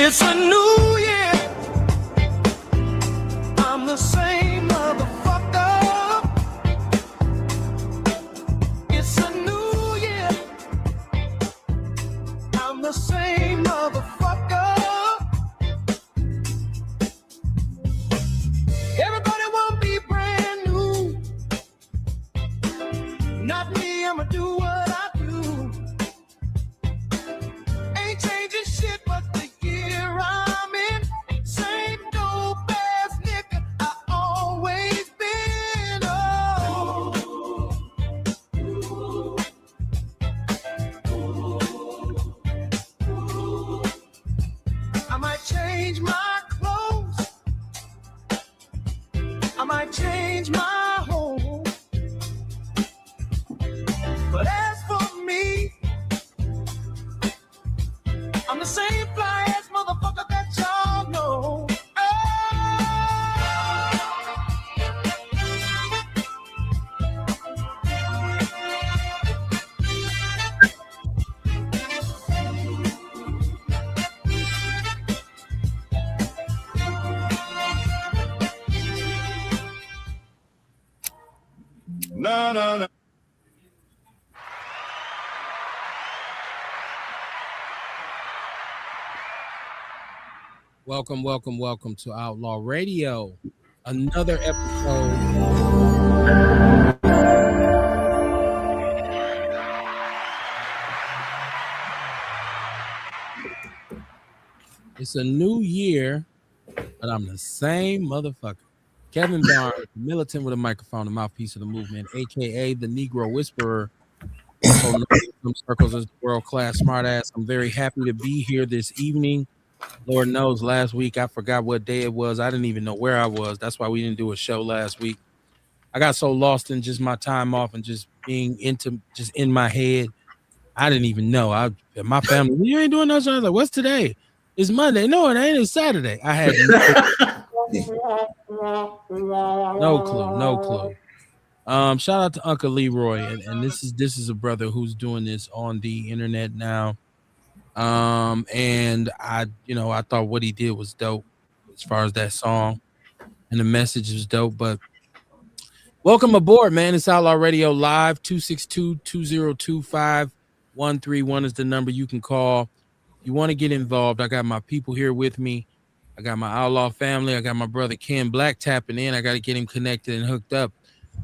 It's a new year. I'm the same motherfucker. It's a new year. I'm the same motherfucker. Everybody wanna be brand new. Not me, I'ma do what I do. Ain't changing shit but the year I'm in. Same dope ass nigga I always been. I might change my clothes. I might change my home. But as for me, I'm the same fly ass motherfucker that y'all know. No. Welcome to Outlaw Radio. Another episode. It's a new year, but I'm the same motherfucker. Kevin Barnes, militant with a microphone, the mouthpiece of the movement, aka the Negro Whisperer. Also known in some circles as the world-class smartass. I'm very happy to be here this evening. Lord knows last week I forgot what day it was. I didn't even know where I was. That's why we didn't do a show last week. I got so lost in just my time off and just being just in my head. I didn't even know. My family, you ain't doing nothing. I was like, what's today? It's Monday. No, it ain't. It's Saturday. I had no clue. Shout out to Uncle Leroy, and this is a brother who's doing this on the internet now. And I thought what he did was dope as far as that song, and the message was dope. But welcome aboard, man. It's Outlaw Radio Live. 262-202-5131 is the number you can call. If you want to get involved, I got my people here with me. I got my Outlaw family. I got my brother Ken Black tapping in. I got to get him connected and hooked up.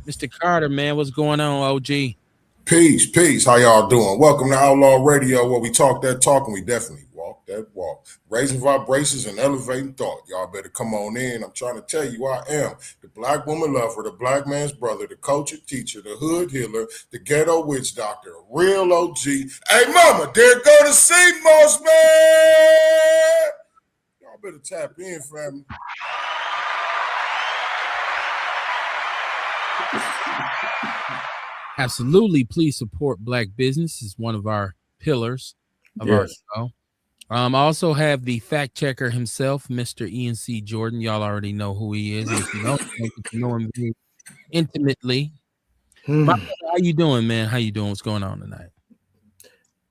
Mr. Carter, man, what's going on, OG? Peace. How y'all doing? Welcome to Outlaw Radio, where we talk that talk and we definitely walk that walk. Raising vibrations and elevating thought. Y'all better come on in. I'm trying to tell you, I am the black woman lover, the black man's brother, the culture teacher, the hood healer, the ghetto witch doctor, a real OG. Hey, mama, there go the sea moss, man. Y'all better tap in, family. Absolutely. Please support Black business. It's one of our pillars of our show. I also have the fact checker himself, Mr. ENC Jordan. Y'all already know who he is. If you don't know him very intimately. How you doing, man? How you doing? What's going on tonight?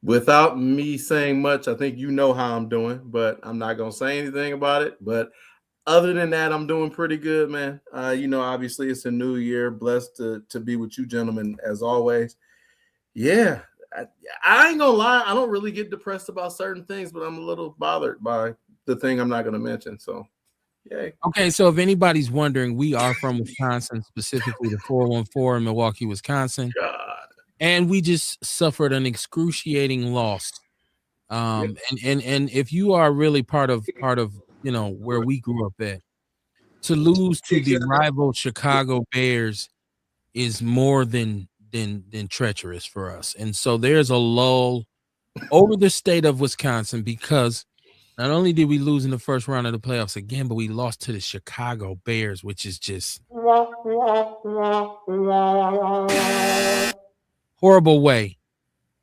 Without me saying much, I think you know how I'm doing, but I'm not going to say anything about it. But other than that, I'm doing pretty good, man. Obviously it's a new year. Blessed to be with you gentlemen as always. Yeah, I ain't gonna lie. I don't really get depressed about certain things, but I'm a little bothered by the thing I'm not going to mention. So, yay. Okay, so if anybody's wondering, we are from Wisconsin, specifically the 414 in Milwaukee, Wisconsin. God. And we just suffered an excruciating loss. And if you are really part of where we grew up at, to lose to the rival Chicago Bears is more than treacherous for us. And so there's a lull over the state of Wisconsin because not only did we lose in the first round of the playoffs again, but we lost to the Chicago Bears, which is just horrible way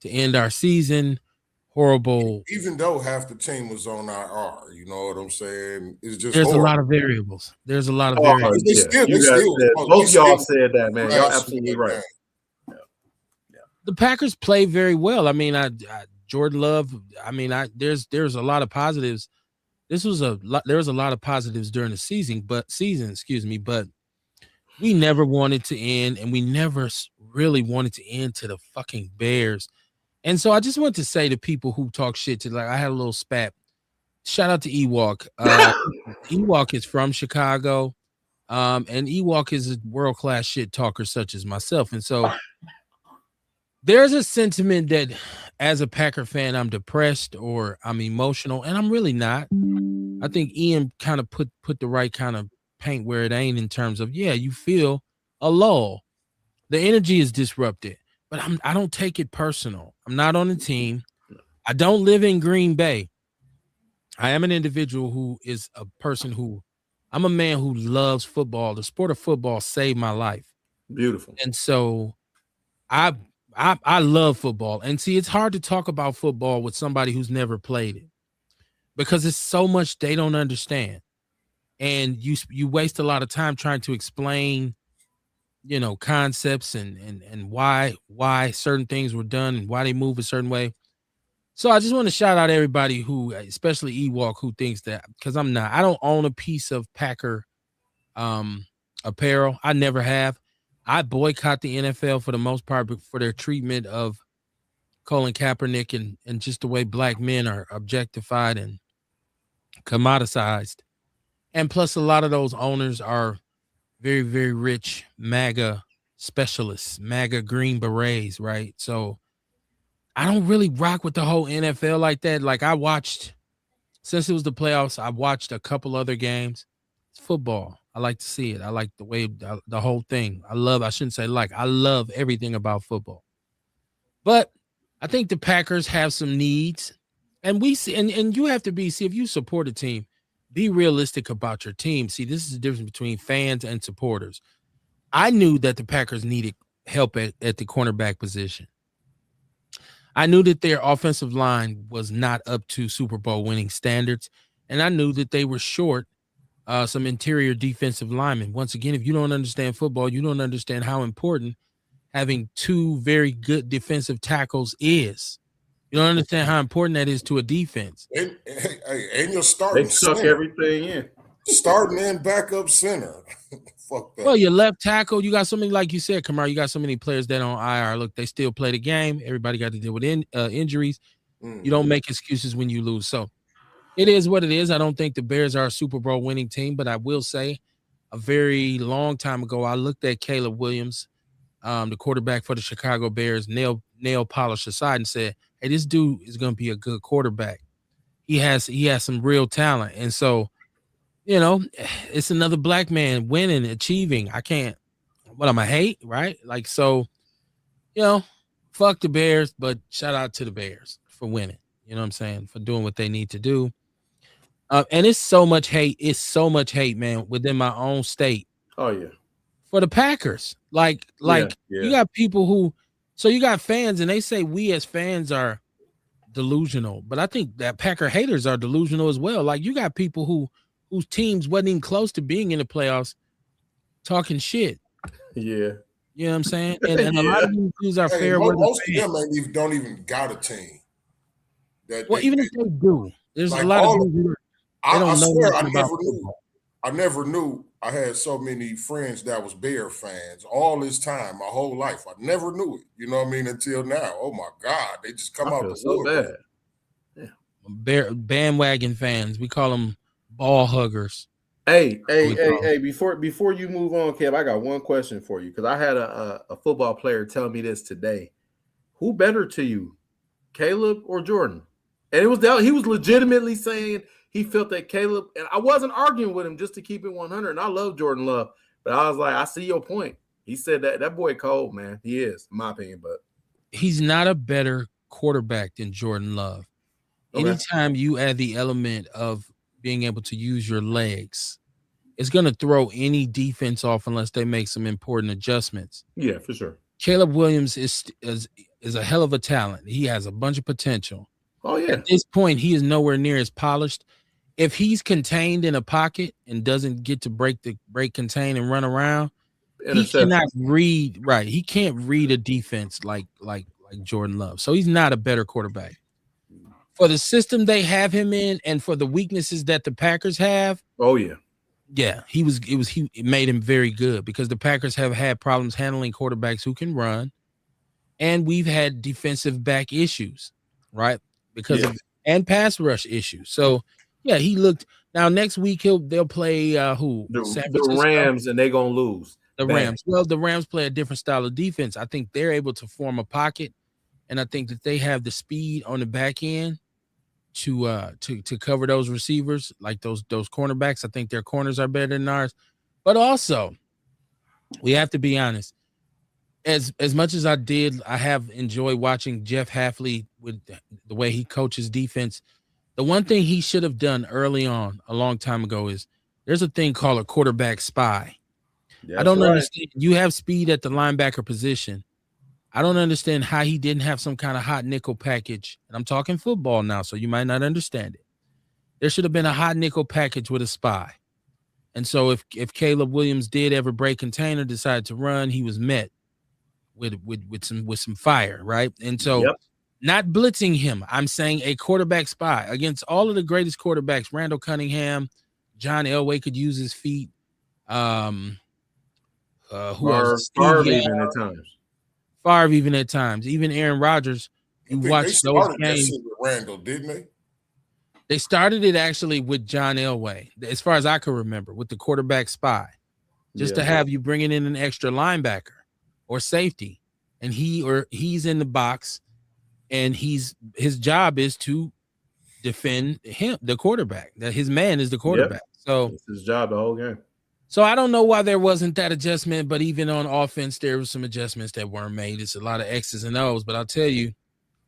to end our season. Horrible. Even though half the team was on IR, you know what I'm saying? It's just there's horrible. a lot of variables. There's a lot of variables. Both y'all said that, man. Y'all absolutely right. The Packers play very well. I mean, Jordan Love. I mean, there's a lot of positives this was a lot. There was a lot of positives during the season, but we never wanted to end, and we never really wanted to end to the fucking Bears. And so I just want to say to people who talk shit to, like, I had a little spat. Shout out to Ewok. Ewok is from Chicago. And Ewok is a world-class shit talker such as myself. And so there's a sentiment that as a Packer fan, I'm depressed or I'm emotional, and I'm really not. I think Ian kind of put the right kind of paint where it ain't in terms of, yeah, you feel a lull. The energy is disrupted, but I don't take it personal. I'm not on the team. I don't live in Green Bay. I am an individual who is a person who I'm a man who loves football. The sport of football saved my life. Beautiful. And so I love football. And see, it's hard to talk about football with somebody who's never played it because it's so much they don't understand. And you waste a lot of time trying to explain, concepts and why certain things were done and why they move a certain way. So I just want to shout out everybody who, especially Ewok, who thinks that, because I don't own a piece of Packer apparel. I never have. I boycott the NFL for the most part for their treatment of Colin Kaepernick and just the way black men are objectified and commoditized. And plus, a lot of those owners are very, very rich MAGA specialists, MAGA Green Berets, right? So I don't really rock with the whole NFL like that. Like since it was the playoffs, I watched a couple other games. It's football. I like to see it. I like the way the whole thing. I love everything about football. But I think the Packers have some needs. And we see, and you have to if you support a team, be realistic about your team. See, this is the difference between fans and supporters. I knew that the Packers needed help at the cornerback position. I knew that their offensive line was not up to Super Bowl winning standards, and I knew that they were short some interior defensive linemen. Once again, if you don't understand football, you don't understand how important having two very good defensive tackles is. You don't understand how important that is to a defense. And you're starting. They suck everything in. Starting and backup center. Fuck that. Well, your left tackle, you got so many, like you said, Kamar, you got so many players that on IR. Look, they still play the game. Everybody got to deal with injuries. You don't make excuses when you lose. So it is what it is. I don't think the Bears are a Super Bowl winning team, but I will say a very long time ago, I looked at Caleb Williams, the quarterback for the Chicago Bears, nail polish aside, and said, hey, this dude is going to be a good quarterback. He has some real talent. And so, it's another black man winning, achieving. I can't, what am I hate, right? Like, so, fuck the Bears, but shout out to the Bears for winning. You know what I'm saying? For doing what they need to do. And it's so much hate. It's so much hate, man, within my own state. Oh, yeah. For the Packers. Like Yeah. You got people so you got fans, and they say we as fans are delusional. But I think that Packer haters are delusional as well. Like, you got people whose teams wasn't even close to being in the playoffs talking shit. Yeah. You know what I'm saying? And a lot of these dudes are fair. Most of them don't even got a team. Even if they do, there's like a lot of dudes I swear I never knew I had so many friends that was Bear fans all this time, my whole life. I never knew it. You know what I mean? Until now. Oh my God. They just come out the so bad. Yeah. Bandwagon fans. We call them ball huggers. Hey, before you move on, Kev, I got one question for you, because I had a football player tell me this today. Who better to you, Caleb or Jordan? And he was legitimately saying he felt that Caleb, and I wasn't arguing with him, just to keep it 100. And I love Jordan Love, but I was like, I see your point. He said that boy cold, man. He is, in my opinion, but he's not a better quarterback than Jordan Love. Okay. Anytime you add the element of being able to use your legs, it's going to throw any defense off unless they make some important adjustments. Yeah, for sure. Caleb Williams is a hell of a talent. He has a bunch of potential. Oh, yeah. At this point, he is nowhere near as polished. If he's contained in a pocket and doesn't get to break, contain, and run around, he cannot read. Right, he can't read a defense like Jordan Love. So he's not a better quarterback. for the system they have him in, and for the weaknesses that the Packers have. Oh yeah, he made him very good because the Packers have had problems handling quarterbacks who can run, and we've had defensive back issues, right? Because of and pass rush issues. So yeah, he looked. Now next week they'll play who? San the Francisco? Rams, and they're gonna lose. The Rams. Well, the Rams play a different style of defense. I think they're able to form a pocket, and I think that they have the speed on the back end to cover those receivers, like those cornerbacks. I think their corners are better than ours. But also, we have to be honest. As much as I have enjoyed watching Jeff Hafley with the way he coaches defense. The one thing he should have done early on, a long time ago, is there's a thing called a quarterback spy. I don't understand. You have speed at the linebacker position. I don't understand how he didn't have some kind of hot nickel package. And I'm talking football now, so you might not understand it. There should have been a hot nickel package with a spy. And so if Caleb Williams did ever break container, decided to run, he was met with some fire, right? And so not blitzing him, I'm saying a quarterback spy against all of the greatest quarterbacks. Randall Cunningham, John Elway could use his feet. Who else? Favre even at times. Favre even at times. Even Aaron Rodgers. You watch those games. With Randall, didn't they? They started it actually with John Elway, as far as I can remember, with the quarterback spy, just to have you bringing in an extra linebacker or safety, and he's in the box, and his job is to defend him, the quarterback. That his man is the quarterback. So it's his job the whole game. So I don't know why there wasn't that adjustment, but even on offense, there was some adjustments that weren't made. It's a lot of X's and O's. But I'll tell you,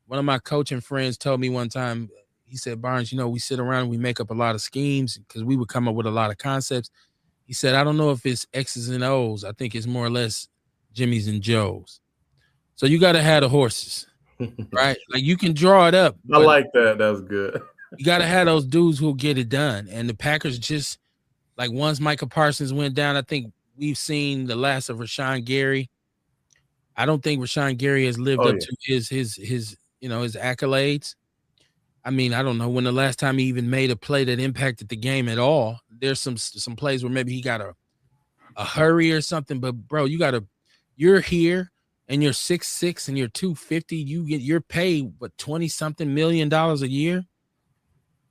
one of my coaching friends told me one time, he said, Barnes, we sit around and we make up a lot of schemes because we would come up with a lot of concepts. He said, I don't know if it's X's and O's. I think it's more or less Jimmy's and Joe's. So you got to have the horses, right? Like you can draw it up. I like that. That was good. You got to have those dudes who'll get it done. And the Packers just, like once Micah Parsons went down, I think we've seen the last of Rashawn Gary. I don't think Rashawn Gary has lived up to his accolades. I mean, I don't know when the last time he even made a play that impacted the game at all. There's some plays where maybe he got a hurry or something, but bro, you're here and you're 6'6" and you're 250. You're paid $20-something million a year.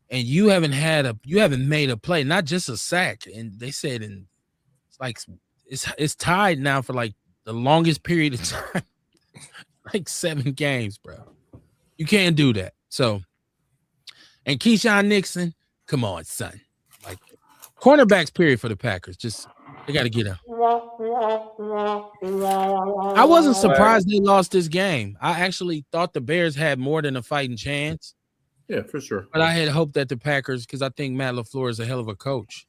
And you haven't made a play, not just a sack. And they said, it's tied now for like the longest period of time, like 7 games, bro. You can't do that. So, and Keyshawn Nixon, come on, son. Like cornerbacks, period, for the Packers. Just they got to get him. I wasn't surprised they lost this game. I actually thought the Bears had more than a fighting chance. Yeah, for sure. But I had hoped that the Packers, because I think Matt LaFleur is a hell of a coach.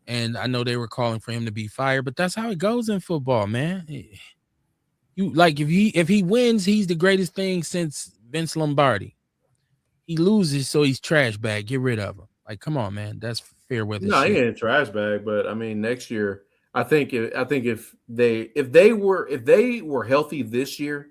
And I know they were calling for him to be fired, but that's how it goes in football, man. You like if he wins, he's the greatest thing since Vince Lombardi. He loses, so he's trash bag. Get rid of him. Like, come on, man. That's fair weather. No, he ain't a trash bag, but I mean next year, I think if they were healthy this year,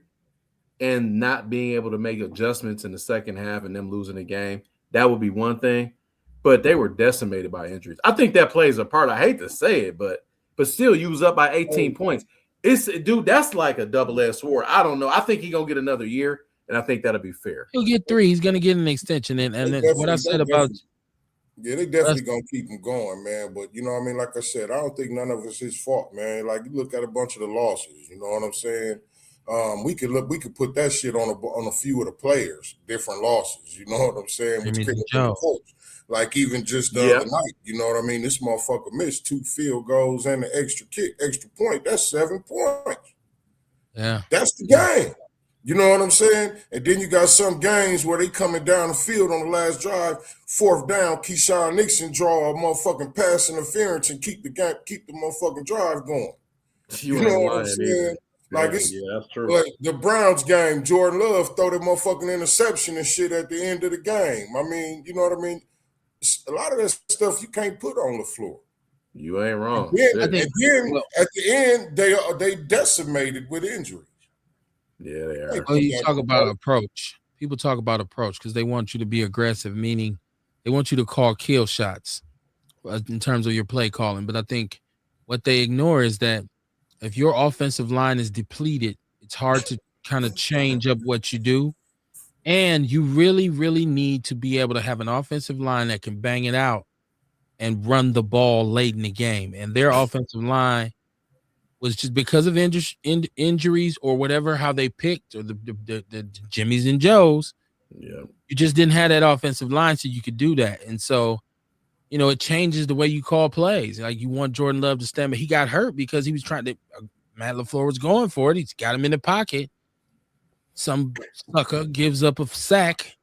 and not being able to make adjustments in the second half and them losing the game, that would be one thing. But they were decimated by injuries. I think that plays a part. I hate to say it, but still, you was up by 18 points. That's like a double-edged sword. I don't know. I think he's going to get another year, and I think that'll be fair. He'll get 3. He's going to get an extension. And what I said about – yeah, they definitely going to keep him going, man. But, you know what I mean? Like I said, I don't think none of it's his fault, man. Like, you look at a bunch of the losses, you know what I'm saying? We could put that shit on a few of the players, different losses. You know what I'm saying? Which could the coach. Like even just the other night, you know what I mean? This motherfucker missed 2 field goals and an extra point. That's 7 points. Yeah, that's the game. You know what I'm saying? And then you got some games where they coming down the field on the last drive, 4th down. Keyshawn Nixon draw a motherfucking pass interference and keep the motherfucking drive going. You know what I'm saying? Like that's true. Like the Browns game, Jordan Love throw that motherfucking interception and shit at the end of the game. I mean, you know what I mean? A lot of that stuff you can't put on the floor. You ain't wrong. And then at the end, they decimated with injuries. Yeah, they are. Well, you talk about approach. people talk about approach because they want you to be aggressive, meaning they want you to call kill shots in terms of your play calling. But I think what they ignore is that if your offensive line is depleted, it's hard to kind of change up what you do. And you really, really need to be able to have an offensive line that can bang it out and run the ball late in the game. And their offensive line was just because of injuries or whatever, how they picked, or the Jimmies and Joes. Yeah. You just didn't have that offensive line so you could do that. And so, you know, it changes the way you call plays. Like you want Jordan Love to stand, but he got hurt because he was trying to Matt LaFleur was going for it. He's got him in the pocket. Some sucker gives up a sack,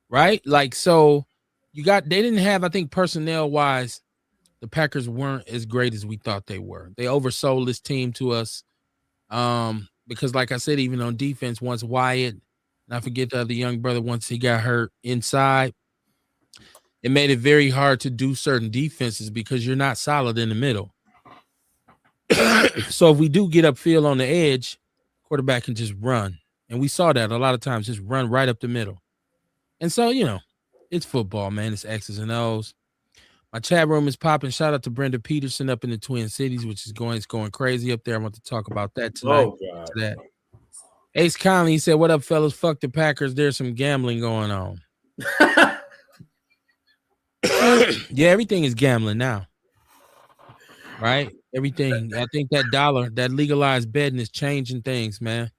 right? Like, so they didn't have, I think, personnel wise, the Packers weren't as great as we thought they were. They oversold this team to us. Because like I said, even on defense, once Wyatt, and I forget the other young brother, once he got hurt inside, it made it very hard to do certain defenses because you're not solid in the middle. So if we do get upfield on the edge, quarterback can just run. And we saw that a lot of times, just run right up the middle. And so, you know, it's football, man. It's X's and O's. My chat room is popping. Shout out to Brenda Peterson up in the Twin Cities, which is going crazy up there. I want to talk about that tonight. Oh, God. That. Ace Conley, he said, "What up, fellas? Fuck the Packers. There's some gambling going on." Yeah, everything is gambling now. Right? Everything. I think that dollar, that legalized betting is changing things, man.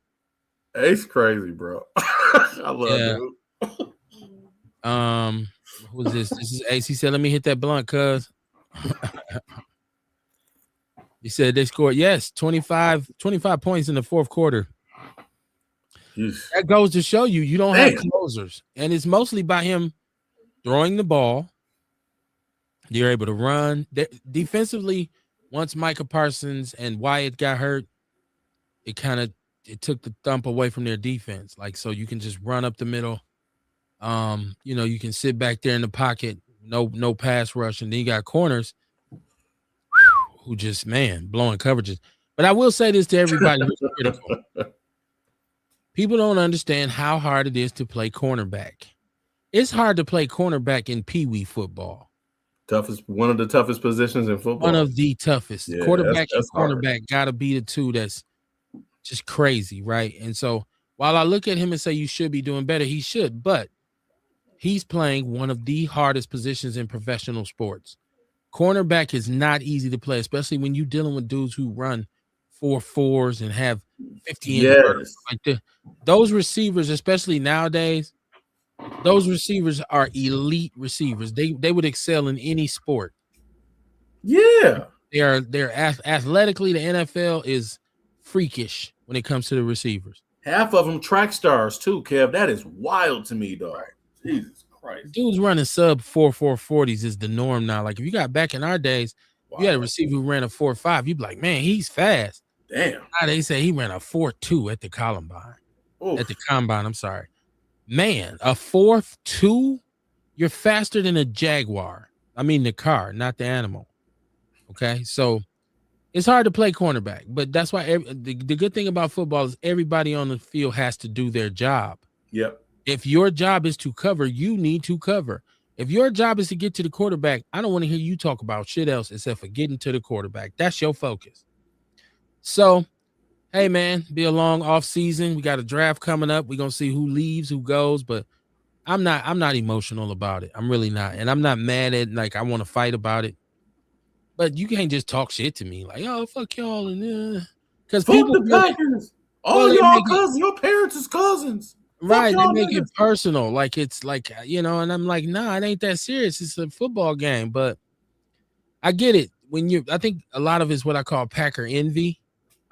Ace crazy, bro. I love it. Who's this? This is Ace. He said, "Let me hit that blunt, cuz." He said they scored, 25 points in the fourth quarter. That goes to show you don't have closers. And it's mostly by him throwing the ball. You're able to run. Defensively, once Micah Parsons and Wyatt got hurt, it took the thump away from their defense. Like, so you can just run up the middle. You know, you can sit back there in the pocket, no pass rush, and then you got corners who just, man, blowing coverages. But I will say this to everybody who's critical. People don't understand how hard it is to play cornerback. It's hard to play cornerback in Pee-wee football. One of the toughest positions in football. One of the toughest. Yeah, quarterback and cornerback got to be the two that's just crazy, right? And so while I look at him and say you should be doing better, he should, but he's playing one of the hardest positions in professional sports. Cornerback is not easy to play, especially when you're dealing with dudes who run 4.4s and have 50 inches. Like those receivers, especially nowadays, those receivers are elite receivers. They would excel in any sport. Yeah. They're athletically, the NFL is freakish when it comes to the receivers. Half of them track stars too, Kev. That is wild to me, dog. Jesus Christ. Dudes running sub 4.40s is the norm now. Like if you got back in our days, you had a receiver who ran a 4.5, you'd be like, man, he's fast. Damn. Now they say he ran a 4.2 at the Combine. Oof. At the Combine, I'm sorry. Man, a 4.2, you're faster than a Jaguar. I mean the car, not the animal. Okay, so it's hard to play cornerback, but that's why the good thing about football is everybody on the field has to do their job. Yep. If your job is to cover, you need to cover. If your job is to get to the quarterback, I don't want to hear you talk about shit else except for getting to the quarterback. That's your focus. So, hey, man, be a long off season. We got a draft coming up. We're going to see who leaves, who goes, but I'm not emotional about it. I'm really not. And I'm not mad at, like, I want to fight about it. But you can't just talk shit to me like, oh, fuck y'all. And because people, the Packers. Y'all cousins, your parents is cousins. Right, they make it personal, like it's like, you know, and I'm like, nah, it ain't that serious. It's a football game, but I get it. I think a lot of it's what I call Packer envy.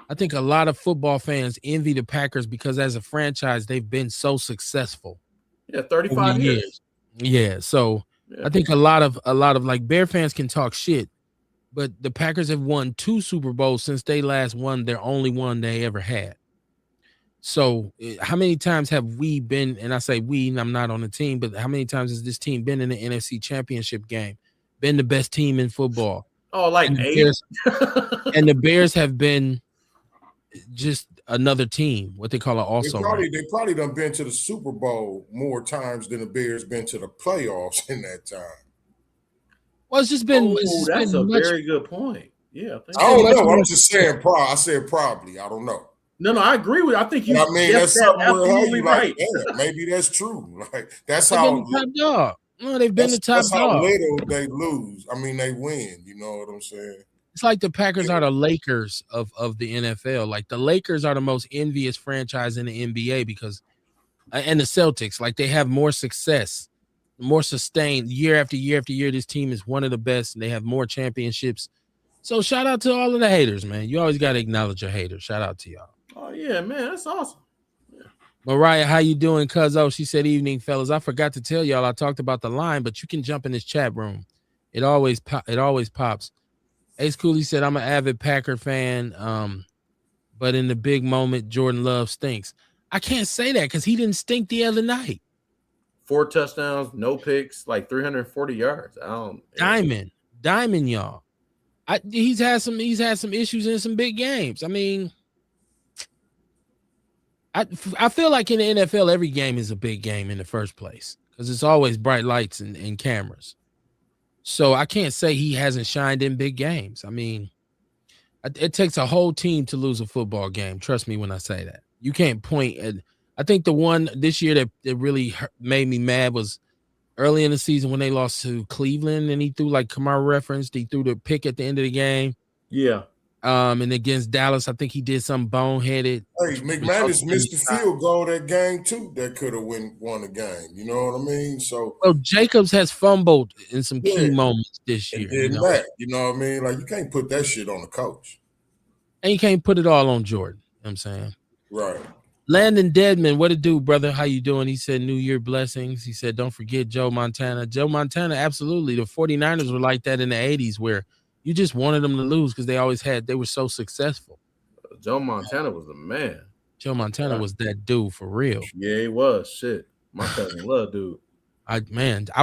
I think a lot of football fans envy the Packers because as a franchise, they've been so successful. Yeah, 35 years. Yeah, so I think a lot of like Bear fans can talk shit, but the Packers have won 2 Super Bowls since they last won their only one they ever had. So how many times have we been, and I say we, and I'm not on the team, but how many times has this team been in the NFC Championship game, been the best team in football? Oh, like 8. And the Bears have been just another team, what they call an also ran. They probably done been to the Super Bowl more times than the Bears been to the playoffs in that time. Well, it's just been that's a much. very good point. Yeah, I don't much know. more I'm just saying. I said probably. I don't know. No, I agree with. I think you. But I mean, that's something where absolutely you right. like, damn, maybe that's true. Like that's They've how been the top dog. No, they've been the top that's how dog. little they lose. I mean, they win. You know what I'm saying? It's like the Packers are the Lakers of the NFL. Like the Lakers are the most envious franchise in the NBA because, and the Celtics, like they have more success, more sustained year after year after year. This team is one of the best, and they have more championships. So shout out to all of the haters, man. You always got to acknowledge your haters. Shout out to y'all. Oh yeah, man, that's awesome. Yeah. Mariah, how you doing, cuzzo? She said, evening, fellas. I forgot to tell y'all I talked about the line, but you can jump in this chat room. It always pops. Ace Cooley said, I'm an avid Packer fan, but in the big moment, Jordan Love stinks. I can't say that because he didn't stink the other night. 4 touchdowns, no picks, like 340 yards. Diamond, y'all. He's had some issues in some big games. I mean, I feel like in the NFL, every game is a big game in the first place because it's always bright lights and cameras. So I can't say he hasn't shined in big games. I mean, it takes a whole team to lose a football game. Trust me when I say that. You can't point at. I think the one this year that really made me mad was early in the season when they lost to Cleveland and he threw, like Kamara referenced, he threw the pick at the end of the game. Yeah. And against Dallas, I think he did something boneheaded. Hey, McManus missed the field goal that game too. That could have won the game. You know what I mean? So, well, Jacobs has fumbled in some key moments this year. You know what I mean? Like you can't put that shit on the coach, and you can't put it all on Jordan. You know what I'm saying, right? Landon Deadman, what it do, brother? How you doing? He said, New Year blessings. He said, don't forget Joe Montana. Joe Montana, absolutely. The 49ers were like that in the 80s where you just wanted them to lose because they were so successful. Joe Montana was the man. Joe Montana was that dude for real. Yeah, he was. Shit. My cousin loved dude. I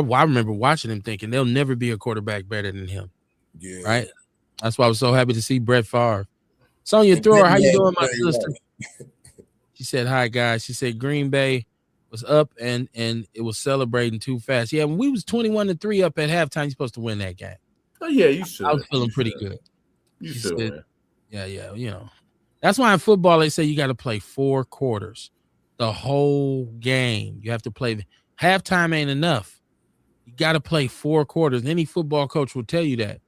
remember watching him thinking there'll never be a quarterback better than him. Yeah. Right? That's why I was so happy to see Brett Favre. Sonya Thrower, how you doing, my sister? She said, hi, guys. She said Green Bay was up and it was celebrating too fast. Yeah, when we was 21-3 up at halftime, you're supposed to win that game. Oh, yeah, you should. I was feeling pretty good. You should, man. Yeah, you know. That's why in football they say you got to play 4 quarters. The whole game. You have to play. Halftime ain't enough. You got to play 4 quarters. Any football coach will tell you that.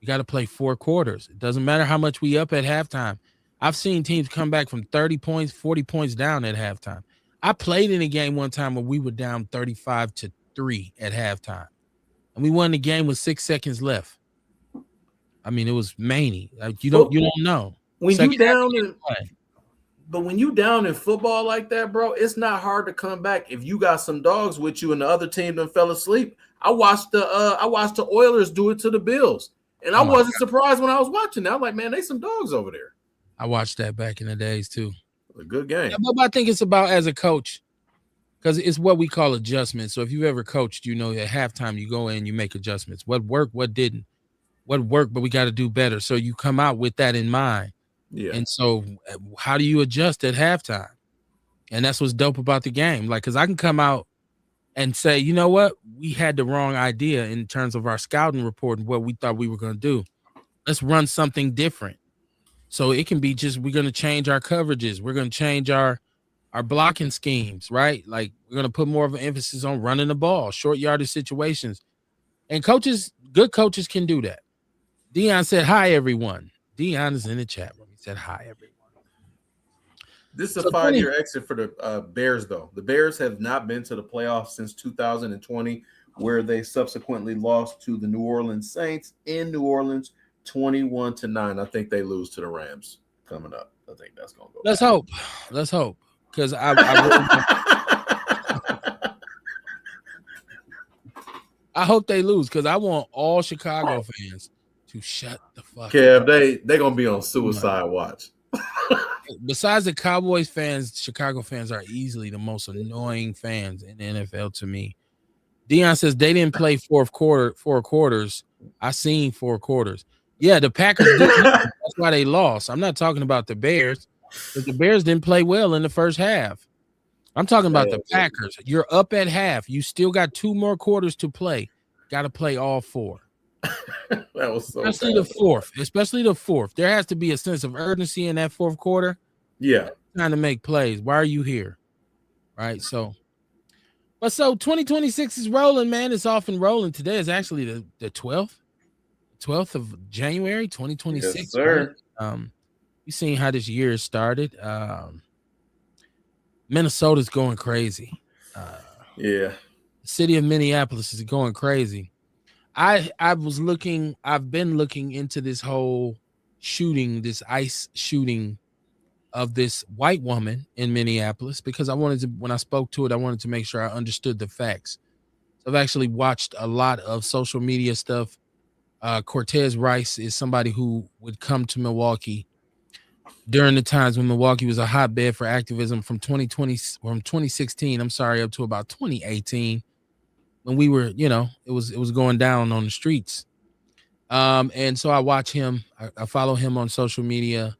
You got to play 4 quarters. It doesn't matter how much we up at halftime. I've seen teams come back from 30 points, 40 points down at halftime. I played in a game one time where we were down 35-3 at halftime. And we won the game with 6 seconds left. I mean, it was many. Like, you don't know. When you down when you down in football like that, bro, it's not hard to come back if you got some dogs with you and the other team done fell asleep. I watched the Oilers do it to the Bills, and I wasn't surprised when I was watching that. I'm like, man, they some dogs over there. I watched that back in the days too. A good game. Yeah, but I think it's about as a coach. Because it's what we call adjustments. So if you've ever coached, you know at halftime you go in, you make adjustments. What worked, what didn't. What worked, but we got to do better. So you come out with that in mind. Yeah. And so how do you adjust at halftime? And that's what's dope about the game. Like, because I can come out and say, you know what? We had the wrong idea in terms of our scouting report and what we thought we were going to do. Let's run something different. So it can be just we're going to change our coverages. We're going to change our blocking schemes, right? Like we're going to put more of an emphasis on running the ball, short yardage situations. And good coaches can do that. Dion said, hi, everyone. Dion is in the chat room. He said, hi, everyone. This is a 5-year exit for the Bears, though. The Bears have not been to the playoffs since 2020, where they subsequently lost to the New Orleans Saints in New Orleans 21-9. I think they lose to the Rams coming up. I think that's going to go. Let's hope. Because I hope they lose because I want all Chicago fans to shut the fuck up. Kev, they gonna be on suicide watch. Besides the Cowboys fans, Chicago fans are easily the most annoying fans in the NFL to me. Dion says they didn't play 4 quarters. I seen 4 quarters. Yeah, the Packers did. That's why they lost. I'm not talking about the Bears. The Bears didn't play well in the first half. I'm talking about the Packers. You're up at half. You still got 2 more quarters to play. Got to play all 4. That was so especially the fourth. Especially the fourth. There has to be a sense of urgency in that fourth quarter. Yeah. Trying to make plays. Why are you here? Right. So 2026 is rolling, man. It's off and rolling. Today is actually the 12th of January, 2026. Yes, sir. Right? You've seen how this year started. Minnesota's going crazy. Yeah. The city of Minneapolis is going crazy. I've been looking into this whole shooting, this ICE shooting of this white woman in Minneapolis, because when I spoke to it, I wanted to make sure I understood the facts. So I've actually watched a lot of social media stuff. Cortez Rice is somebody who would come to Milwaukee during the times when Milwaukee was a hotbed for activism from 2016, up to about 2018, when we were, it was going down on the streets. And so I watch him, I follow him on social media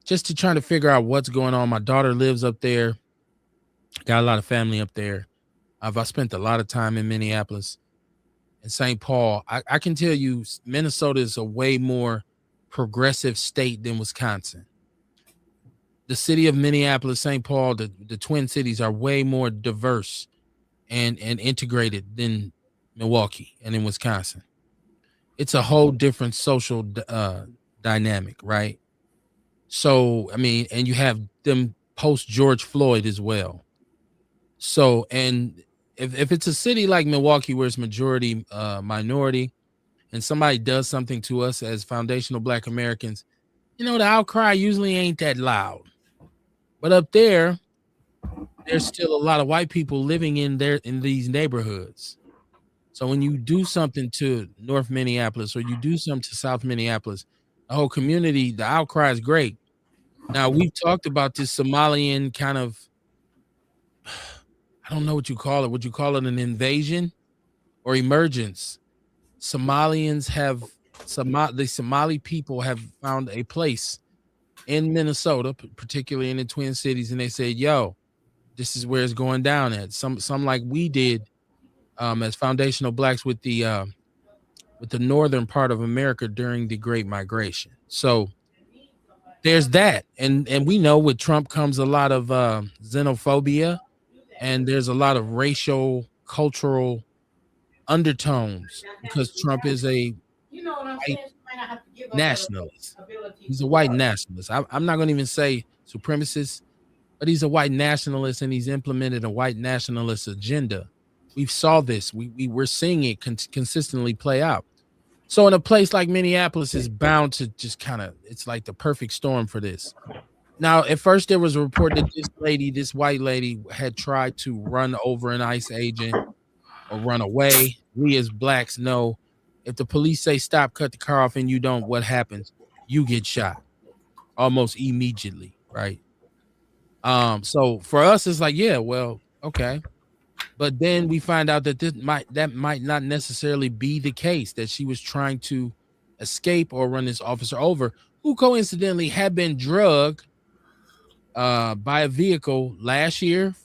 just to try to figure out what's going on. My daughter lives up there, got a lot of family up there. I spent a lot of time in Minneapolis and St. Paul. I can tell you Minnesota is a way more progressive state than Wisconsin. The city of Minneapolis, St. Paul, the Twin Cities are way more diverse and integrated than Milwaukee and in Wisconsin. It's a whole different social dynamic, right? So, I mean, and you have them post George Floyd as well. So, and if it's a city like Milwaukee where it's majority minority, and somebody does something to us as foundational Black Americans, the outcry usually ain't that loud. But up there, there's still a lot of white people living in these neighborhoods. So when you do something to North Minneapolis or you do something to South Minneapolis, the whole community, the outcry is great. Now, we've talked about this Somalian kind of, I don't know what you call it. Would you call it an invasion or emergence? The Somali people have found a place in Minnesota, particularly in the Twin Cities, and they said, yo, this is where it's going down at. Some like we did as foundational Blacks with the northern part of America during the Great Migration. So there's that. And we know with Trump comes a lot of xenophobia, and there's a lot of racial, cultural undertones because Trump is a white nationalist. He's a white nationalist. I'm not going to even say supremacist, but he's a white nationalist, and he's implemented a white nationalist agenda. We saw this. We're seeing it consistently play out. So in a place like Minneapolis is bound to just it's like the perfect storm for this. Now, at first there was a report that this white lady had tried to run over an ICE agent or run away. We as Blacks know if the police say stop, cut the car off, and you don't, what happens? You get shot almost immediately, right? So for us, it's like, yeah, well, okay. But then we find out that that might not necessarily be the case, that she was trying to escape or run this officer over, who coincidentally had been drugged by a vehicle last year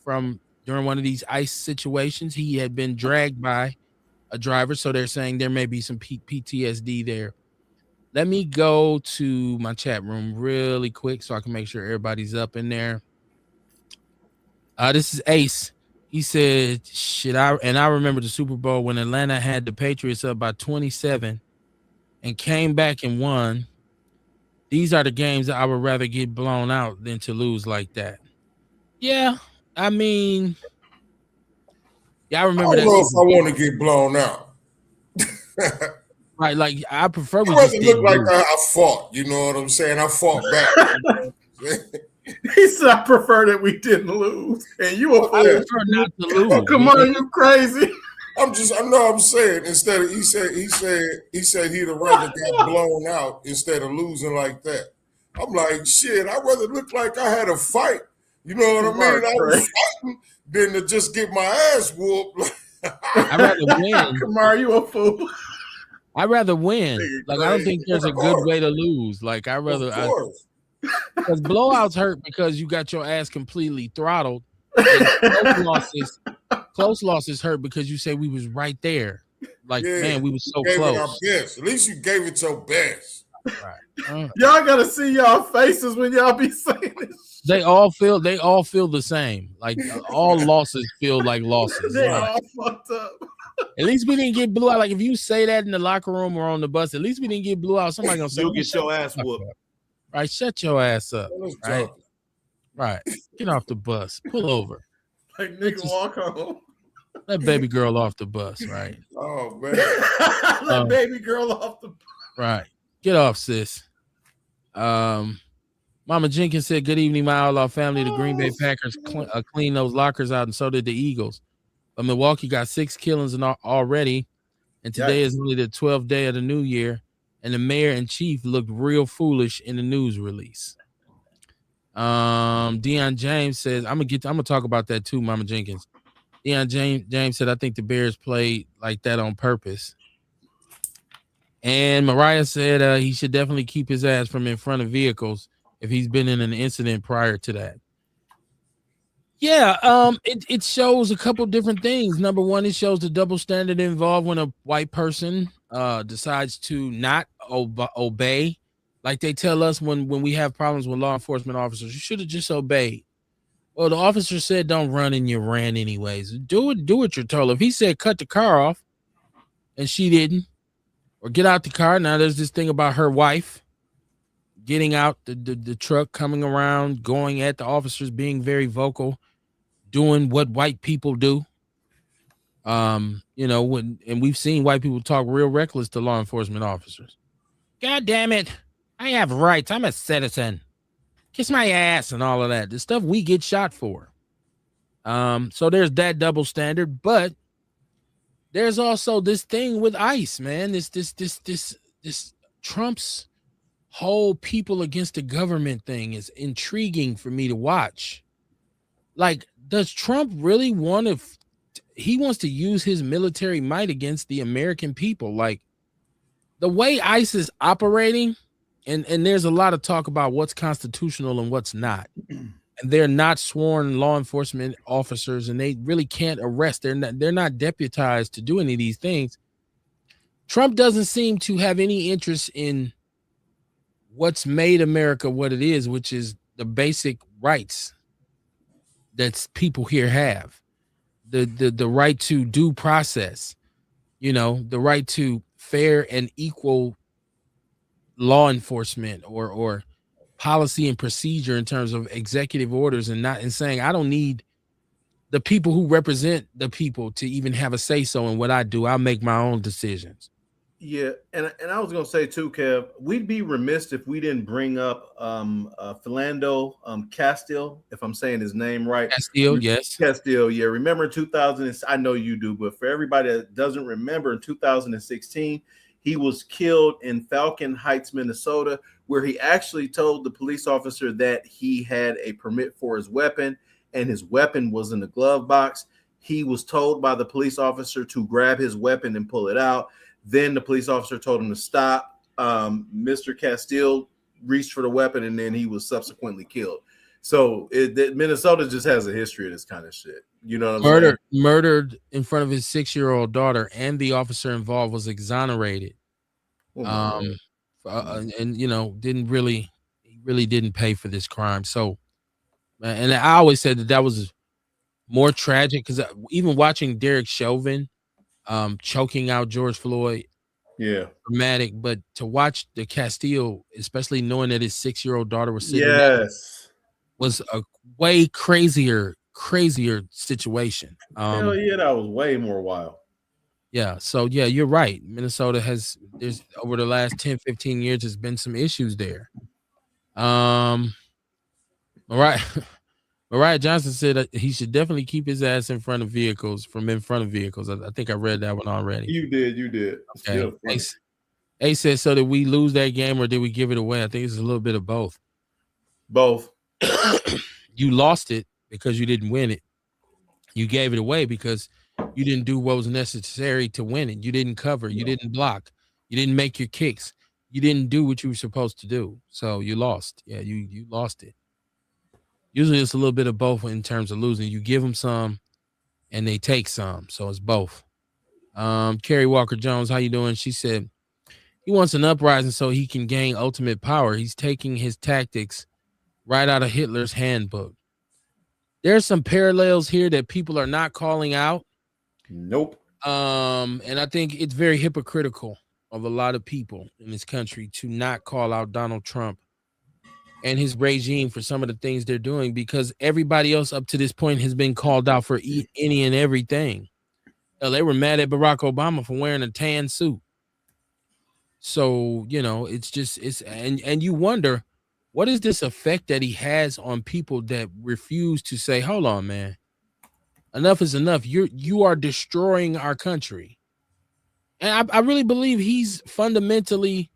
during one of these ICE situations. He had been dragged by a driver, so they're saying there may be some PTSD there. Let me go to my chat room really quick so I can make sure everybody's up in there. This is Ace. He said, I remember the Super Bowl when Atlanta had the Patriots up by 27 and came back and won. These are the games that I would rather get blown out than to lose like that. Yeah, I mean, I remember that. I don't know if I want to get blown out. Right, like I prefer we just look like I fought. You know what I'm saying? I fought back. He said, "I prefer that we didn't lose." And you a fool. I prefer not to lose. Oh, come on, you crazy? I know I'm saying instead of he said he'd have rather got blown out instead of losing like that. I'm like, shit, I'd rather look like I had a fight. You know what I mean? I was fighting than to just get my ass whooped. I'd rather win. Come on, you a fool. I'd rather win. Like I don't think there's a good way to lose. Like I'd rather. Because blowouts hurt because you got your ass completely throttled. And close losses hurt because you say we was right there. Like, man, we was so gave close. It our best. At least you gave it your best. Right. Y'all gotta see y'all faces when y'all be saying this. They all feel the same. Like all losses feel like losses. They all fucked up. At least we didn't get blew out. Like if you say that in the locker room or on the bus, at least we didn't get blew out. Somebody gonna say you'll get your ass whooped. Right, shut your ass up. Right. Get off the bus. Pull over. Like nigga, walk home. That baby girl off the bus, right? Oh man. That baby girl off the bus. Right. Get off, sis. Mama Jenkins said, "Good evening, my Outlaw family. The Green Bay Packers cleaned those lockers out, and so did the Eagles. But Milwaukee got 6 killings already, and today is only the 12th day of the new year. And the mayor and chief looked real foolish in the news release." Deion James says, "I'm gonna talk about that too, Mama Jenkins." Deion James said, "I think the Bears played like that on purpose." And Mariah said he should definitely keep his ass from in front of vehicles if he's been in an incident prior to that. Yeah, it shows a couple different things. Number one, it shows the double standard involved when a white person decides to not obey. Like they tell us when we have problems with law enforcement officers, you should have just obeyed. Well, the officer said don't run and you ran anyways. Do what you're told. If he said cut the car off and she didn't, or get out the car. Now there's this thing about her wife getting out the truck, coming around, going at the officers, being very vocal, doing what white people do. And we've seen white people talk real reckless to law enforcement officers. God damn it. I have rights. I'm a citizen. Kiss my ass and all of that. The stuff we get shot for. So there's that double standard, but there's also this thing with ICE, man. This Trump's whole people against the government thing is intriguing for me to watch. Like, does Trump really want to? He wants to use his military might against the American people. Like the way ICE is operating, and there's a lot of talk about what's constitutional and what's not. And they're not sworn law enforcement officers, and they really can't arrest. They're not deputized to do any of these things. Trump doesn't seem to have any interest in what's made America what it is, which is the basic rights that people here have. The right to due process, the right to fair and equal law enforcement or policy and procedure in terms of executive orders, and saying I don't need the people who represent the people to even have a say so in what I do. I'll make my own decisions. Yeah, and I was gonna say too, Kev, we'd be remiss if we didn't bring up Philando Castile, if I'm saying his name right. Castile, yes. Castile, yeah. Remember in 2000, I know you do, but for everybody that doesn't remember, in 2016, he was killed in Falcon Heights, Minnesota, where he actually told the police officer that he had a permit for his weapon, and his weapon was in the glove box. He was told by the police officer to grab his weapon and pull it out. Then the police officer told him to stop. Mr. Castile reached for the weapon, and then he was subsequently killed. So Minnesota just has a history of this kind of shit. You know what I'm saying? Murdered in front of his 6-year-old daughter, and the officer involved was exonerated. And didn't really pay for this crime. So, and I always said that was more tragic because even watching Derek Chauvin choking out George Floyd, dramatic. But to watch the Castile, especially knowing that his 6-year-old daughter was sitting there, was a way crazier situation. Hell yeah, that was way more wild. Yeah, so yeah, you're right. Minnesota there's over the last 10, 15 years, there's been some issues there. Mariah Johnson said that he should definitely keep his ass in front of vehicles. I think I read that one already. You did. Okay. Ace said, so did we lose that game or did we give it away? I think it's a little bit of both. Both. You lost it because you didn't win it. You gave it away because you didn't do what was necessary to win it. You didn't cover. You didn't block. You didn't make your kicks. you didn't do what you were supposed to do, so you lost. Yeah, you lost it. Usually it's a little bit of both in terms of losing. You give them some and they take some, so it's both. Carrie Walker Jones, how you doing? She said he wants an uprising so he can gain ultimate power. He's taking his tactics right out of Hitler's handbook. There's some parallels here that people are not calling out. Nope. And I think it's very hypocritical of a lot of people in this country to not call out Donald Trump and his regime for some of the things they're doing, because everybody else up to this point has been called out for any and everything. They were mad at Barack Obama for wearing a tan suit. So, and you wonder, what is this effect that he has on people that refuse to say, hold on, man, enough is enough. You are destroying our country. And I really believe he's fundamentally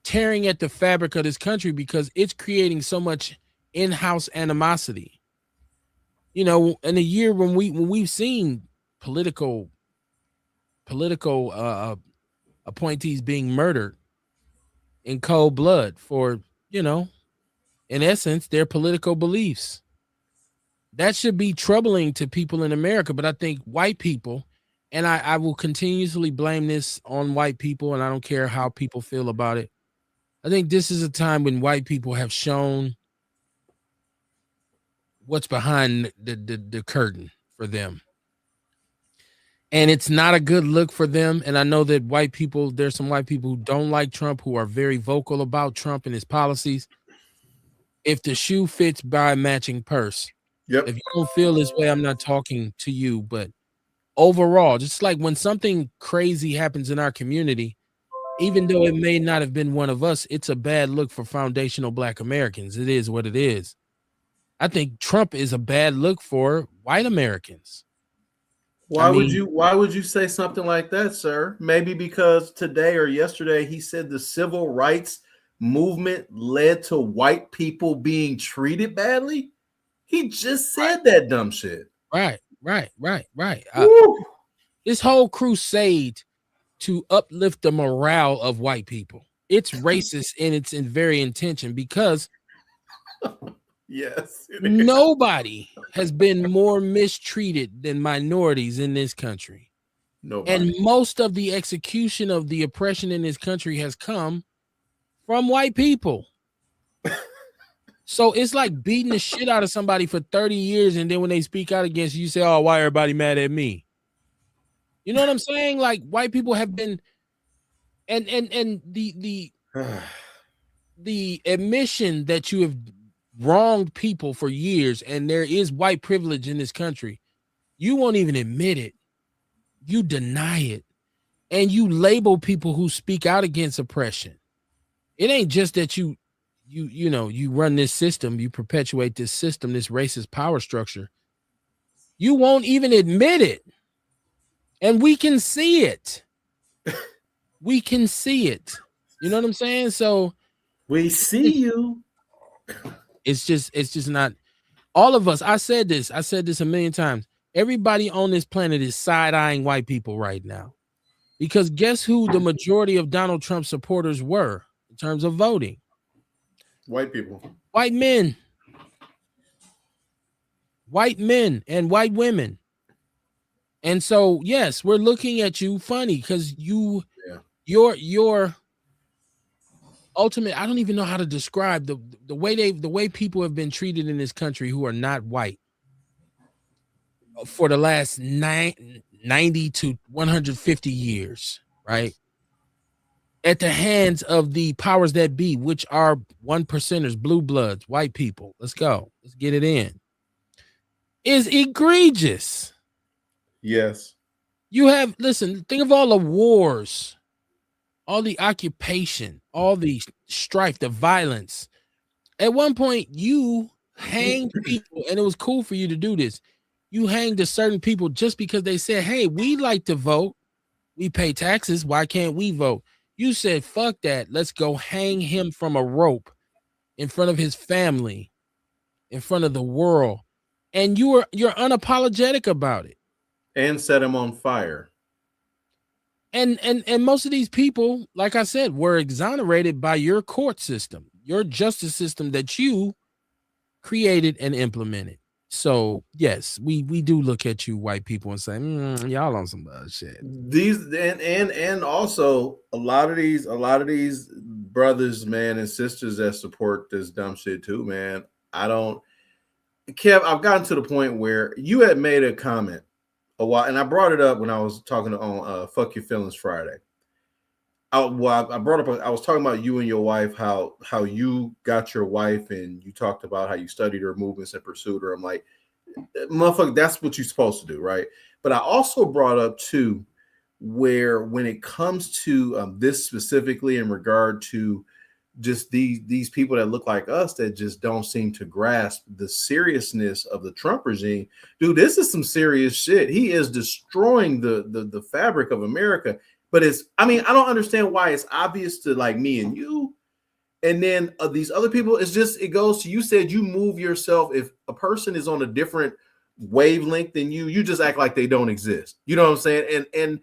tearing at the fabric of this country because it's creating so much in-house animosity. In a year when we've seen political appointees being murdered in cold blood for, in essence, their political beliefs. That should be troubling to people in America. But I think white people, and I will continuously blame this on white people, and I don't care how people feel about it. I think this is a time when white people have shown what's behind the curtain for them. And it's not a good look for them. And I know that there's some white people who don't like Trump, who are very vocal about Trump and his policies. If the shoe fits, buy a matching purse. Yep. If you don't feel this way, I'm not talking to you. But overall, just like when something crazy happens in our community, even though it may not have been one of us, it's a bad look for foundational Black Americans. It is what it is. I think Trump is a bad look for white Americans. Why would you say something like that, sir? Maybe because today or yesterday he said the civil rights movement led to white people being treated badly. He just said that dumb shit. Right. This whole crusade to uplift the morale of white people, it's racist in its very intention, because yes, nobody has been more mistreated than minorities in this country. Nobody. And most of the execution of the oppression in this country has come from white people. So it's like beating the shit out of somebody for 30 years, and then when they speak out against you, you say, oh, why everybody mad at me? You know what I'm saying? Like, white people have been, and the admission that you have wronged people for years, and there is white privilege in this country, you won't even admit it. You deny it, and you label people who speak out against oppression. It ain't just that you run this system, you perpetuate this system, this racist power structure. You won't even admit it. And we can see it. We can see it. You know what I'm saying? So we see you. It's just not all of us. I said this a million times. Everybody on this planet is side-eyeing white people right now. Because guess who the majority of Donald Trump supporters were in terms of voting? White people. White men. White men and white women. And so, yes, we're looking at you funny because your ultimate, I don't even know how to describe the way people have been treated in this country who are not white for the last 90 to 150 years, right? At the hands of the powers that be, which are 1%ers, blue bloods, white people. Let's go. Let's get it in. Is egregious. Yes. Think of all the wars, all the occupation, all the strife, the violence. At one point, you hanged people, and it was cool for you to do this. You hanged a certain people just because they said, hey, we like to vote. We pay taxes. Why can't we vote? You said, fuck that. Let's go hang him from a rope in front of his family, in front of the world. And you're unapologetic about it. And set him on fire. And most of these people, like I said, were exonerated by your court system, your justice system that you created and implemented. So yes, we do look at you white people and say, y'all on some shit. These and also a lot of these brothers, man, and sisters that support this dumb shit too, man. I don't, Kev, I've gotten to the point where you had made a comment a while, and I brought it up when I was talking on Fuck Your Feelings Friday. I brought up, I was talking about you and your wife, how you got your wife, and you talked about how you studied her movements and pursued her. I'm like, motherfucker, that's what you're supposed to do, right? But I also brought up too, where when it comes to this specifically in regard to just these people that look like us that just don't seem to grasp the seriousness of the Trump regime, dude, this is some serious shit. He is destroying the fabric of America. But I don't understand why it's obvious to like me and you, and then these other people. It goes to, you said you move yourself. If a person is on a different wavelength than you just act like they don't exist. You know what I'm saying? And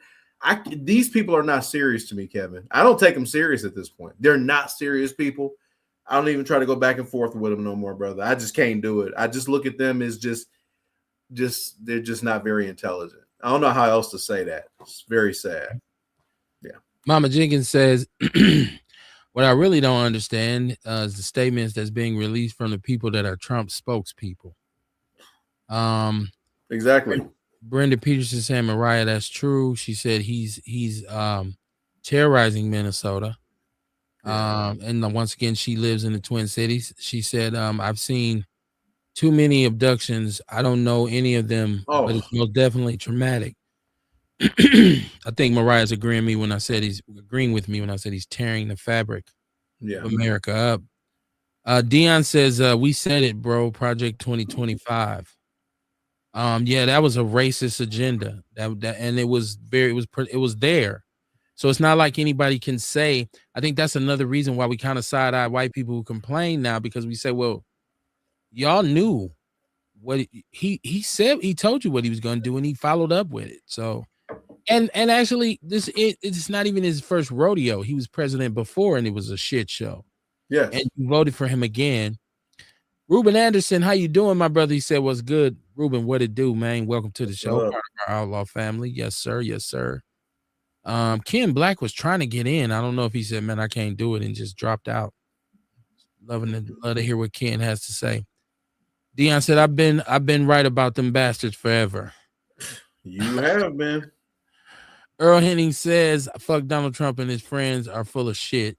these people are not serious to me, Kevin. I don't take them serious at this point. They're not serious people. I don't even try to go back and forth with them no more, brother. I just can't do it. I just look at them as just they're just not very intelligent. I don't know how else to say that. It's very sad. Yeah. Mama Jenkins says, what I really don't understand is the statements that's being released from the people that are Trump spokespeople. Exactly. Brenda Peterson saying, Mariah, that's true. She said he's terrorizing Minnesota. Yeah. And once again, she lives in the Twin Cities. She said, I've seen too many abductions. I don't know any of them, but it's most definitely traumatic. I think Mariah's agreeing with me when I said he's tearing the fabric of America up. Dion says, we said it, bro. Project 2025. Yeah, that was a racist agenda. And it was there. So it's not like anybody can say. I think that's another reason why we kind of side-eye white people who complain now, because we say, well, y'all knew what he said. He told you what he was going to do, and he followed up with it. So, and actually, it's not even his first rodeo. He was president before, and it was a shit show. Yes. And you voted for him again. Ruben Anderson, how you doing, my brother? He said, what's good? Ruben, what it do, man? Welcome to the show, part of our Outlaw family. Yes, sir. Yes, sir. Ken Black was trying to get in. I don't know if he said, man, I can't do it, and just dropped out. Love to hear what Ken has to say. Dion said, I've been right about them bastards forever. You have been. Earl Henning says, fuck Donald Trump and his friends are full of shit.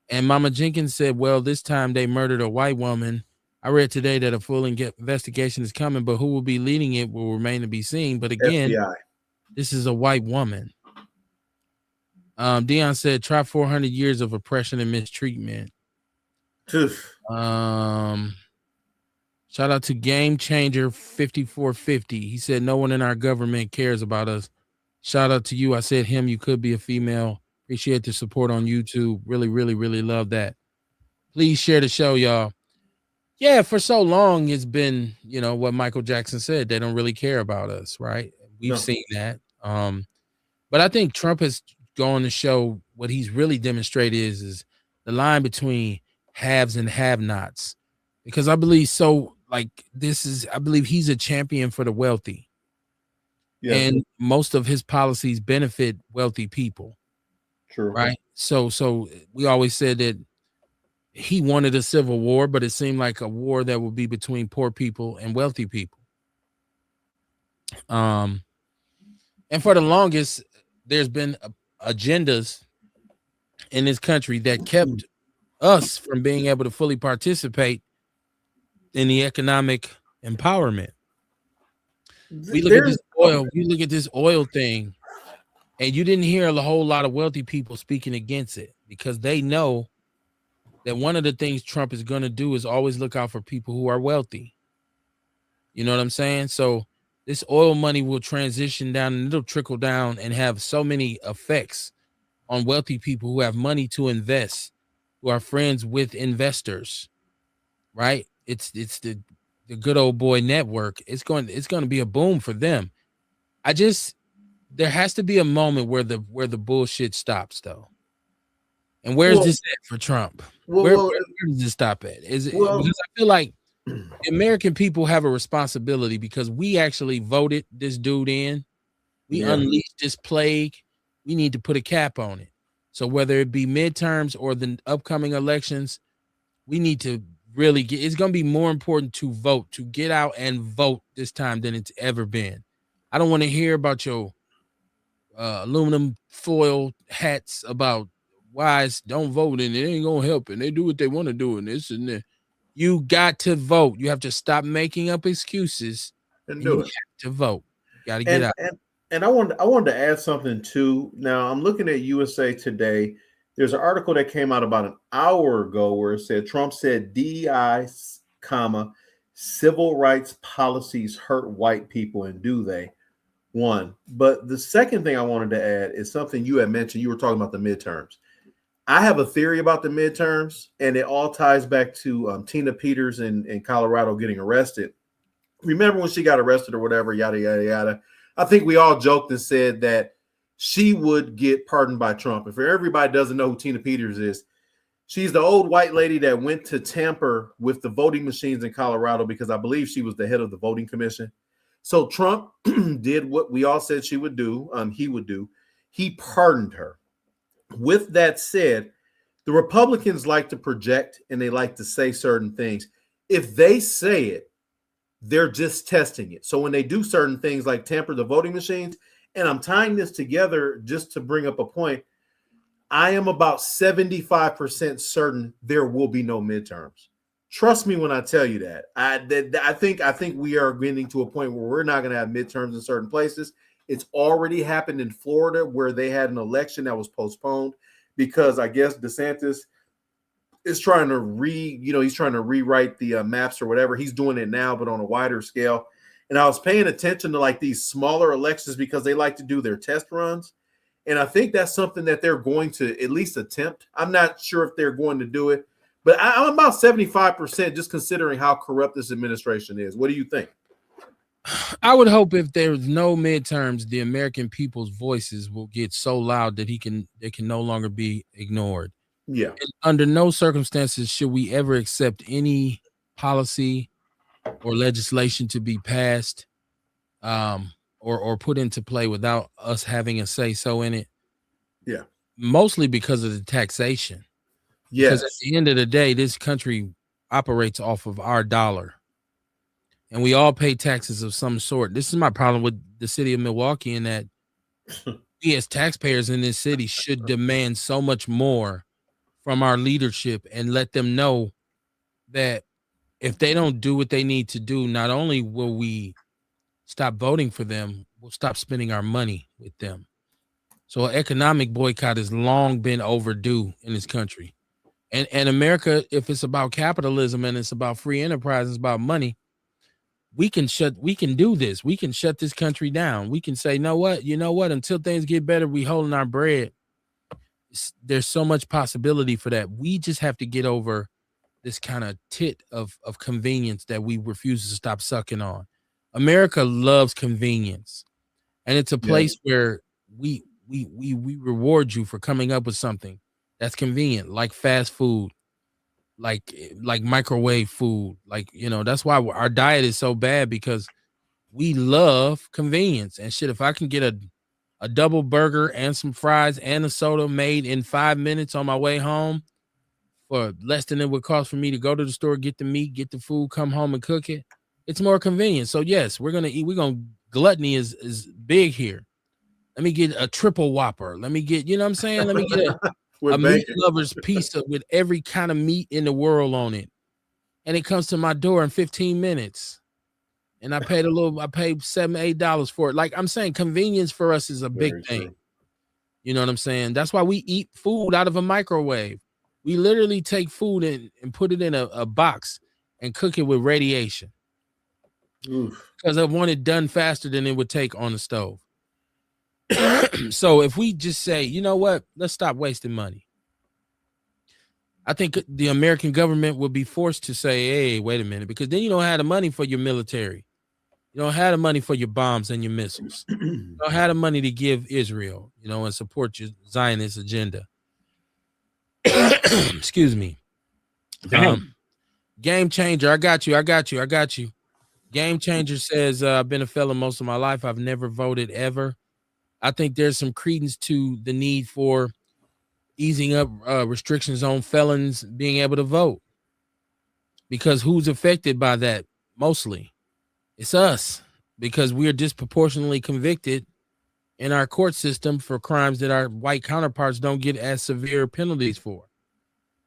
And Mama Jenkins said, well, this time they murdered a white woman. I read today that a full investigation is coming, but who will be leading it will remain to be seen. But again, FBI. This is a white woman. Dion said, try 400 years of oppression and mistreatment. Shout out to Game Changer 5450. He said, no one in our government cares about us. Shout out to you. I said him, you could be a female. Appreciate the support on YouTube. Really, really, really love that. Please share the show, y'all. Yeah, for so long, it's been, what Michael Jackson said. They don't really care about us, right? We've seen that. But I think Trump has gone to show what he's really demonstrated is the line between haves and have-nots. Because I believe I believe he's a champion for the wealthy. Yes. And most of his policies benefit wealthy people. True. Right? So we always said that he wanted a civil war, but it seemed like a war that would be between poor people and wealthy people. And for the longest, there's been agendas in this country that kept us from being able to fully participate in the economic empowerment. We look at this oil thing, and you didn't hear a whole lot of wealthy people speaking against it, because they know that one of the things Trump is going to do is always look out for people who are wealthy. You know what I'm saying? So this oil money will transition down, and it'll trickle down and have so many effects on wealthy people who have money to invest, who are friends with investors, right? It's the good old boy network. It's going to be a boom for them. there has to be a moment where the bullshit stops, though. And where's this at for Trump? Where does this stop at? Is it because I feel like the American people have a responsibility because we actually voted this dude in. We unleashed this plague. We need to put a cap on it. So whether it be midterms or the upcoming elections, we need to really get. It's going to be more important to vote, to get out and vote this time than it's ever been. I don't want to hear about your aluminum foil hats about why don't vote and it ain't gonna help and they do what they want to do and this and that. You got to vote. You have to stop making up excuses and do you it. Have to vote. You got to get out. And I wanted to add something too. Now I'm looking at USA Today. There's an article that came out about an hour ago where it said Trump said DEI, civil rights policies hurt white people, and do they? One. But the second thing I wanted to add is something you had mentioned. You were talking about the midterms. I have a theory about the midterms, and it all ties back to Tina Peters in Colorado getting arrested. Remember when she got arrested or whatever, yada, yada, yada. I think we all joked and said that she would get pardoned by Trump. And for everybody doesn't know who Tina Peters is, she's the old white lady that went to tamper with the voting machines in Colorado because I believe she was the head of the voting commission. So Trump did what we all said she would do. He would do. He pardoned her. With that said, the Republicans like to project and they like to say certain things. If they say it, they're just testing it. So when they do certain things like tamper the voting machines, and I'm tying this together just to bring up a point, I am about 75% certain there will be no midterms. Trust me when I tell you that. I think we are getting to a point where we're not going to have midterms in certain places. It's already happened in Florida where they had an election that was postponed because I guess DeSantis is trying to he's trying to rewrite the maps or whatever. He's doing it now, but on a wider scale. And I was paying attention to like these smaller elections because they like to do their test runs. And I think that's something that they're going to at least attempt. I'm not sure if they're going to do it, but I'm about 75% just considering how corrupt this administration is. What do you think? I would hope if there's no midterms, the American people's voices will get so loud that they can no longer be ignored. Yeah. And under no circumstances should we ever accept any policy or legislation to be passed or put into play without us having a say so in it. Yeah. Mostly because of the taxation. Yes. Because at the end of the day, this country operates off of our dollar. And we all pay taxes of some sort. This is my problem with the city of Milwaukee, in that we as taxpayers in this city should demand so much more from our leadership and let them know that if they don't do what they need to do, not only will we stop voting for them, we'll stop spending our money with them. So an economic boycott has long been overdue in this country. And America, if it's about capitalism and it's about free enterprise, it's about money, we can do this. We can shut this country down. We can say, you know what, until things get better, we holding our bread. There's so much possibility for that. We just have to get over this kind of tit of convenience that we refuse to stop sucking on. America loves convenience. And it's a place where we reward you for coming up with something that's convenient, like fast food, like microwave food. Like, that's why our diet is so bad, because we love convenience and shit. If I can get a double burger and some fries and a soda made in 5 minutes on my way home for less than it would cost for me to go to the store, get the meat, get the food, come home and cook it, it's more convenient. So yes, we're gonna eat. Gluttony is big here. Let me get a triple Whopper. Let me get, let me get a meat lover's pizza with every kind of meat in the world on it, and it comes to my door in 15 minutes. And I paid $7, $8 for it. Like I'm saying, convenience for us is a big thing. True. You know what I'm saying? That's why we eat food out of a microwave. We literally take food and put it in a box and cook it with radiation. Because I want it done faster than it would take on the stove. So if we just say, you know what, let's stop wasting money, I think the American government will be forced to say, hey, wait a minute, because then you don't have the money for your military. You don't have the money for your bombs and your missiles. You don't have the money to give Israel, and support your Zionist agenda. Excuse me. Game Changer, I got you. Game Changer says, I've been a felon most of my life. I've never voted ever. I think there's some credence to the need for easing up restrictions on felons being able to vote. Because who's affected by that? Mostly, it's us, because we are disproportionately convicted in our court system for crimes that our white counterparts don't get as severe penalties for.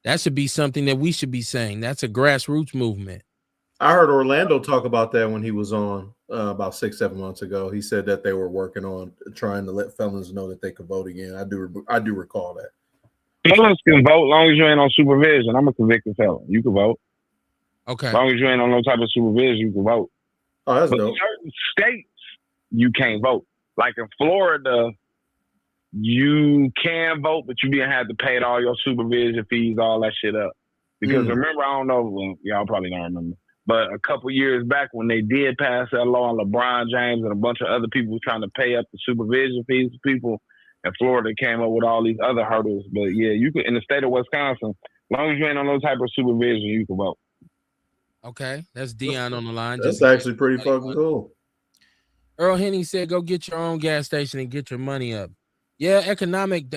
That should be something that we should be saying. That's a grassroots movement. I heard Orlando talk about that when he was on about 6-7 months ago. He said that they were working on trying to let felons know that they could vote again. I do recall that. Felons can vote as long as you ain't on supervision. I'm a convicted felon. You can vote. Okay. As long as you ain't on no type of supervision, you can vote. Oh, that's but dope. Certain states, you can't vote. Like in Florida, you can vote, but you didn't have to pay all your supervision fees, all that shit up. Because remember, I don't know, well, y'all probably don't remember, but a couple years back when they did pass that law, and LeBron James and a bunch of other people were trying to pay up the supervision fees to people, and Florida came up with all these other hurdles. But yeah, you can, in the state of Wisconsin, as long as you ain't on no type of supervision, you can vote. Okay, that's Dion on the line. That's actually pretty fucking cool. Earl Henning said, go get your own gas station and get your money up. Yeah, the economic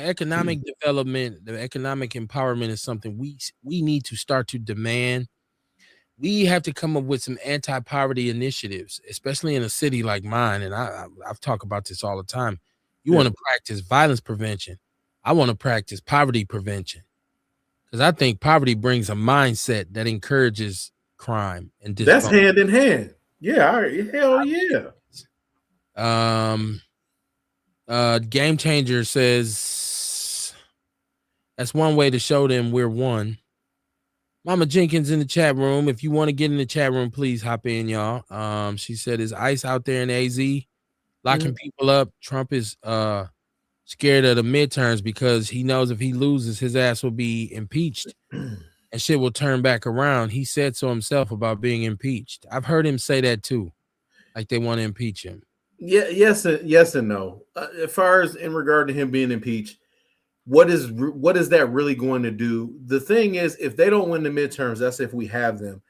development, the economic empowerment is something we need to start to demand. We have to come up with some anti-poverty initiatives, especially in a city like mine. And I've talked about this all the time. You want to practice violence prevention. I want to practice poverty prevention, because I think poverty brings a mindset that encourages crime and dysfunction. That's hand in hand. Yeah, hell yeah. Game Changer says that's one way to show them we're one. Mama Jenkins in the chat room. If you want to get in the chat room, please hop in, y'all. She said, is ICE out there in AZ locking people up? Trump is scared of the midterms because he knows if he loses, his ass will be impeached and shit will turn back around. He said so himself about being impeached. I've heard him say that too, like they want to impeach him. Yeah, yes and no. As far as in regard to him being impeached, what is that really going to do? The thing is, if they don't win the midterms, that's if we have them,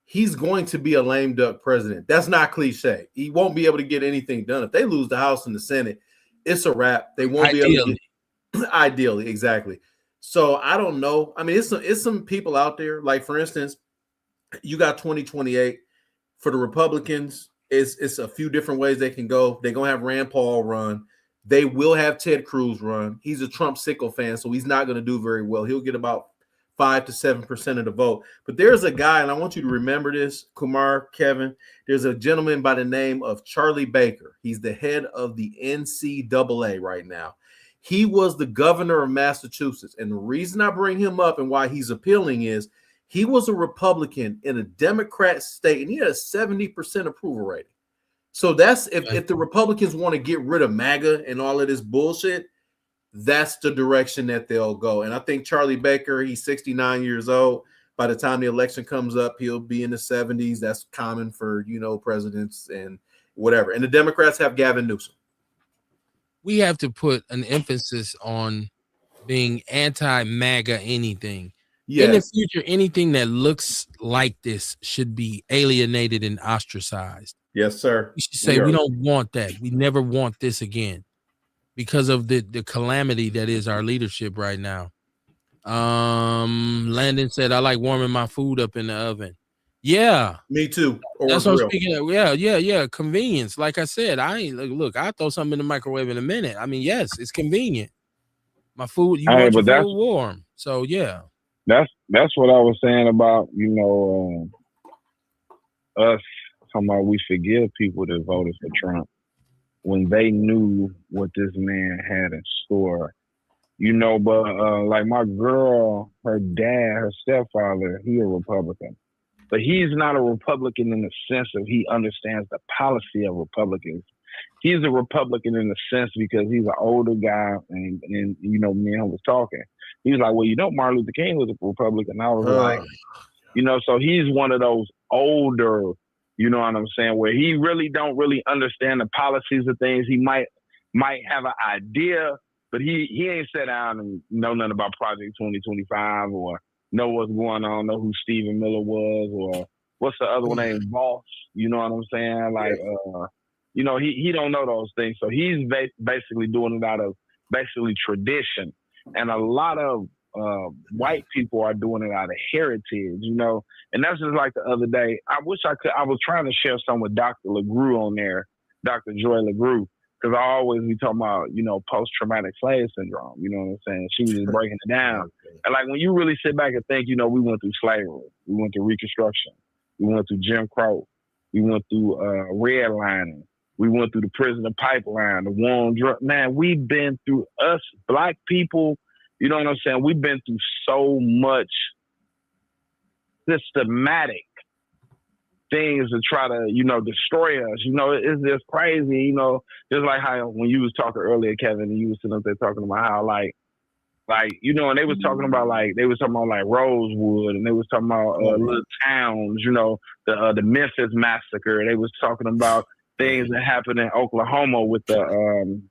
he's going to be a lame duck president. That's not cliche. He won't be able to get anything done. If they lose the House and the Senate, it's a wrap. They won't be able to get ideally, exactly. So I don't know. I mean, it's some people out there, like for instance, you got 2028 for the Republicans. It's a few different ways they can go. They're gonna have Rand Paul run. They will have Ted Cruz run. He's a Trump sickle fan, so he's not going to do very well. He'll get about 5 to 7% of the vote. But there's a guy, and I want you to remember this, Kumar, Kevin. There's a gentleman by the name of Charlie Baker. He's the head of the NCAA right now. He was the governor of Massachusetts. And the reason I bring him up and why he's appealing is he was a Republican in a Democrat state, and he had a 70% approval rating. So that's if the Republicans want to get rid of MAGA and all of this bullshit, that's the direction that they'll go. And I think Charlie Baker, he's 69 years old. By the time the election comes up, he'll be in the 70s. That's common for, presidents and whatever. And the Democrats have Gavin Newsom. We have to put an emphasis on being anti-MAGA anything. Yes. In the future, anything that looks like this should be alienated and ostracized. Yes, sir. We should say we don't want that. We never want this again because of the calamity that is our leadership right now. Landon said, I like warming my food up in the oven. Yeah. Me too. That's what I'm speaking of. Yeah. Convenience. Like I said, look, I'll throw something in the microwave in a minute. I mean, yes, it's convenient. My food, you want your food warm. So yeah. That's what I was saying about, us. We forgive people that voted for Trump when they knew what this man had in store, but like my girl, her dad, her stepfather, he a Republican, but he's not a Republican in the sense of he understands the policy of Republicans. He's a Republican in the sense because he's an older guy and me and him was talking. He was like, well, Martin Luther King was a Republican. I was like, so he's one of those older You know what I'm saying? Where he really don't really understand the policies of things. He might have an idea, but he ain't sat down and know nothing about Project 2025 or know what's going on, know who Stephen Miller was, or what's the other one named Voss. You know what I'm saying? Like, you know, he don't know those things. So he's basically doing it out of basically tradition. And a lot of white people are doing it out of heritage, you know. And that's just like the other day. I wish I could. I was trying to share some with Dr. LeGroux on there, Dr. Joy LeGroux, because I always be talking about, you know, post-traumatic slave syndrome. You know what I'm saying? She was just breaking it down. And like when you really sit back and think, you know, we went through slavery, we went through Reconstruction, we went through Jim Crow, we went through redlining, we went through the prisoner pipeline, the war on drugs. Man, we've been through, us black people. You know what I'm saying? We've been through so much systematic things to try to, you know, destroy us. You know, it's just crazy, you know, just like how when you was talking earlier, Kevin, and you was sitting up there talking about how like, you know, and they was talking about like Rosewood, and they was talking about little towns, you know, the Memphis massacre. They was talking about things that happened in Oklahoma with the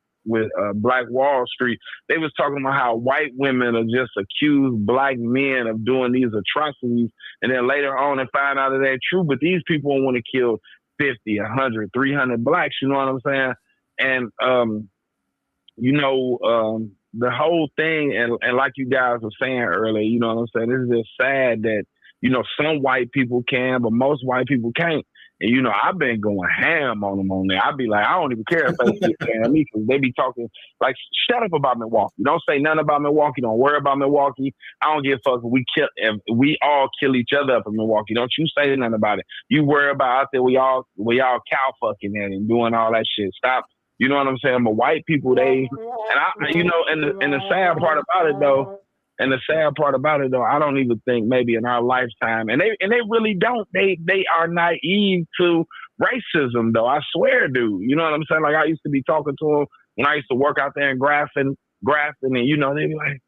Black Wall Street. They was talking about how white women are just accused black men of doing these atrocities, and then later on and find out that they're true, but these people want to kill 50, 100, 300 blacks, you know what I'm saying? And, you know, the whole thing, and like you guys were saying earlier, you know what I'm saying? It's just sad that, you know, some white people can, but most white people can't. And, you know, I've been going ham on them on there. I'd be like, I don't even care if they keep saying me, because they be talking like, shut up about Milwaukee. Don't say nothing about Milwaukee. Don't worry about Milwaukee. I don't give a fuck if we all kill each other up in Milwaukee. Don't you say nothing about it. You worry about out there we all cow fucking and doing all that shit. Stop. You know what I'm saying? But white people, they, and I, you know, and the sad part about it though, I don't even think maybe in our lifetime, and they really don't. They are naive to racism, though. I swear, dude. You know what I'm saying? Like, I used to be talking to them when I used to work out there in Grafton, and you know, they'd be like,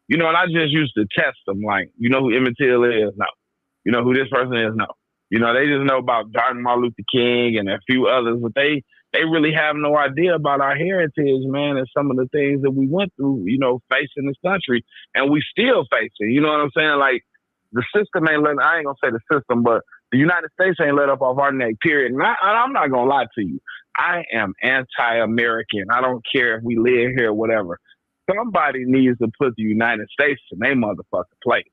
you know, and I just used to test them, like, you know who Emmett Till is? No. You know who this person is? No. You know, they just know about Dr. Martin Luther King and a few others, but they really have no idea about our heritage, man, and some of the things that we went through, you know, facing this country, and we still face it. You know what I'm saying? Like, the system ain't letting, I ain't gonna say the system, but the United States ain't let up off our neck, period. And I'm not gonna lie to you. I am anti-American. I don't care if we live here or whatever. Somebody needs to put the United States in their motherfucking place,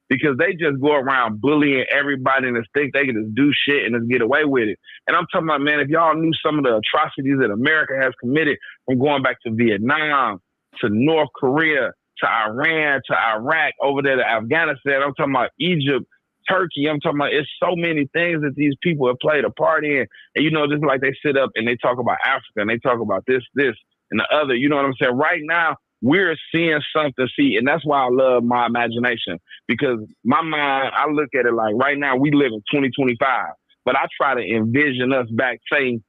because they just go around bullying everybody and think they can just do shit and just get away with it. And I'm talking about, man, if y'all knew some of the atrocities that America has committed, from going back to Vietnam, to North Korea, to Iran, to Iraq, over there to Afghanistan, I'm talking about Egypt, Turkey, I'm talking about, it's so many things that these people have played a part in. And, you know, just like they sit up and they talk about Africa and they talk about this, and the other, you know what I'm saying? Right now, we're seeing something, and that's why I love my imagination, because my mind, I look at it like right now we live in 2025, but I try to envision us back, say,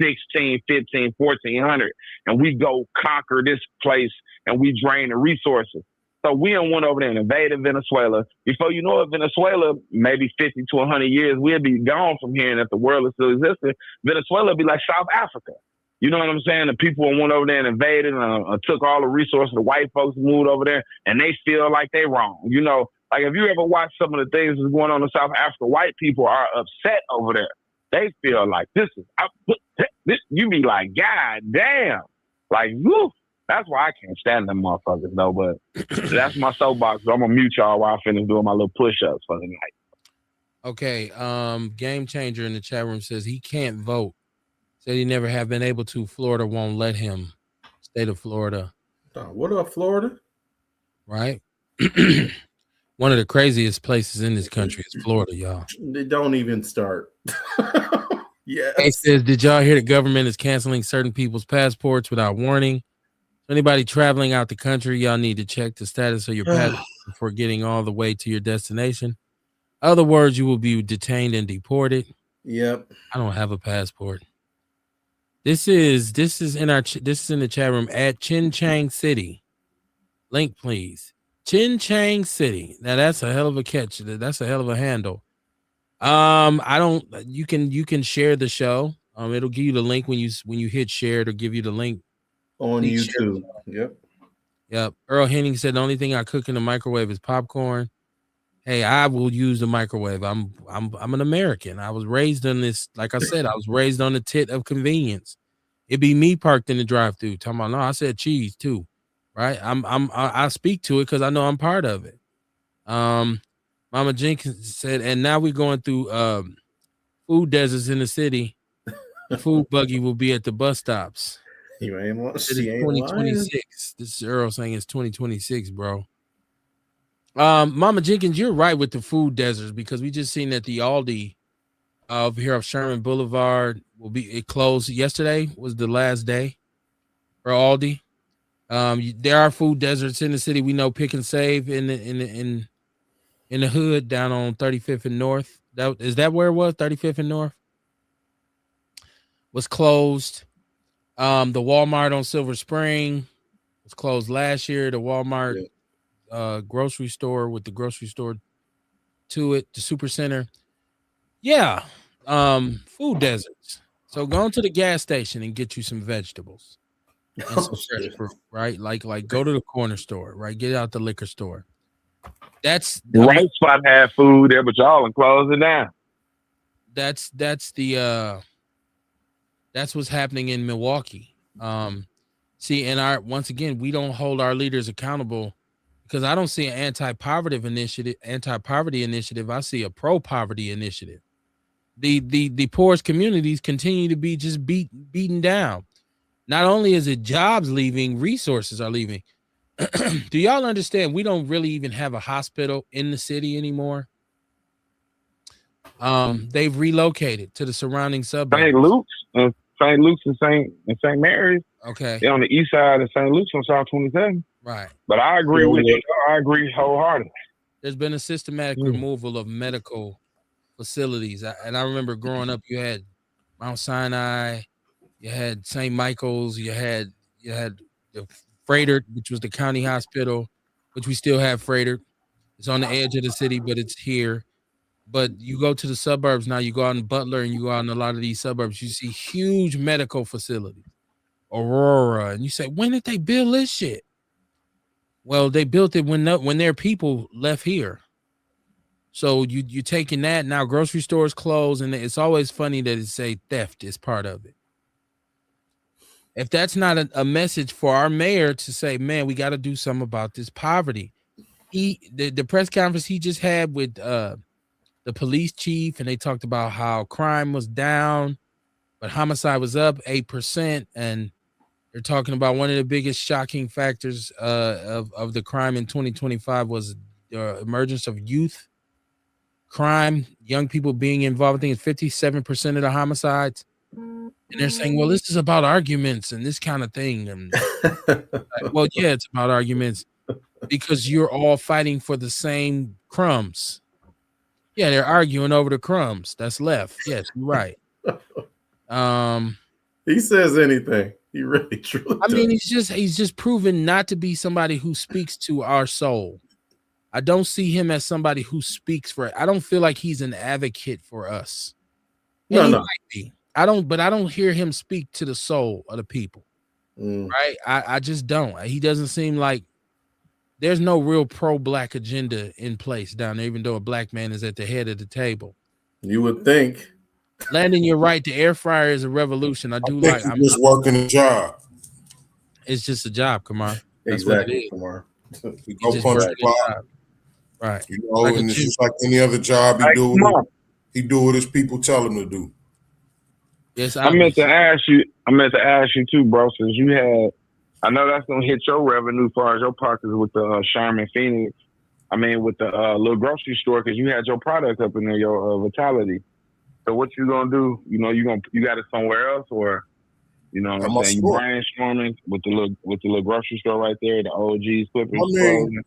16, 15, 1400, and we go conquer this place and we drain the resources. So we don't went over there and invaded Venezuela. Before you know it, Venezuela, maybe 50 to 100 years, we'll be gone from here, and if the world is still existing, Venezuela will be like South Africa. You know what I'm saying? The people went over there and invaded and took all the resources. The white folks moved over there, and they feel like they wrong. You know, like if you ever watch some of the things that's going on in South Africa, white people are upset over there. They feel like this. You be like, God damn. Like, woo. That's why I can't stand them motherfuckers, though. But that's my soapbox. So I'm going to mute y'all while I finish doing my little push-ups for the night. Okay. Game Changer in the chat room says he can't vote. Said he never have been able to. Florida won't let him. State of Florida. What up, Florida? Right? One of the craziest places in this country is Florida, y'all. They don't even start. Yes. It says, did y'all hear the government is canceling certain people's passports without warning? Anybody traveling out the country, y'all need to check the status of your passport before getting all the way to your destination. Other words, you will be detained and deported. Yep. I don't have a passport. This is in the chat room at Chin Chang City. Link, please. Chin Chang City. Now that's a hell of a catch. That's a hell of a handle. I don't. You can share the show. It'll give you the link when you hit share. It'll give you the link on Please share the YouTube. Yep. Yep. Earl Henning said the only thing I cook in the microwave is popcorn. Hey, I will use the microwave. I'm an American. I was raised on this. Like I said, I was raised on the tit of convenience. It'd be me parked in the drive-thru. Talking about no, I said cheese too, right? I speak to it because I know I'm part of it. Mama Jenkins said, and now we're going through food deserts in the city. The food buggy will be at the bus stops. You ain't lying. It is She ain't lying. 2026. This is Earl saying it's 2026, bro. Mama Jenkins, you're right with the food deserts because we just seen that the Aldi over here off Sherman Boulevard it closed yesterday was the last day for Aldi. There are food deserts in the city. We know Pick and Save in the hood down on 35th and North. Is that where it was? 35th and North was closed. The Walmart on Silver Spring was closed last year. The Walmart grocery store with the grocery store to it, the super center. Yeah. Food deserts. So go to the gas station and get you some vegetables and some fresh fruit, right? Like go to the corner store, right? Get out the liquor store. That's the right spot had food there, but y'all are closing down. That's what's happening in Milwaukee. See, and once again, we don't hold our leaders accountable because I don't see an anti-poverty initiative. I see a pro-poverty initiative. The poorest communities continue to be just beaten down. Not only is it jobs leaving, resources are leaving. Do y'all understand? We don't really even have a hospital in the city anymore. They've relocated to the surrounding suburbs. St. Luke's and St. Mary's. Okay. They're on the east side of St. Luke's on South 27. Right. But I agree with you. I agree wholeheartedly. There's been a systematic removal of medical facilities. And I remember growing up, you had Mount Sinai, you had St. Michael's, you had the Freighter, which was the county hospital, which we still have Freighter. It's on the edge of the city, but it's here. But you go to the suburbs now, you go out in Butler and you go out in a lot of these suburbs, you see huge medical facilities, Aurora, and you say, when did they build this shit? Well, they built it when their people left here. So you taking that now, grocery stores close, and it's always funny that it say theft is part of it. If that's not a message for our mayor to say, man, we got to do something about this poverty. The press conference he just had with the police chief, and they talked about how crime was down, but homicide was up 8%, and they're talking about one of the biggest shocking factors of the crime in 2025 was the emergence of youth crime, young people being involved. I think it's 57% of the homicides. And they're saying, well, this is about arguments and this kind of thing. And well, yeah, it's about arguments because you're all fighting for the same crumbs. Yeah, they're arguing over the crumbs that's left. Yes, you're right. He says anything. He really truly I mean, he's just proven not to be somebody who speaks to our soul. I don't see him as somebody who speaks for it. I don't feel like he's an advocate for us. No. Might be. I don't hear him speak to the soul of the people. Right? I just don't. He doesn't seem like there's no real pro-black agenda in place down there, even though a black man is at the head of the table. You would think. Landon, you're right. The air fryer is a revolution. I'm just working a job. It's just a job, Kamar. That's exactly, Kamar. You go punch the clock. Right. You know, and it's just like any other job he do what his people tell him to do. Yes, I meant to ask you too, bro, since you had, I know that's gonna hit your revenue as far as your pockets with the Sherman Phoenix. I mean, with the little grocery store, because you had your product up in there, your Vitality. So what you gonna do? You know, you got it somewhere else, or you know what I'm saying? You brainstorming with the little grocery store right there, the OGs, Clippers. I mean,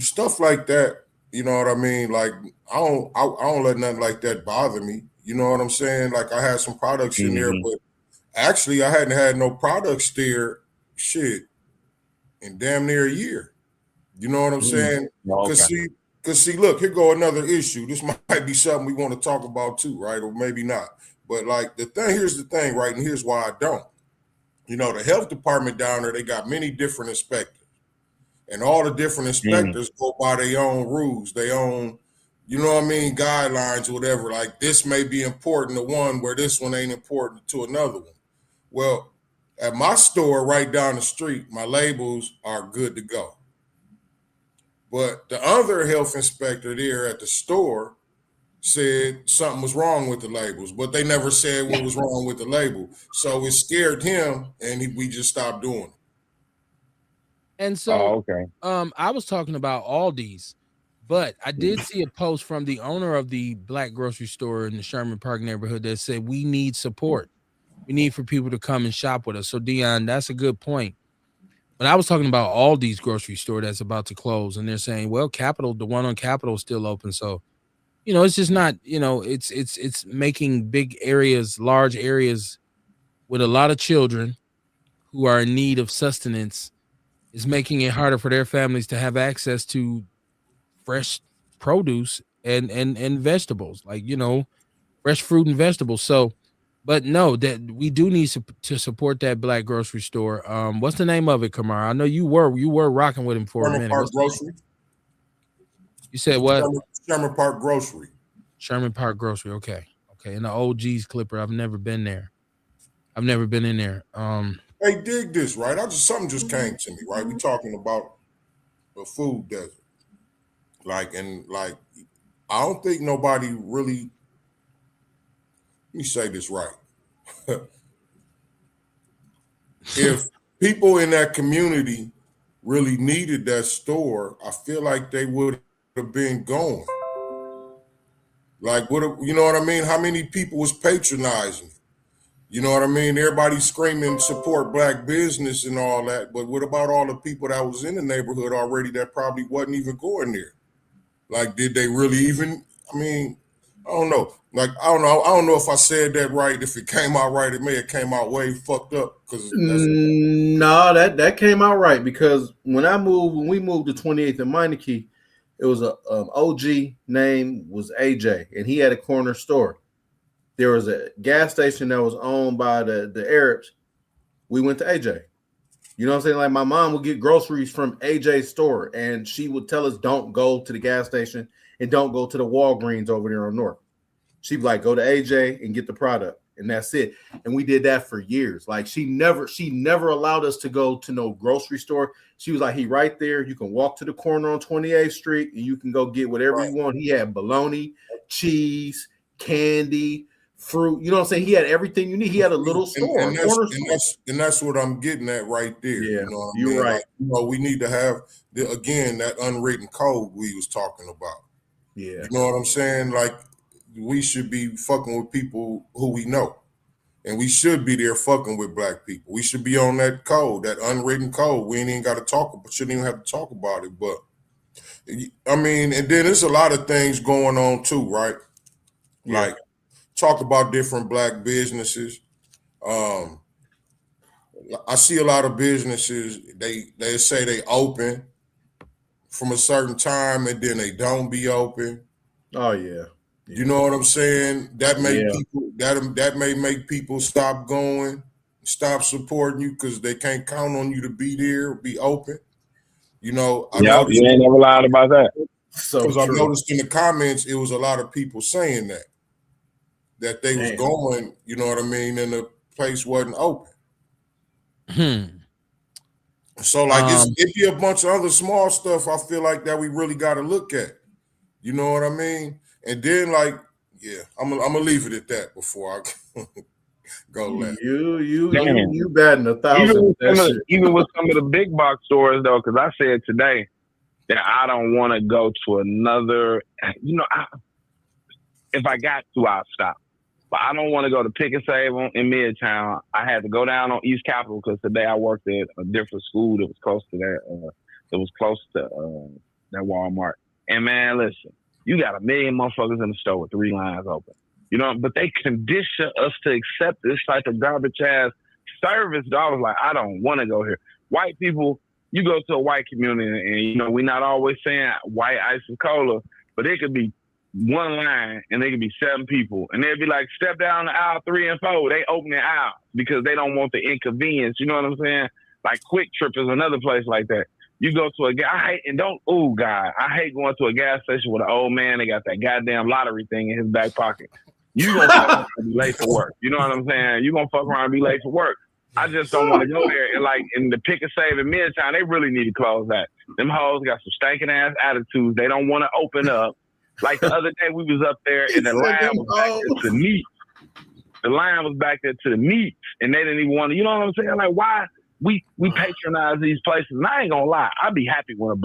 stuff like that. You know what I mean? Like I don't let nothing like that bother me. You know what I'm saying? Like I had some products in there, but actually I hadn't had no products there in damn near a year. You know what I'm saying? Because see, Because see, look, here go another issue. This might be something we want to talk about too, right? Or maybe not. But like here's the thing, right? And here's why I don't. You know, the health department down there, they got many different inspectors. And all the different inspectors go by their own rules, their own, you know what I mean, guidelines or whatever. Like this may be important to one where this one ain't important to another one. Well, at my store right down the street, my labels are good to go. But the other health inspector there at the store said something was wrong with the labels, but they never said what was wrong with the label. So it scared him, and we just stopped doing it. And so, okay. I was talking about Aldi's, but I did see a post from the owner of the black grocery store in the Sherman Park neighborhood that said we need support. We need for people to come and shop with us. So, Dion, that's a good point. But I was talking about Aldi's grocery store that's about to close, and they're saying, well, Capitol, the one on Capitol is still open. So, you know, it's just not, you know, it's making big areas, large areas with a lot of children who are in need of sustenance, is making it harder for their families to have access to fresh produce and vegetables, like, you know, fresh fruit and vegetables. So, but no, that we do need to support that black grocery store. What's the name of it, Kamar? I know you were rocking with him for a Sherman minute. Park Grocery. You said what? Sherman Park Grocery. Sherman Park Grocery. Okay. And the OG's Clipper. I've never been there. I've never been in there. Hey, dig this, right? Something just came to me, right? We talking about a food desert. Like, I don't think nobody really, let me say this right. If people in that community really needed that store, I feel like they would have been going. Like, you know what I mean? How many people was patronizing? You know what I mean? Everybody screaming support black business and all that. But what about all the people that was in the neighborhood already that probably wasn't even going there? Like, did they really even? I mean, I don't know. Like, I don't know if I said that right. If it came out right, it may have came out way fucked up. Because No, that came out right, because when we moved to 28th and Meineke, it was a OG name was AJ, and he had a corner store. There was a gas station that was owned by the Arabs. We went to AJ. You know what I'm saying? Like, my mom would get groceries from AJ's store, and she would tell us, don't go to the gas station and don't go to the Walgreens over there on North. She'd be like, go to AJ and get the product, and that's it. And we did that for years. Like, she never allowed us to go to no grocery store. She was like, he right there. You can walk to the corner on 28th Street, and you can go get whatever you want. He had bologna, cheese, candy, fruit, you know what I'm saying? He had everything you need. He had a little store, and that's what I'm getting at right there. Yeah, you know what you're I mean? right. Like, you know, we need to have that unwritten code we was talking about. Yeah, you know what I'm saying? Like, we should be fucking with people who we know, and we should be there fucking with black people. We should be on that code, that unwritten code. We ain't even got to talk, but shouldn't even have to talk about it. But I mean, and then there's a lot of things going on too, right? Yeah. Like, talk about different black businesses. I see a lot of businesses, they say they open from a certain time and then they don't be open. Oh yeah. You know what I'm saying? That may make people stop going, stop supporting you, because they can't count on you to be there, be open. You know, you ain't never lied about that. Because I noticed in the comments it was a lot of people saying that they was going, you know what I mean, and the place wasn't open. So like it'd be a bunch of other small stuff I feel like that we really got to look at. You know what I mean? And then like, yeah, I'm gonna leave it at that before I go left. You batting 1,000. Even with some of the big box stores though, because I said today that I don't want to go to another. You know, if I got to, I'll stop. But I don't want to go to Pick and Save in Midtown. I had to go down on East Capitol because today I worked at a different school that was close to that. That was close to that Walmart. And man, listen, you got 1 million motherfuckers in the store with 3 lines open. You know, but they condition us to accept this type of garbage ass service. I was like, I don't want to go here. White people You go to a white community, and you know we're not always saying white ice and cola, but it could be one line, and they could be 7 people, and they'd be like, step down to aisle 3 and 4. They open it out because they don't want the inconvenience. You know what I'm saying? Like Quick Trip is another place like that. You go to a guy, I hate going to a gas station with an old man. They got that goddamn lottery thing in his back pocket. You gonna fuck around and be late for work. You know what I'm saying? You gonna fuck around and be late for work. I just don't want to go there. And like in the Pick and Save in Midtown, they really need to close that. Them hoes got some stinking ass attitudes. They don't want to open up. Like the other day, we was up there and the line was back there to the meat. The line was back there to the meat, and they didn't even want to. You know what I'm saying? Like why we patronize these places? And I ain't gonna lie, I'd be happy when a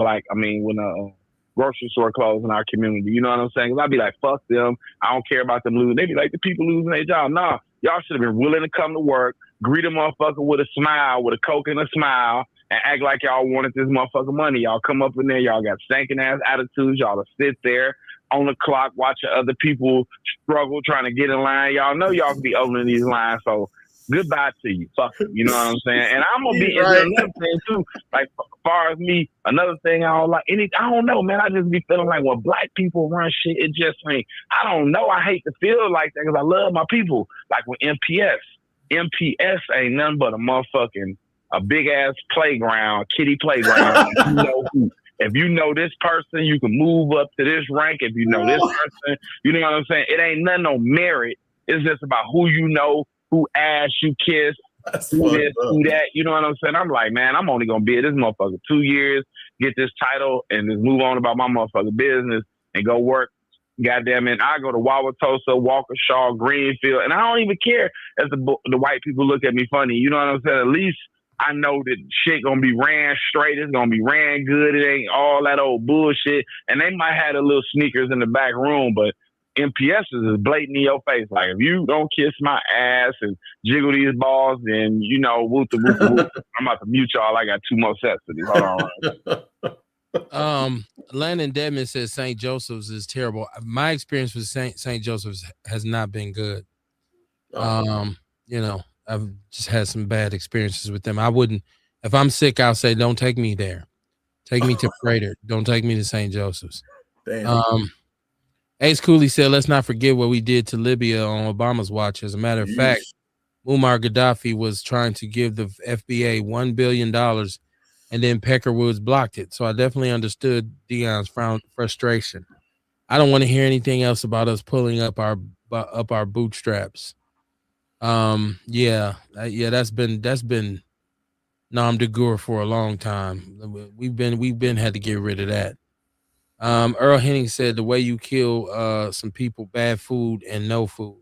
grocery store closed in our community. You know what I'm saying? Because I'd be like, fuck them. I don't care about them losing. They'd be like, the people losing their job. Nah, y'all should have been willing to come to work, greet a motherfucker with a smile, with a Coke and a smile, and act like y'all wanted this motherfucking money. Y'all come up in there, y'all got stinking ass attitudes. Y'all to sit there on the clock watching other people struggle trying to get in line. Y'all know y'all can be opening these lines, so goodbye to you. Fuck you. You know what I'm saying? And I'm gonna be right. another thing too. Like as far as me, another thing I don't like. I don't know, man. I just be feeling like when black people run shit, it just ain't. I don't know. I hate to feel like that because I love my people. Like with MPS ain't nothing but a big ass playground, kiddie playground. If you know this person, you can move up to this rank. If you know this person, you know what I'm saying? It ain't nothing on merit. It's just about who you know, who ass you kiss, who this, who that. You know what I'm saying? I'm like, man, I'm only gonna be at this motherfucker 2 years, get this title, and just move on about my motherfucking business and go work. Goddamn it, I go to Wauwatosa, Waukesha, Greenfield, and I don't even care if the white people look at me funny. You know what I'm saying? At least I know that shit gonna be ran straight. It's gonna be ran good. It ain't all that old bullshit. And they might have the little sneakers in the back room, but MPS is blatant in your face. Like, if you don't kiss my ass and jiggle these balls, then, you know, whoop. I'm about to mute y'all. I got 2 more sets of these. Hold on. Landon Dedman says St. Joseph's is terrible. My experience with St. Joseph's has not been good. You know, I've just had some bad experiences with them. I wouldn't, if I'm sick, I'll say, don't take me there. Take me to Prater. Don't take me to St. Joseph's. Damn. Ace Cooley said, let's not forget what we did to Libya on Obama's watch. As a matter of fact, Muammar Gaddafi was trying to give the FBA $1 billion, and then Pecker Woods blocked it. So I definitely understood Dion's frustration. I don't want to hear anything else about us pulling up our bootstraps. That's been nom de guerre for a long time. We've been had to get rid of that. Earl Henning said the way you kill some people, bad food and no food.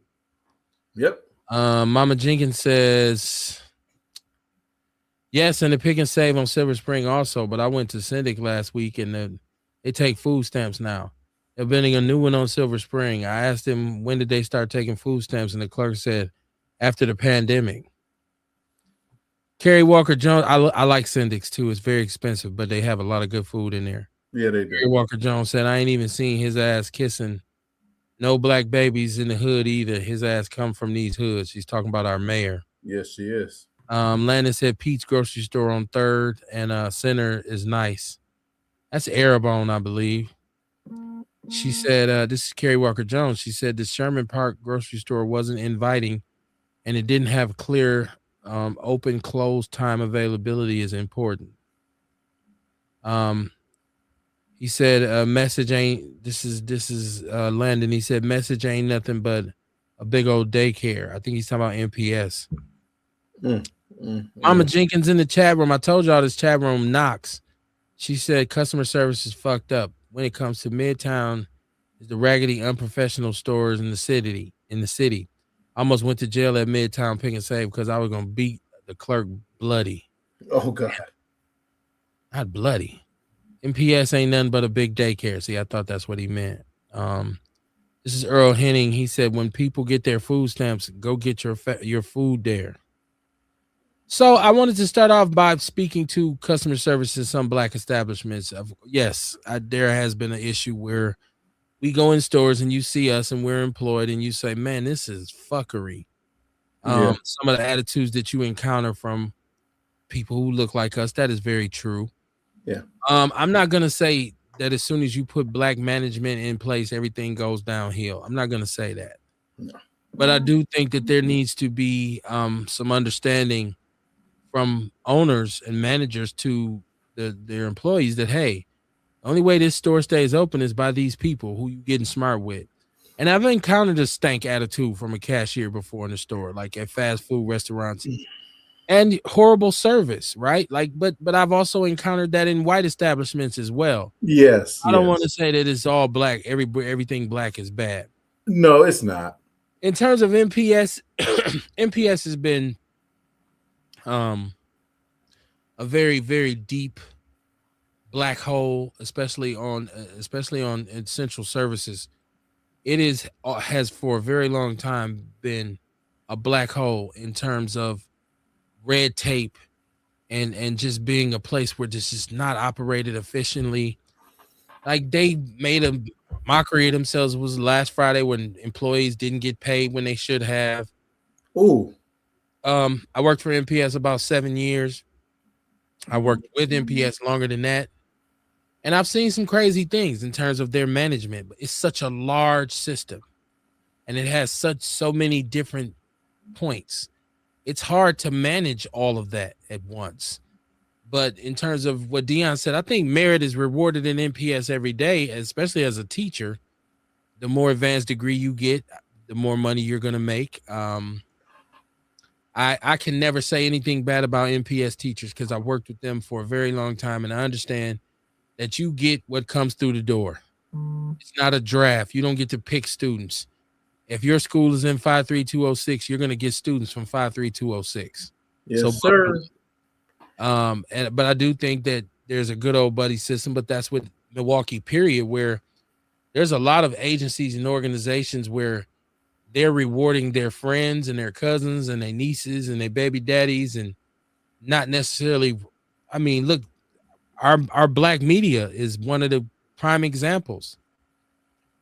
Yep. Mama Jenkins says yes, and the Pick and Save on Silver Spring also, but I went to Syndic last week and they take food stamps now. They're building a new one on Silver Spring. I asked them when did they start taking food stamps, and the clerk said after the pandemic. Kerry Walker Jones, I like Syndics too. It's very expensive, but they have a lot of good food in there. Yeah, they do. Kerry Walker Jones said, I ain't even seen his ass kissing no black babies in the hood either. His ass come from these hoods. She's talking about our mayor. Yes, she is. Landon said Pete's grocery store on 3rd and Center is nice. That's Arabone, I believe. She said, this is Kerry Walker Jones. She said the Sherman Park grocery store wasn't inviting and it didn't have clear open close time availability is important. He said message ain't this is Landon. He said message ain't nothing but a big old daycare. I think he's talking about MPS. Mama Jenkins in the chat room. I told y'all this chat room knocks. She said customer service is fucked up when it comes to Midtown. Is the raggedy, unprofessional stores in the city. I almost went to jail at Midtown Pick and Save because I was gonna beat the clerk bloody. Oh God, not bloody. MPS ain't nothing but a big daycare. See, I thought that's what he meant. This is Earl Henning. He said when people get their food stamps, go get your food there. So I wanted to start off by speaking to customer service in some black establishments. Yes, there has been an issue where we go in stores and you see us and we're employed and you say, man, this is fuckery. Some of the attitudes that you encounter from people who look like us. That is very true. Yeah. I'm not gonna say that as soon as you put black management in place, everything goes downhill. I'm not gonna say that. No. But I do think that there needs to be some understanding from owners and managers to their employees that, hey, the only way this store stays open is by these people who you getting smart with. And I've encountered a stank attitude from a cashier before in the store, like at fast food restaurants, and horrible service, right? Like, but I've also encountered that in white establishments as well. Yes. I don't want to say that it's all black. Everything black is bad. No, it's not. In terms of MPS, MPS has been a very, very deep black hole, especially on essential services. It has for a very long time been a black hole in terms of red tape and just being a place where this is not operated efficiently. Like they made a mockery of themselves. It was last Friday when employees didn't get paid when they should have. Ooh. I worked for MPS about 7 years. I worked with MPS longer than that. And I've seen some crazy things in terms of their management, but it's such a large system and it has so many different points. It's hard to manage all of that at once. But in terms of what Dion said, I think merit is rewarded in MPS every day, especially as a teacher. The more advanced degree you get, the more money you're going to make. I can never say anything bad about MPS teachers because I worked with them for a very long time, and I understand that you get what comes through the door. It's not a draft. You don't get to pick students. If your school is in 53206, you're going to get students from 53206. Yes, so, sir. But I do think that there's a good old buddy system, but that's with Milwaukee, period, where there's a lot of agencies and organizations where they're rewarding their friends and their cousins and their nieces and their baby daddies, and not necessarily, I mean, look, our black media is one of the prime examples.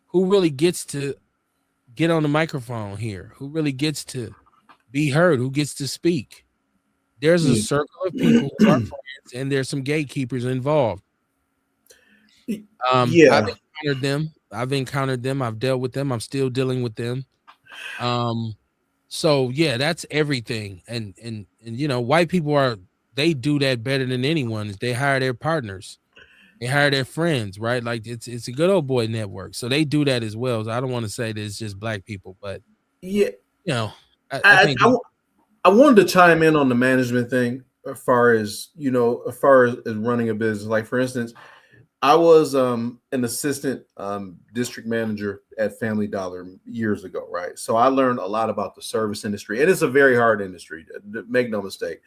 Who really gets to get on the microphone here? Who really gets to be heard? Who gets to speak? There's a circle of people who are friends, and there's some gatekeepers involved. Yeah. I've encountered them. I've dealt with them. I'm still dealing with them. So yeah, that's everything. And you know, white people they do that better than anyone. They hire their partners. They hire their friends, right? Like it's a good old boy network. So they do that as well. So I don't want to say that it's just black people, but yeah, you know, I think I wanted to chime in on the management thing as far as running a business. Like for instance, I was an assistant district manager at Family Dollar years ago, right? So I learned a lot about the service industry, and it's a very hard industry, make no mistake.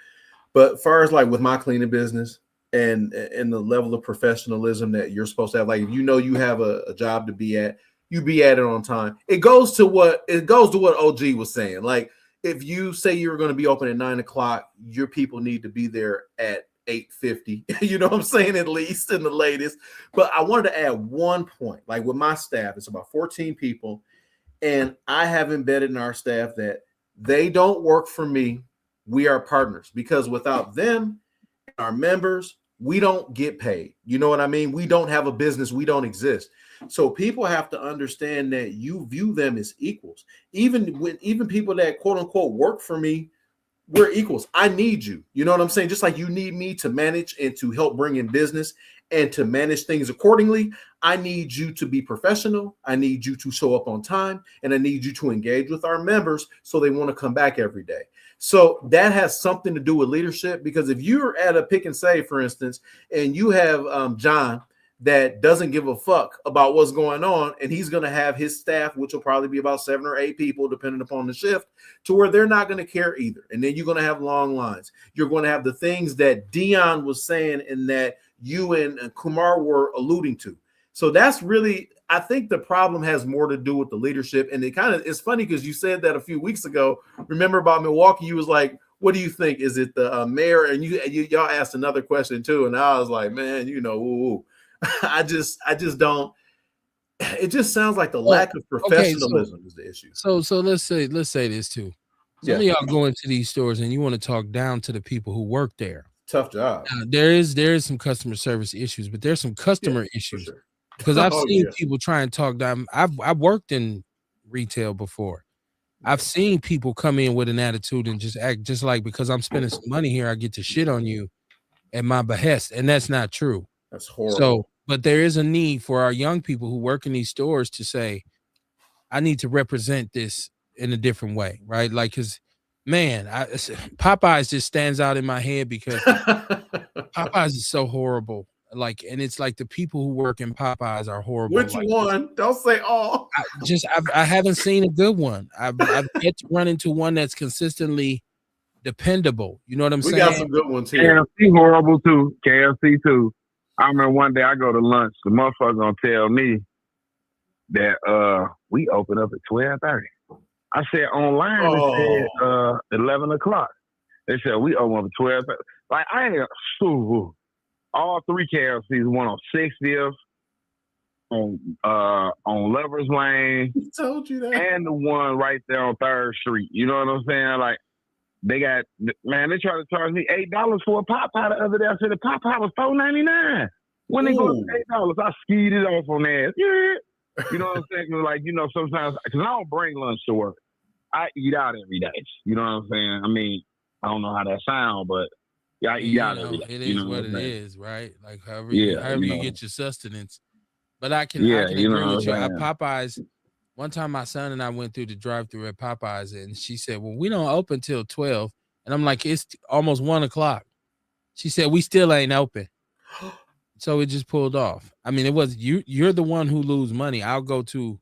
But as far as like with my cleaning business and the level of professionalism that you're supposed to have, like if you know you have a job to be at, you be at it on time. It goes to what OG was saying. Like if you say you're going to be open at 9 o'clock, your people need to be there at 8:50. You know what I'm saying? At least in the latest. But I wanted to add one point. Like with my staff, it's about 14 people, and I have embedded in our staff that they don't work for me. We are partners, because without them, our members, we don't get paid. You know what I mean? We don't have a business. We don't exist. So people have to understand that you view them as equals. Even people that quote unquote work for me, we're equals. I need you. You know what I'm saying? Just like you need me to manage and to help bring in business and to manage things accordingly, I need you to be professional. I need you to show up on time, and I need you to engage with our members so they want to come back every day. So that has something to do with leadership, because if you're at a Pick and Save, for instance, and you have John that doesn't give a fuck about what's going on, and he's going to have his staff, which will probably be about 7 or 8 people, depending upon the shift, to where they're not going to care either. And then you're going to have long lines. You're going to have the things that Dion was saying and that you and Kumar were alluding to. So that's really, I think the problem has more to do with the leadership. And it's funny because you said that a few weeks ago. Remember about Milwaukee? You was like, what do you think? Is it the mayor? And y'all asked another question too. And I was like, man, ooh. I just don't. It just sounds like the lack of professionalism is the issue. So let's say this too. Some of y'all go into these stores and you want to talk down to the people who work there. Tough job. There is some customer service issues, but there's some customer issues Sure. because I've Oh, seen yeah. people try and talk down. I've worked in retail before. I've seen people come in with an attitude and just act just like because I'm spending some money here, I get to shit on you at my behest, and that's not true. That's horrible. So, but there is a need for our young people who work in these stores to say, I need to represent this in a different way, right? Like, because man, Popeyes just stands out in my head because Popeyes is so horrible. Like, and it's like the people who work in Popeyes are horrible. Which like, one? Don't say all. I haven't seen a good one. I've yet to run into one that's consistently dependable. You know what I'm We saying? got some good ones here. KFC horrible too. KFC too. I remember one day I go to lunch, the motherfucker gonna tell me that we open up at 12:30. I said online it said 11 o'clock. They said we open up at 12:30. Like I ain't all three KFCs, one on 60th, on Lovers Lane, He told you that. and the one right there on 3rd Street. You know what I'm saying? Like they got they tried to charge me $8 for a pot pie the other day. I said the pot pie was $4.99. When they go up to $8, I skied it off on that. Yeah. You know what I'm saying? Like, you know, sometimes because I don't bring lunch to work. I eat out every day. You know what I'm saying? I mean, I don't know how that sounds, but I eat out every day. It is what it is, right? Like however you you get your sustenance. But I can agree with you. Popeyes. One time my son and I went through the drive-thru at Popeyes, and she said, well, we don't open till 12. And I'm like, it's almost 1 o'clock. She said, we still ain't open. So it just pulled off. I mean, it was you're the one who lose money. I'll go to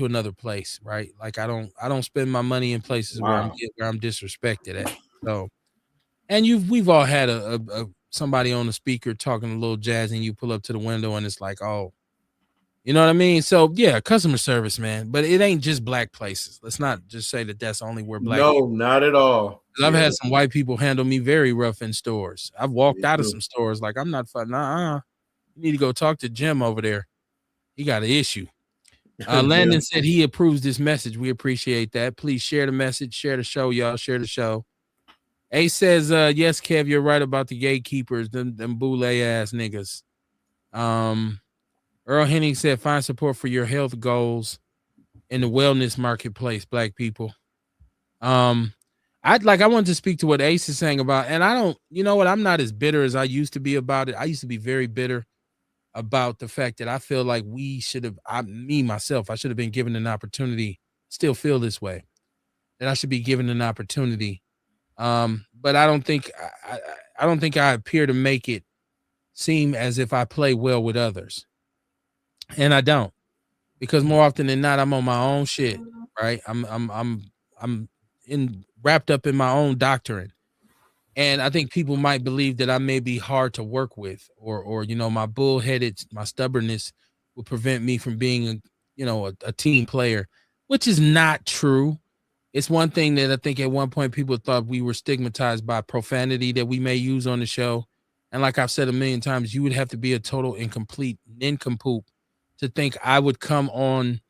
another place, right? Like I don't spend my money in places where I'm disrespected at. So, and we've all had a somebody on the speaker talking a little jazz, and you pull up to the window and it's like, oh, you know what I mean? So yeah, customer service, man. But it ain't just black places. Let's not just say that that's only where black. No, not at all. I've had some white people handle me very rough in stores. I've walked out of some stores like I'm not fun. You need to go talk to Jim over there. He got an issue. Landon said he approves this message. We appreciate that. Please share the message, share the show, y'all. Share the show. Ace says, yes, Kev, you're right about the gatekeepers, them boule ass niggas. Earl Henning said, find support for your health goals in the wellness marketplace, black people. I wanted to speak to what Ace is saying about, and I don't, you know what, I'm not as bitter as I used to be about it. I used to be very bitter about the fact that I feel like we should have, I should have been given an opportunity, still feel this way, that I should be given an opportunity. But I don't think I appear to make it seem as if I play well with others. And I don't, because more often than not, I'm on my own shit, right? I'm wrapped up in my own doctrine. And I think people might believe that I may be hard to work with, or you know, my bullheaded, my stubbornness will prevent me from being a team player, which is not true. It's one thing that I think at one point people thought we were stigmatized by profanity that we may use on the show. And like I've said a million times, you would have to be a total incomplete nincompoop to think I would come on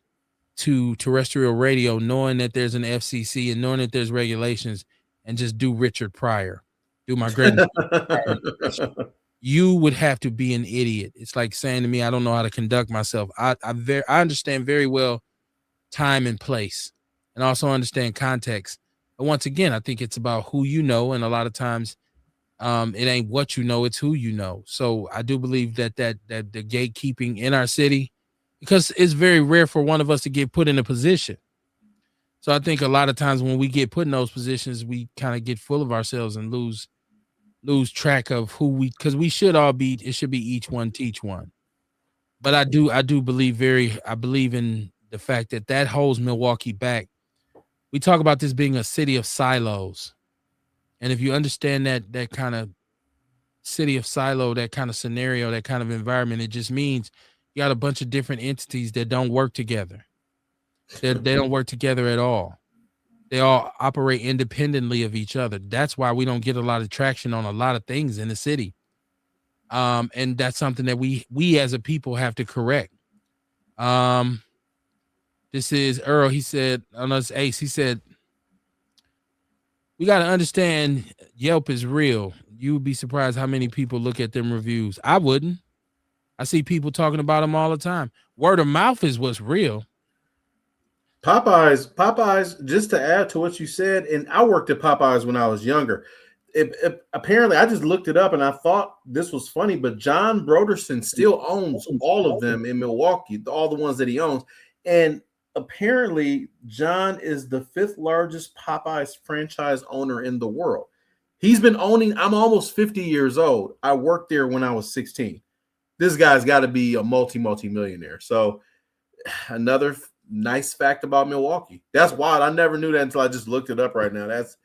to terrestrial radio knowing that there's an FCC and knowing that there's regulations and just do Richard Pryor, do my greatest. You would have to be an idiot. It's like saying to me, I don't know how to conduct myself. I understand very well time and place, and also understand context. But once again, I think it's about who you know, and a lot of times it ain't what you know, it's who you know. So I do believe that the gatekeeping in our city, because it's very rare for one of us to get put in a position. So I think a lot of times when we get put in those positions, we kind of get full of ourselves and lose track of who because we should all be, it should be each one teach one. But I do believe I believe in the fact that holds Milwaukee back. We talk about this being a city of silos. And if you understand that kind of city of silo, that kind of scenario, that kind of environment, it just means you got a bunch of different entities that don't work together. They don't work together at all. They all operate independently of each other. That's why we don't get a lot of traction on a lot of things in the city. And that's something that we as a people have to correct. This is Earl. He said, on us Ace, he said, we got to understand Yelp is real. You would be surprised how many people look at them reviews. I wouldn't. I see people talking about them all the time. Word of mouth is what's real. Popeyes, just to add to what you said, and I worked at Popeyes when I was younger. Apparently, I just looked it up and I thought this was funny, but John Broderson still owns all of them in Milwaukee, all the ones that he owns. And apparently, John is the 5th largest Popeyes franchise owner in the world. He's been owning, I'm almost 50 years old. I worked there when I was 16. This guy's got to be a multi-millionaire. So another nice fact about Milwaukee. That's wild. I never knew that until I just looked it up right now. That's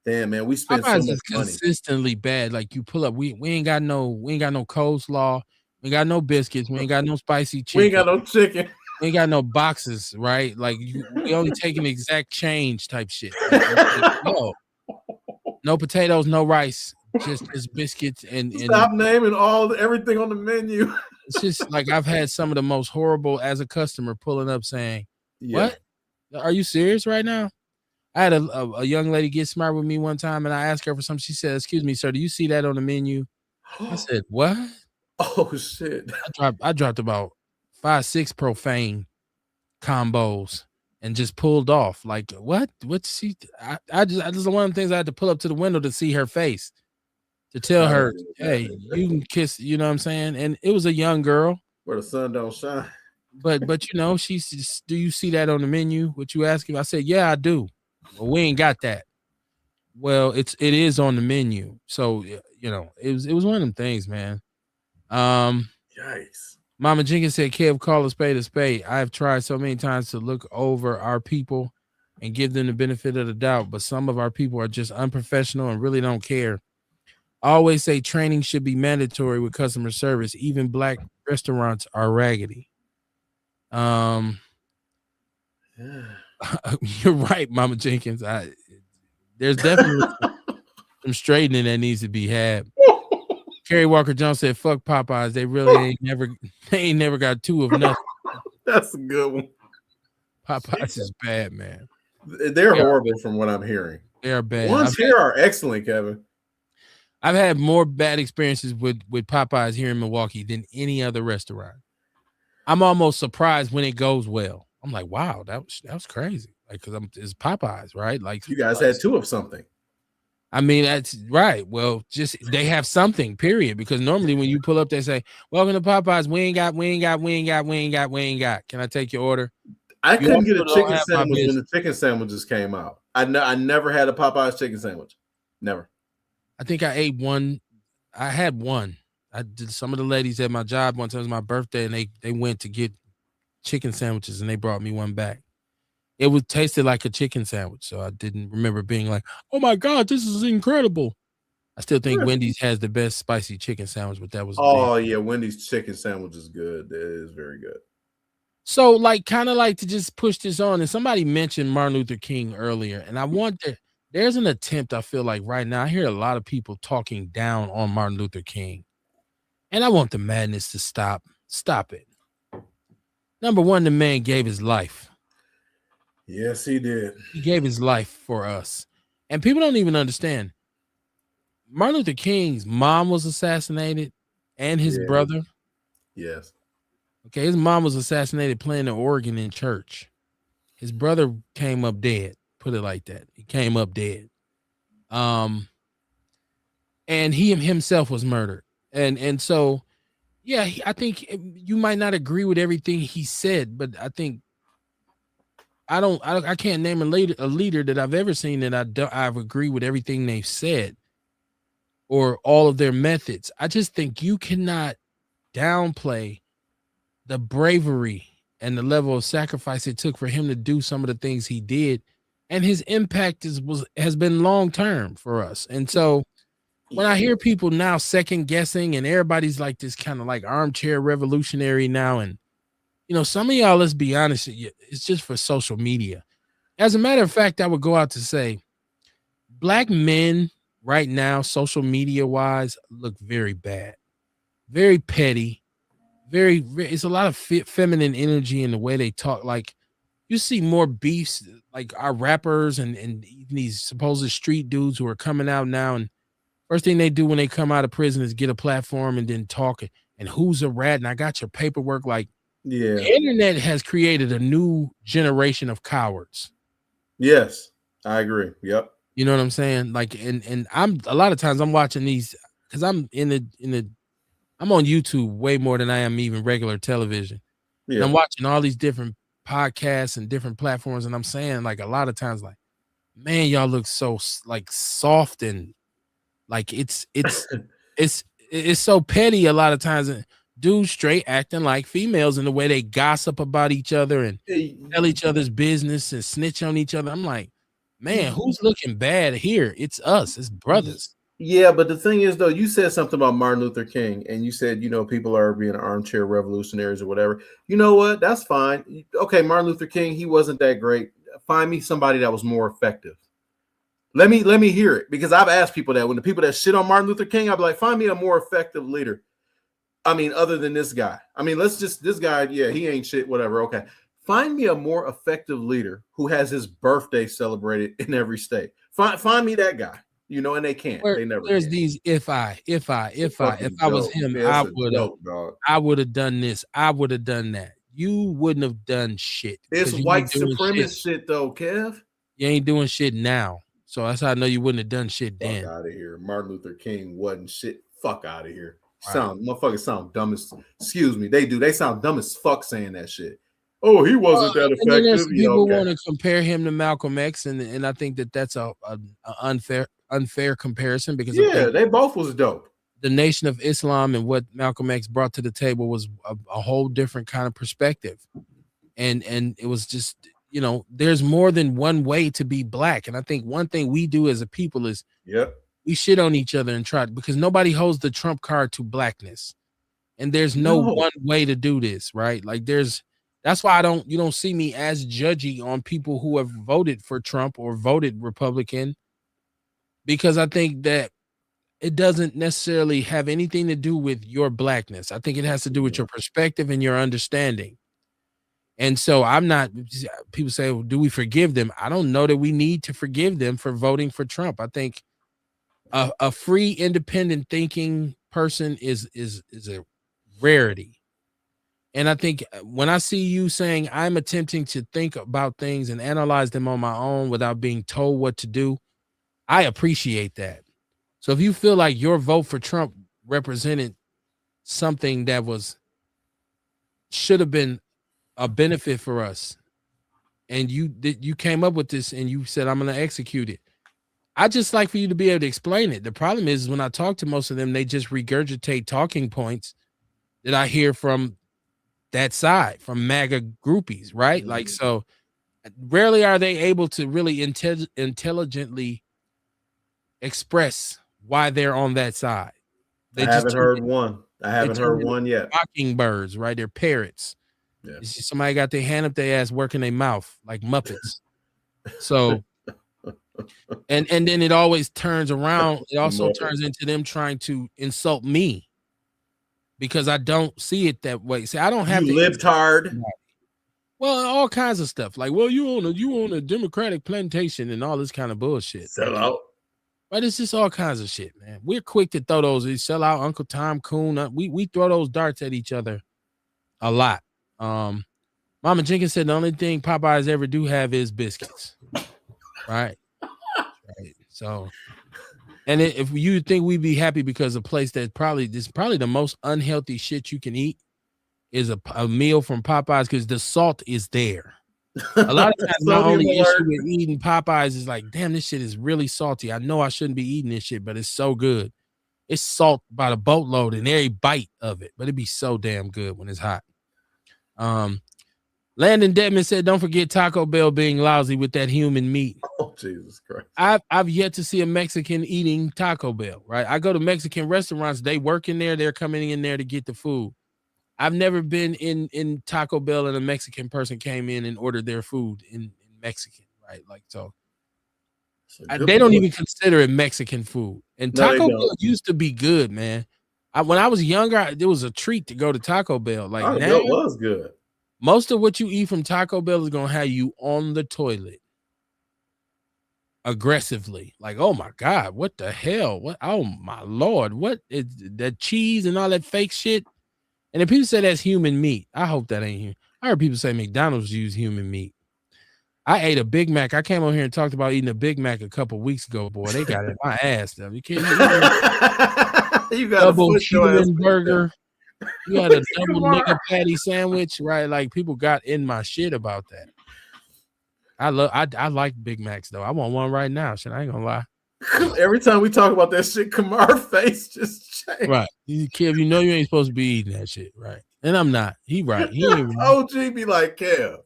damn, man. We spent so much money. Consistently bad. Like you pull up, we ain't got no coleslaw. We ain't got no biscuits. We ain't got no spicy chicken. We ain't got no chicken. We ain't got no boxes, right? Like we only taking exact change type shit. Like, no potatoes, no rice, just biscuits and stop naming everything on the menu. It's just like I've had some of the most horrible as a customer pulling up saying, "What? Are you serious right now?" I had a young lady get smart with me one time, and I asked her for something. She said, "Excuse me, sir, do you see that on the menu?" I said, "What?" Oh shit! I dropped about 5-6 profane combos and just pulled off. Like, what? What's she? I just one of the things I had to pull up to the window to see her face, to tell her, "Hey, you can kiss." You know what I'm saying? And it was a young girl. Where the sun don't shine. But you know, she says, "Do you see that on the menu?" What you asking? I said, "Yeah, I do." Well, we ain't got that. Well, it is on the menu. So you know, it was one of them things, man. Yikes. Mama Jenkins said, "Kev, call a spade a spade. I have tried so many times to look over our people and give them the benefit of the doubt, but some of our people are just unprofessional and really don't care. I always say training should be mandatory with customer service. Even black restaurants are raggedy." You're right, Mama Jenkins. There's definitely some straightening that needs to be had. Kerry Walker Jones said, "Fuck Popeyes. They really ain't never got 2 of nothing." That's a good one. Popeyes is bad, man. They're horrible from what I'm hearing. They are bad. Ones here are excellent, Kevin. I've had more bad experiences with Popeyes here in Milwaukee than any other restaurant. I'm almost surprised when it goes well. I'm like, wow, that was crazy. Like, because it's Popeyes, right? Like, you guys had 2 of something. I mean, that's right. Well, just they have something, period. Because normally when you pull up, they say, "Welcome to Popeyes. We ain't got. Can I take your order?" I couldn't get a chicken sandwich when the chicken sandwiches came out. I never had a Popeyes chicken sandwich. Never. I think I ate one. I had one. I did. Some of the ladies at my job one time, it was my birthday, and they went to get chicken sandwiches, and they brought me one back. It would tasted like a chicken sandwich, so I didn't remember being like, "Oh my God, this is incredible." I still think Wendy's has the best spicy chicken sandwich, but that was yeah, Wendy's chicken sandwich is good. It is very good. So, like, kind of like to just push this on, and somebody mentioned Martin Luther King earlier, and I wonder, there's an attempt, I feel like right now, I hear a lot of people talking down on Martin Luther King, and I want the madness to stop. Stop it. Number one, the man gave his life. Yes, he did. He gave his life for us. And people don't even understand. Martin Luther King's mom was assassinated and his brother. Yes. Okay, his mom was assassinated playing the organ in church. His brother came up dead. Put it like that. He came up dead. And he himself was murdered. And so, yeah, I think you might not agree with everything he said, but I think I can't name a leader that I've ever seen that I've agreed with everything they've said or all of their methods. I just think you cannot downplay the bravery and the level of sacrifice it took for him to do some of the things he did, and his impact has been long term for us. And so when I hear people now second guessing and everybody's like this kind of like armchair revolutionary now, and you know, some of y'all, let's be honest, it's just for social media. As a matter of fact, I would go out to say black men right now, social media wise, look very bad, very petty, very it's a lot of feminine energy in the way they talk. Like, you see more beefs like our rappers and even these supposed street dudes who are coming out now, and first thing they do when they come out of prison is get a platform and then talk and who's a rat and I got your paperwork. Like Yeah. the internet has created a new generation of cowards. Yes, I agree. Yep. You know what I'm saying? Like, and I'm a lot of times I'm watching these because I'm I'm on YouTube way more than I am even regular television. Yeah. And I'm watching all these different podcasts and different platforms, and I'm saying like a lot of times, like, man, y'all look so like soft and like it's so petty a lot of times. And dudes straight acting like females in the way they gossip about each other and tell each other's business and snitch on each other. I'm like, man, who's looking bad here? It's us, it's brothers. Yeah, but the thing is, though, you said something about Martin Luther King, and you said, people are being armchair revolutionaries or whatever. You know what? That's fine. Okay, Martin Luther King, he wasn't that great. Find me somebody that was more effective. Let me hear it, because I've asked people that when the people that shit on Martin Luther King, I'd be like, find me a more effective leader. I mean, other than this guy. I mean, this guy, yeah, he ain't shit, whatever. Okay. Find me a more effective leader who has his birthday celebrated in every state. Find me that guy. And they can't. They never. There's can. these if I was him, I would have done this. I would have done that. You wouldn't have done shit. It's white supremacist shit, though, Kev. You ain't doing shit now. So that's how I know you wouldn't have done shit then. Fuck out of here. Martin Luther King wasn't shit. Fuck out of here. Motherfuckers sound dumb as, excuse me. They sound dumb as fuck saying that shit. Oh, he wasn't that effective. People want to compare him to Malcolm X, and I think that's a unfair comparison because they both was dope. The Nation of Islam and what Malcolm X brought to the table was a whole different kind of perspective, and it was just there's more than one way to be black, and I think one thing we do as a people is we shit on each other and try, because nobody holds the trump card to blackness, and there's no one way to do this, right? Like that's why you don't see me as judgy on people who have voted for Trump or voted Republican, because I think that it doesn't necessarily have anything to do with your blackness. I think it has to do with your perspective and your understanding. And so people say, well, do we forgive them? I don't know that we need to forgive them for voting for Trump. I think a free, independent thinking person is a rarity. And I think when I see you saying I'm attempting to think about things and analyze them on my own without being told what to do, I appreciate that. So if you feel like your vote for Trump represented something that should have been a benefit for us, and you came up with this and you said, I'm going to execute it, I just like for you to be able to explain it. The problem is when I talk to most of them, they just regurgitate talking points that I hear from that side, from MAGA groupies, right? Like, so rarely are they able to really intelligently express why they're on that side. I haven't heard one yet. Mockingbirds, right? They're parrots. Yeah. Somebody got their hand up their ass working their mouth like Muppets. So and then it always turns around. It also turns into them trying to insult me because I don't see it that way. See, I don't have to libtard. Well, all kinds of stuff. Like, well, you own a Democratic plantation and all this kind of bullshit. Sell out. But it's just all kinds of shit, man. We're quick to throw those. Sell out, Uncle Tom Coon. We throw those darts at each other a lot. Mama Jenkins said the only thing Popeyes ever do have is biscuits. Right. So, and if you think we'd be happy because a place that probably the most unhealthy shit you can eat is a meal from Popeyes, because the salt is there. A lot of times my only issue with eating Popeyes is like, damn, this shit is really salty. I know I shouldn't be eating this shit, but it's so good. It's salt by the boatload in every bite of it, but it'd be so damn good when it's hot. Landon Dedman said, don't forget Taco Bell being lousy with that human meat. Oh, Jesus Christ. I've yet to see a Mexican eating Taco Bell, right? I go to Mexican restaurants, they work in there, they're coming in there to get the food. I've never been in Taco Bell and a Mexican person came in and ordered their food in Mexican, right? Like, so they don't even consider it Mexican food. And Taco Bell used to be good, man. When I was younger, it was a treat to go to Taco Bell. Like, now, it was good. Most of what you eat from Taco Bell is gonna have you on the toilet aggressively. Like, oh my God, what the hell? What? Oh my Lord, what is that cheese and all that fake shit? And if people say that's human meat, I hope that ain't human. I heard people say McDonald's use human meat. I ate a Big Mac. I came on here and talked about eating a Big Mac a couple weeks ago. Boy, they got it in my ass. Though. You can't You got double a human burger. You had a double Kamar. nigga patty sandwich, right? Like people got in my shit about that. I like Big Macs though. I want one right now. Shit, I ain't gonna lie. Every time we talk about that shit, Kamar's face just changed. Right, Kev, you know you ain't supposed to be eating that shit, right? And I'm not. He right. He ain't right. OG be like, Kev.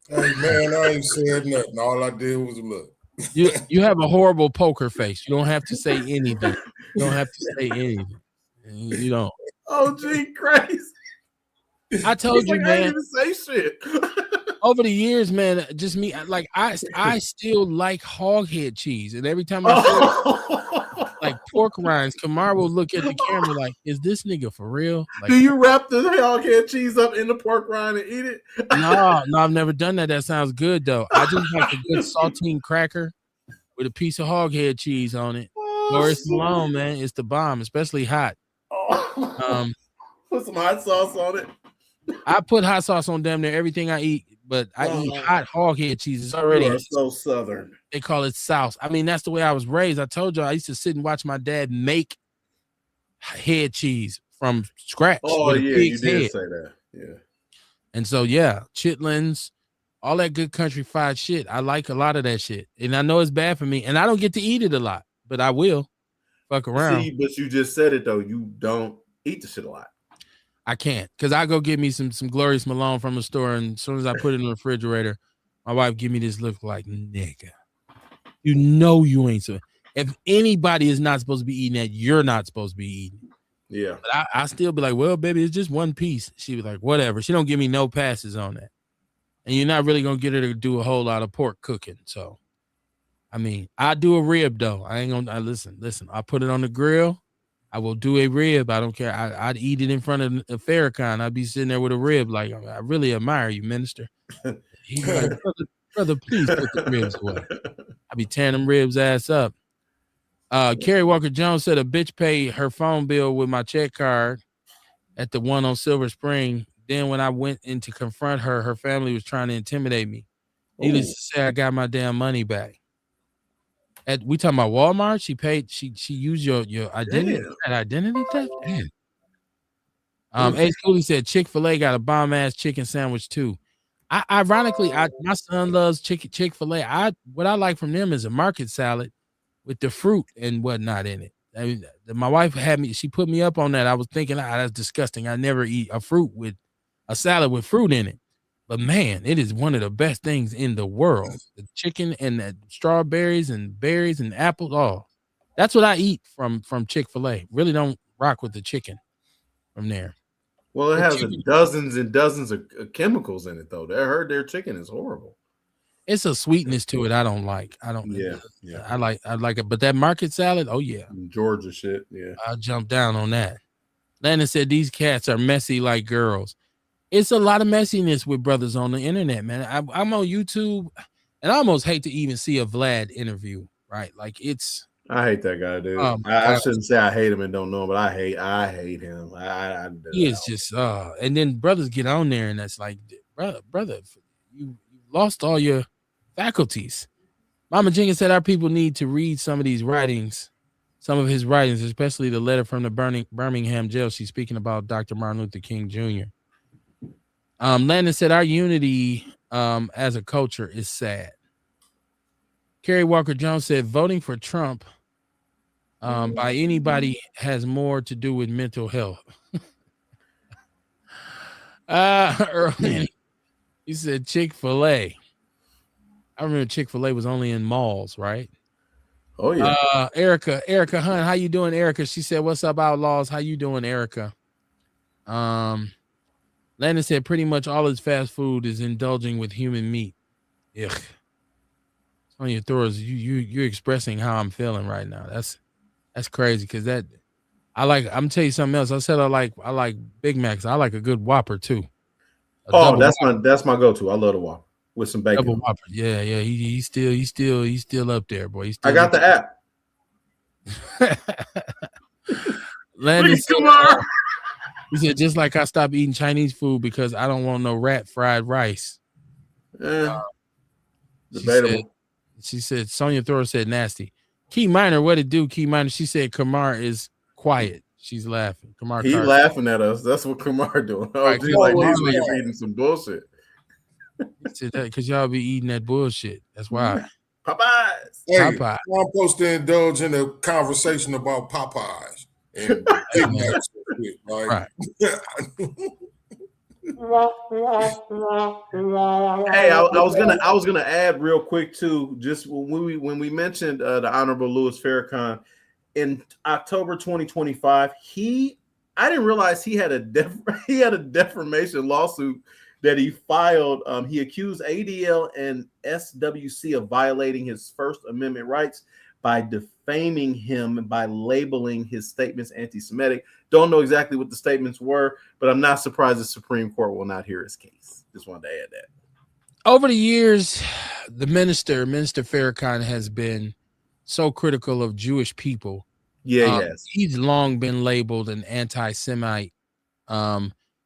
Hey man, I ain't said nothing. All I did was look. You have a horrible poker face. You don't have to say anything. You don't have to say anything. You don't. OG crazy. I told you, like, man. I didn't even say shit. Over the years, man, just me. Like I still like hog head cheese, and every time I feel like pork rinds, Kamar will look at the camera like, "Is this nigga for real?" Like, do you wrap the hog head cheese up in the pork rind and eat it? No, I've never done that. That sounds good though. I just like a good saltine cracker with a piece of hog head cheese on it. Or it's Malone, man. It's the bomb, especially hot. Put some hot sauce on it. I put hot sauce on damn near everything I eat, but I eat hot hog head cheese. It's already so southern. They call it sauce. I mean, that's the way I was raised. I told you I used to sit and watch my dad make head cheese from scratch. Oh yeah, you did say that. Yeah. And so yeah, chitlins, all that good country fried shit. I like a lot of that shit, and I know it's bad for me, and I don't get to eat it a lot, but I will. Fuck around. See, but you just said it though. You don't eat the shit a lot. I can't, because I go get me some Glorious Malone from the store, and as soon as I put it in the refrigerator, my wife give me this look like, nigga, you know you ain't so. If anybody is not supposed to be eating that, you're not supposed to be eating. Yeah. But I still be like, well, baby, it's just one piece. She was like, whatever. She don't give me no passes on that. And you're not really gonna get her to do a whole lot of pork cooking. So, I mean, I do a rib though. I ain't gonna listen. I put it on the grill. I will do a rib. I don't care. I'd eat it in front of Farrakhan. I'd be sitting there with a rib. Like, I really admire you, minister. He'd be like, brother, please put the ribs away. I'd be tearing them ribs ass up. Kerry Walker Jones said a bitch paid her phone bill with my check card at the one on Silver Spring. Then when I went in to confront her, her family was trying to intimidate me. Needless to say, I got my damn money back. We talking about Walmart? She paid. She used your identity. Identity theft. Ace Cooley said Chick-fil-A got a bomb ass chicken sandwich too. Ironically, my son loves Chick-fil-A. What I like from them is a market salad with the fruit and whatnot in it. I mean, my wife she put me up on that. I was thinking, that's disgusting. I never eat a salad with fruit in it. But man, it is one of the best things in the world. The chicken and the strawberries and berries and apples. Oh, that's what I eat from Chick-fil-A. Really don't rock with the chicken from there. Well, it has dozens and dozens of chemicals in it, though. I heard their chicken is horrible. It's a sweetness to it I don't like. I like it. But that market salad, oh yeah. Georgia shit, yeah. I'll jump down on that. Landon said these cats are messy like girls. It's a lot of messiness with brothers on the internet, man. I'm on YouTube, and I almost hate to even see a Vlad interview, right? Like I hate that guy, dude. I shouldn't say I hate him and don't know him, but I hate him. He is just and then brothers get on there, and that's like, brother, you lost all your faculties. Mama Jenkins said our people need to read some of his writings, especially the letter from the Birmingham jail. She's speaking about Dr. Martin Luther King Jr. Landon said our unity as a culture is sad. Kerry Walker Jones said voting for Trump by anybody has more to do with mental health. Early, he said Chick-fil-A. I remember Chick-fil-A was only in malls, right? Oh yeah. Erica Hunt, how you doing, Erica? She said, "What's up, Outlaws? How you doing, Erica?" Landon said pretty much all his fast food is indulging with human meat. Ugh. On your throws, you're expressing how I'm feeling right now. That's crazy because I'm gonna tell you something else. I said I like Big Macs. I like a good Whopper too. Oh, double that's my go-to. I love the Whopper with some bacon. double Whopper. Yeah. He's still up there, boy. He's I still got the app. Landon said, Come on. he said, just like I stopped eating Chinese food because I don't want no rat fried rice. Debatable. She said, Sonya Thrower said nasty. Key Minor, what it do? Key Minor, she said Kamar is quiet. She's laughing. Kamar He Carter. laughing at us. That's what Kamar doing. Oh, Right, gee, like Kamar these like niggas eating some bullshit. He said that because y'all be eating that bullshit. That's why. Popeyes. Hey, Popeye. I'm supposed to indulge in a conversation about Popeyes and Big Macs and shit. Like, Right. Hey, I was gonna add real quick too. Just when we mentioned the Honorable Louis Farrakhan in October 2025, I didn't realize he had a defamation lawsuit that he filed. He accused ADL and SWC of violating his First Amendment rights by defaming him and by labeling his statements anti-Semitic. Don't know exactly what the statements were, but I'm not surprised the Supreme Court will not hear his case. Just wanted to add that. Over the years, the Minister Farrakhan has been so critical of Jewish people. Yeah, yes. He's long been labeled an anti-Semite.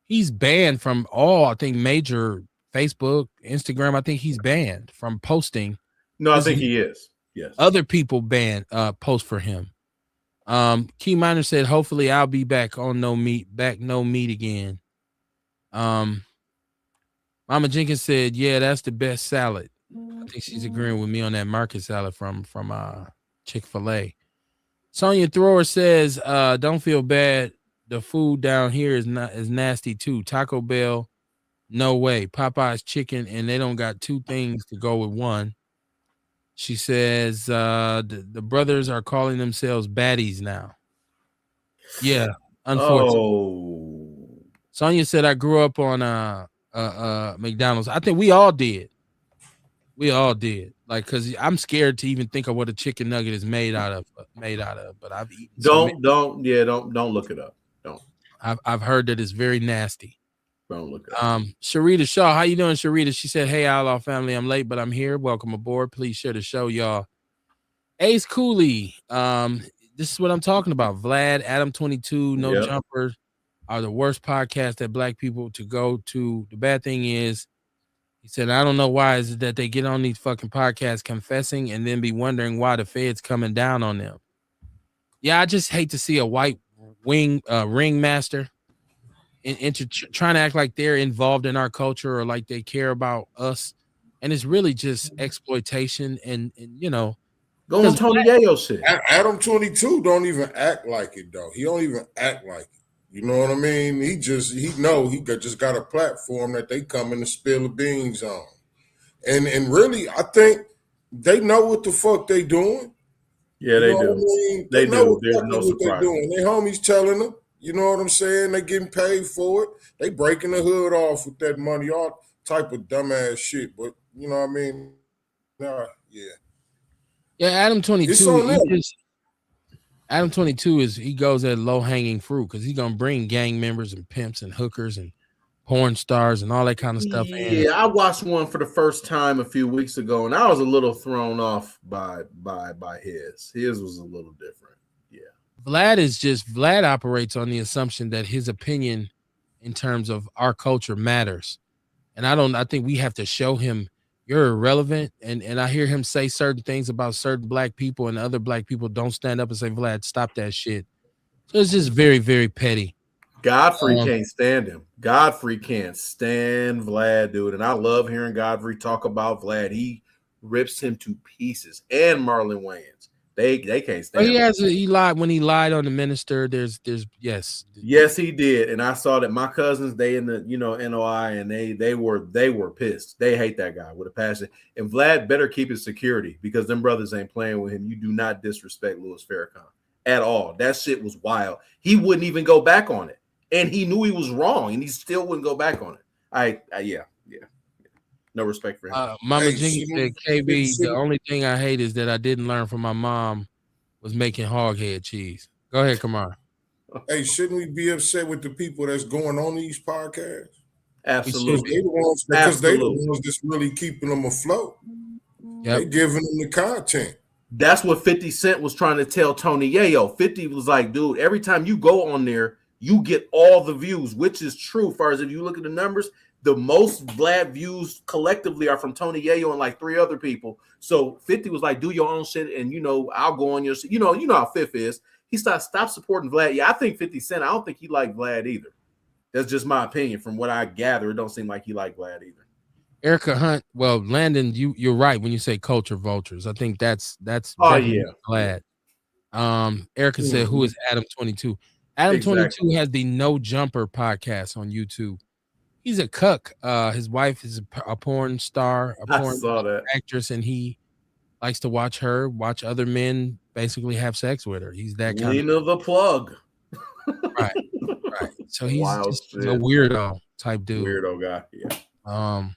He's banned from all, I think, major Facebook, Instagram. I think he's banned from posting. No, I think he is. Yes. Other people post for him. Key Minor said, hopefully I'll be back on no meat again. Mama Jenkins said, yeah, that's the best salad. I think she's agreeing with me on that market salad from Chick-fil-A. Sonya Thrower says, don't feel bad. The food down here is nasty too. Taco Bell, no way. Popeye's chicken, and they don't got two things to go with one. She says the brothers are calling themselves baddies now. Yeah, unfortunately. Oh. Sonya said, I grew up on McDonald's. I think we all did. Like, because I'm scared to even think of what a chicken nugget is made out of. But I've eaten. Don't look it up. Don't. I've heard that it's very nasty. Don't look it up. Sharita Shaw, how you doing, Sharita? She said, hey, Outlaw family, I'm late, but I'm here. Welcome aboard. Please share the show, y'all. Ace Cooley, this is what I'm talking about. Vlad, Adam 22, No Jumper are the worst podcast that black people to go to. The bad thing is, he said, I don't know why is it that they get on these fucking podcasts confessing and then be wondering why the Fed's coming down on them. Yeah, I just hate to see a white ringmaster trying to act like they're involved in our culture or like they care about us. And it's really just exploitation and you know. Go on Tony Yayo shit. Adam 22 don't even act like it, though. He don't even act like it. You know what I mean? He just got a platform that they come in to spill the beans on. And really, I think they know what the fuck they doing. Yeah, they do. I mean? They know do. There's no surprise. Their homies telling them. You know what I'm saying? They getting paid for it. They breaking the hood off with that money, all type of dumbass shit. But you know what I mean? Yeah. Yeah, Adam 22. Adam 22 he goes at low hanging fruit because he's gonna bring gang members and pimps and hookers and porn stars and all that kind of stuff. Yeah, I watched one for the first time a few weeks ago, and I was a little thrown off by his. His was a little different. Yeah, Vlad operates on the assumption that his opinion in terms of our culture matters, and I think we have to show him you're irrelevant. And I hear him say certain things about certain black people, and other black people don't stand up and say, Vlad, stop that shit. So it's just very, very petty. Godfrey can't stand him. Godfrey can't stand Vlad, dude. And I love hearing Godfrey talk about Vlad. He rips him to pieces. And Marlon Wayans. They can't stand him. He lied when he lied on the minister. There's yes. Yes, he did. And I saw that my cousins, they in the NOI, and they were pissed. They hate that guy with a passion. And Vlad better keep his security because them brothers ain't playing with him. You do not disrespect Louis Farrakhan at all. That shit was wild. He wouldn't even go back on it. And he knew he was wrong, and he still wouldn't go back on it. Yeah. No respect for him. Mama Jenkins said, KB, the only thing I hate is that I didn't learn from my mom was making hog head cheese. Go ahead, Kamar. Hey, shouldn't we be upset with the people that's going on these podcasts? Absolutely. Because they the ones that's really keeping them afloat. They giving them the content. That's what 50 Cent was trying to tell Tony Yayo. 50 was like, dude, every time you go on there, you get all the views, which is true. Far as if you look at the numbers, the most Vlad views collectively are from Tony Yayo and like 3 other people. So 50 was like, do your own shit, and I'll go on your shit. You know how Fifth is. He stop supporting Vlad. Yeah, I think 50 Cent, I don't think he liked Vlad either. That's just my opinion. From what I gather, it don't seem like he liked Vlad either. Erica Hunt, well, Landon, you're right when you say culture vultures. I think that's Vlad. Erica said, who is Adam 22? Adam 22 has the No Jumper podcast on YouTube. He's a cuck. His wife is a porn star, a porn actress, and he likes to watch other men basically have sex with her. He's that kind of the plug. Right. So he's just a weirdo type dude. Weirdo guy, yeah.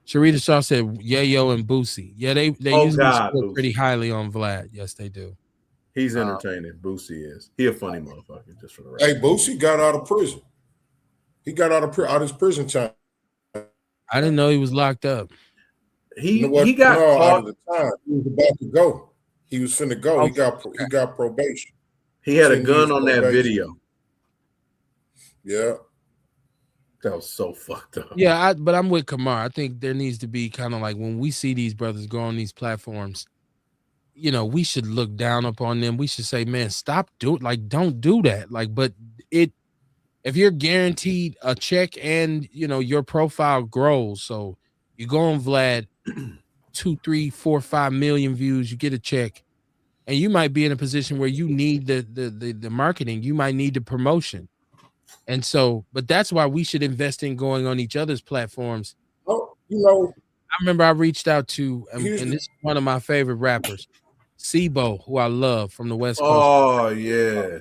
Sharita Shaw said Yayo and Boosie. Yeah, they usually score pretty highly on Vlad. Yes, they do. He's entertaining. Boosie is. He a funny motherfucker, just for the record. Hey, Boosie got out of prison. He got out of his prison time. I didn't know he was locked up. He got caught out of the time. He was about to go. He was finna go. He got probation. He had a gun on that video. Yeah. That was so fucked up. Yeah, but I'm with Kamar. I think there needs to be kind of like when we see these brothers go on these platforms, we should look down upon them. We should say, man, stop don't do that. But if you're guaranteed a check and your profile grows, so you go on Vlad, 2, 3, 4, 5 million views, you get a check, and you might be in a position where you need the marketing, you might need the promotion. And so, but that's why we should invest in going on each other's platforms. I remember I reached out to, and this is one of my favorite rappers, Sibo, who I love from the West Coast. Oh, yeah.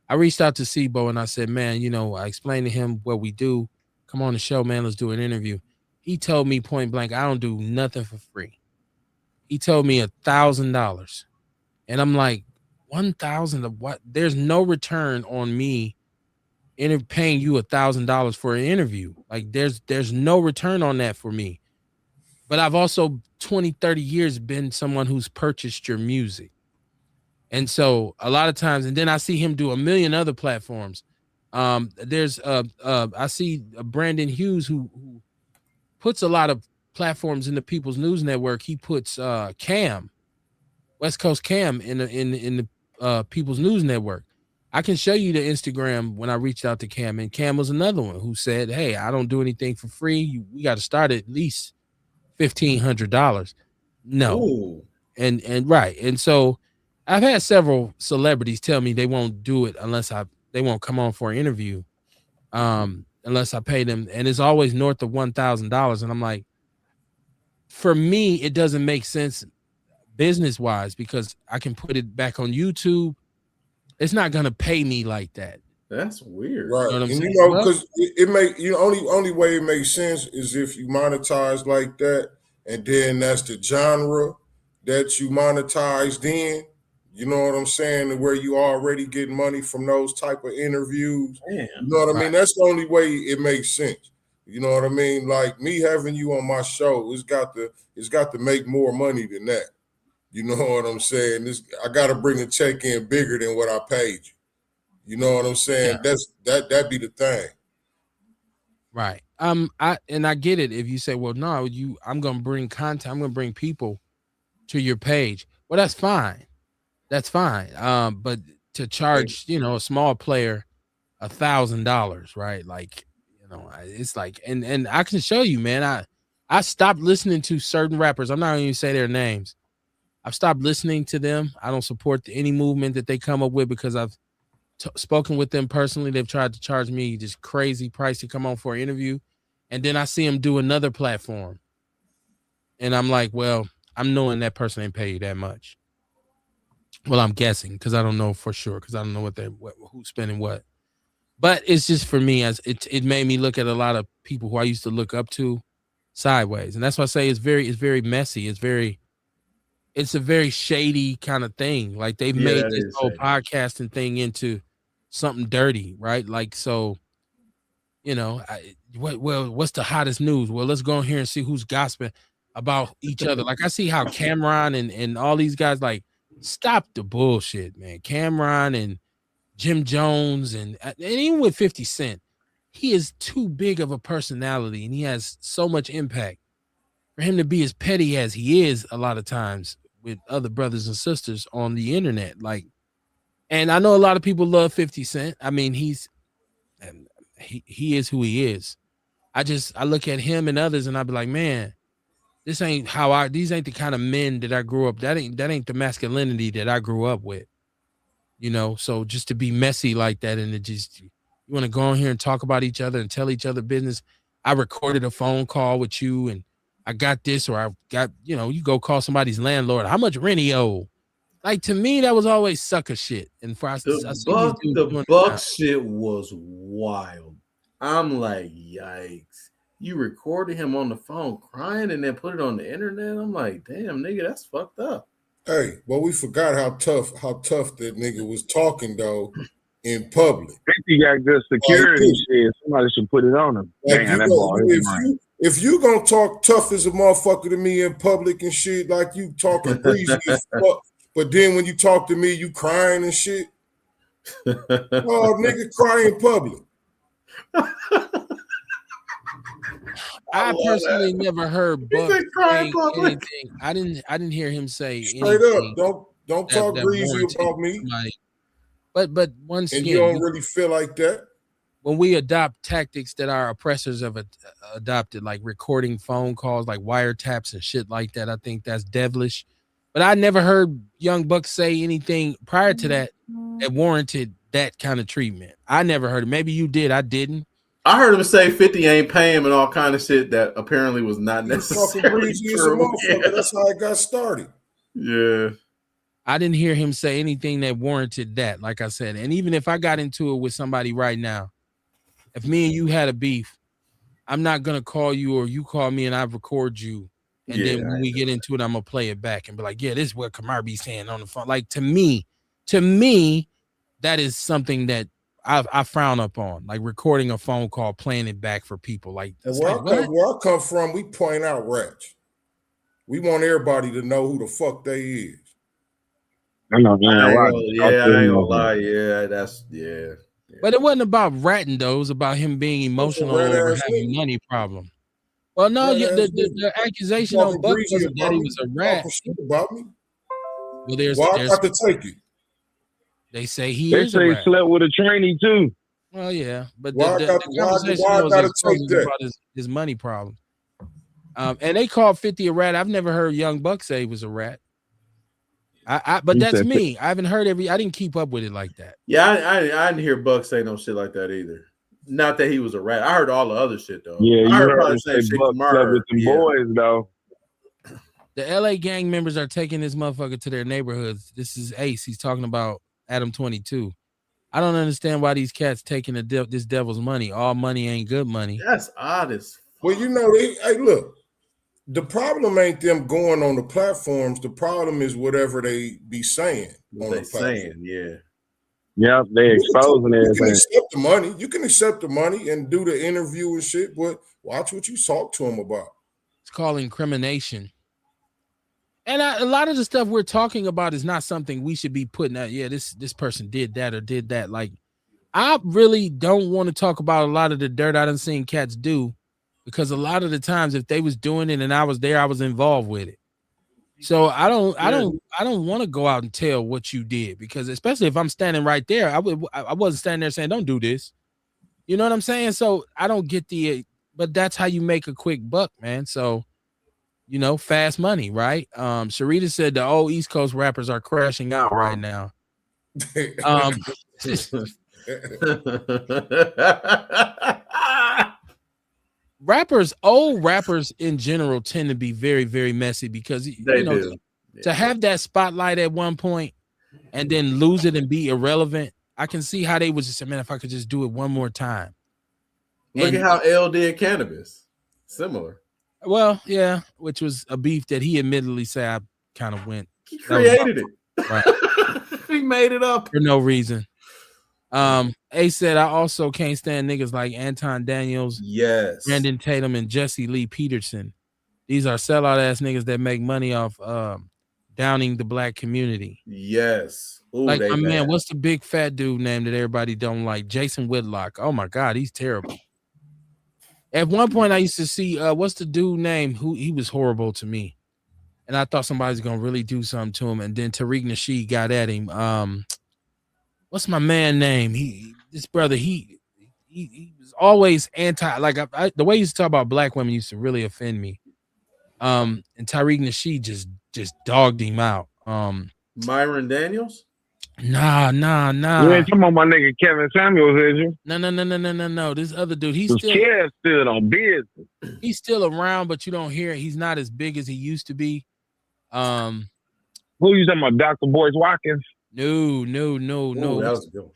I reached out to Sibo and I said, man, I explained to him what we do. Come on the show, man. Let's do an interview. He told me point blank, I don't do nothing for free. He told me $1,000. And I'm like, 1,000 of what? There's no return on me paying you $1,000 for an interview. Like there's no return on that for me. But I've also 20, 30 years been someone who's purchased your music. And so a lot of times, and then I see him do a million other platforms. There's I see Brandon Hughes who puts a lot of platforms in the People's News Network. He puts Cam, West Coast Cam in the People's News Network. I can show you the Instagram when I reached out to Cam, and Cam was another one who said, hey, I don't do anything for free. We got to start at least $1,500. No. Ooh. And right. And so I've had several celebrities tell me they won't do it unless they won't come on for an interview unless I pay them. And it's always north of $1,000. And I'm like, for me, it doesn't make sense business-wise because I can put it back on YouTube. It's not gonna pay me like that. That's weird, right? You know what I'm saying? Because only way it makes sense is if you monetize like that, and then that's the genre that you monetized in. You know what I'm saying? Where you already get money from those type of interviews. Damn. You know what I mean? That's the only way it makes sense. You know what I mean? Like me having you on my show, it's got to make more money than that. You know what I'm saying? I got to bring a check in bigger than what I paid you. You know what I'm saying? Yeah. That be the thing. Right. I get it. If you say, well, no, I'm going to bring content. I'm going to bring people to your page. Well, that's fine. That's fine. But to charge, a small player $1,000, right? Like, it's like, and I can show you, man, I stopped listening to certain rappers. I'm not going to even say their names. I've stopped listening to them. I don't support any movement that they come up with because I've spoken with them personally. They've tried to charge me this crazy price to come on for an interview. And then I see them do another platform. And I'm like, well, I'm knowing that person ain't pay you that much. Well, I'm guessing because I don't know for sure because I don't know who's spending what. But it's just for me, as it made me look at a lot of people who I used to look up to sideways. And that's why I say it's very messy. It's a very shady kind of thing. Like they've made this whole podcasting thing into something dirty, right? Like, so, what's the hottest news? Well, let's go in here and see who's gossiping about each other. Like I see how Cameron and all these guys like stop the bullshit, man. Cameron and Jim Jones and even with 50 Cent, he is too big of a personality and he has so much impact for him to be as petty as he is a lot of times with other brothers and sisters on the internet. Like, and I know a lot of people love 50 Cent. I mean, he is who he is. I look at him and others and I be like, man, these ain't the kind of men that I grew up. That ain't the masculinity that I grew up with. You know, so just to be messy like that and you want to go on here and talk about each other and tell each other business. I recorded a phone call with you and I got this, or I got, you go call somebody's landlord. How much rent he owe? Like, to me, that was always sucker shit. And for the Buck shit was wild. I'm like, yikes. You recorded him on the phone crying and then put it on the internet. I'm like, damn, nigga, that's fucked up. Hey, well, we forgot how tough that nigga was talking though in public. I think he got good security shit. Somebody should put it on him. Like, if you gonna talk tough as a motherfucker to me in public and shit, like you talking breezy as fuck, but then when you talk to me, you crying and shit. Oh, nigga, cry in public. I personally never heard Buck say anything. I didn't hear him say straight anything. Up. Don't talk greasy about me. But once and again, you don't really feel like that. When we adopt tactics that our oppressors have adopted, like recording phone calls, like wiretaps and shit like that, I think that's devilish. But I never heard Young Buck say anything prior to that warranted that kind of treatment. I never heard it. Maybe you did. I didn't. I heard him say 50 ain't paying him and all kind of shit that apparently was not necessarily true. Yeah. That's how it got started. Yeah. I didn't hear him say anything that warranted that, like I said. And even if I got into it with somebody right now, if me and you had a beef, I'm not going to call you or you call me and I record you. And then when we get into it, I'm going to play it back and be like, yeah, this is what Kamar be saying on the phone. Like, to me, that is something that I frown upon, like recording a phone call, playing it back for people. Like, where I come from, we point out rats. We want everybody to know who the fuck they is. I know, man. I ain't gonna lie. Yeah. But it wasn't about ratting, though. It was about him being emotional over having a money problem. Well, no, the accusation on Buck wasn't that he was a rat. About me. Well, there's I got to take it. They say he slept with a trainee too. Well, yeah, but the conversation was about his money problem. And they called 50 a rat. I've never heard Young Buck say he was a rat. But that's me. I haven't heard I didn't keep up with it like that. Yeah, I didn't hear Buck say no shit like that either. Not that he was a rat. I heard all the other shit though. Yeah, I heard probably say Buck slept with the boys though. The LA gang members are taking this motherfucker to their neighborhoods. This is Ace. He's talking about Adam 22. I don't understand why these cats taking this devil's money. All money ain't good money. That's odd as fuck. Well, hey, look, the problem ain't them going on the platforms. The problem is whatever they be saying on the platform. Yeah, they exposing everything. You can accept the money. You can accept the money and do the interview and shit, but watch what you talk to them about. It's called incrimination. And a lot of the stuff we're talking about is not something we should be putting out. Yeah, this person did that or did that. Like, I really don't want to talk about a lot of the dirt I done seen cats do, because a lot of the times if they was doing it and I was there, I was involved with it. So I don't want to go out and tell what you did, because especially if I'm standing right there, I wasn't standing there saying don't do this. You know what I'm saying? So I don't get but that's how you make a quick buck, man. So, fast money, right? Sharita said the old East Coast rappers are crashing out right now. Old rappers in general tend to be very, very messy, because to have that spotlight at one point and then lose it and be irrelevant. I can see how they was just say, man, if I could just do it one more time. Look at how L did Cannabis. Similar. Well, yeah, which was a beef that he admittedly said I kind of went. He created it. Right. He made it up for no reason. A said, I also can't stand niggas like Anton Daniels, Yes. Brandon Tatum, and Jesse Lee Peterson. These are sellout ass niggas that make money off downing the black community. Yes. Ooh, Like, they my man, bad. what's the big fat dude name that everybody don't like? Jason Whitlock. Oh my God, he's terrible. At one point, I used to see what's the dude name? He was horrible to me, and I thought somebody was gonna really do something to him. And then Tariq Nasheed got at him. What's my man name? This brother, he was always anti. Like the way he used to talk about black women used to really offend me. And Tariq Nasheed just dogged him out. Myron Daniels? Nah. You ain't talking about my nigga Kevin Samuels, is you? No. This other dude, His chair stood on business. he's still around, but you don't hear it. He's not as big as he used to be. Who you talking about, Dr. Boyce Watkins? No. Ooh, that was a good one.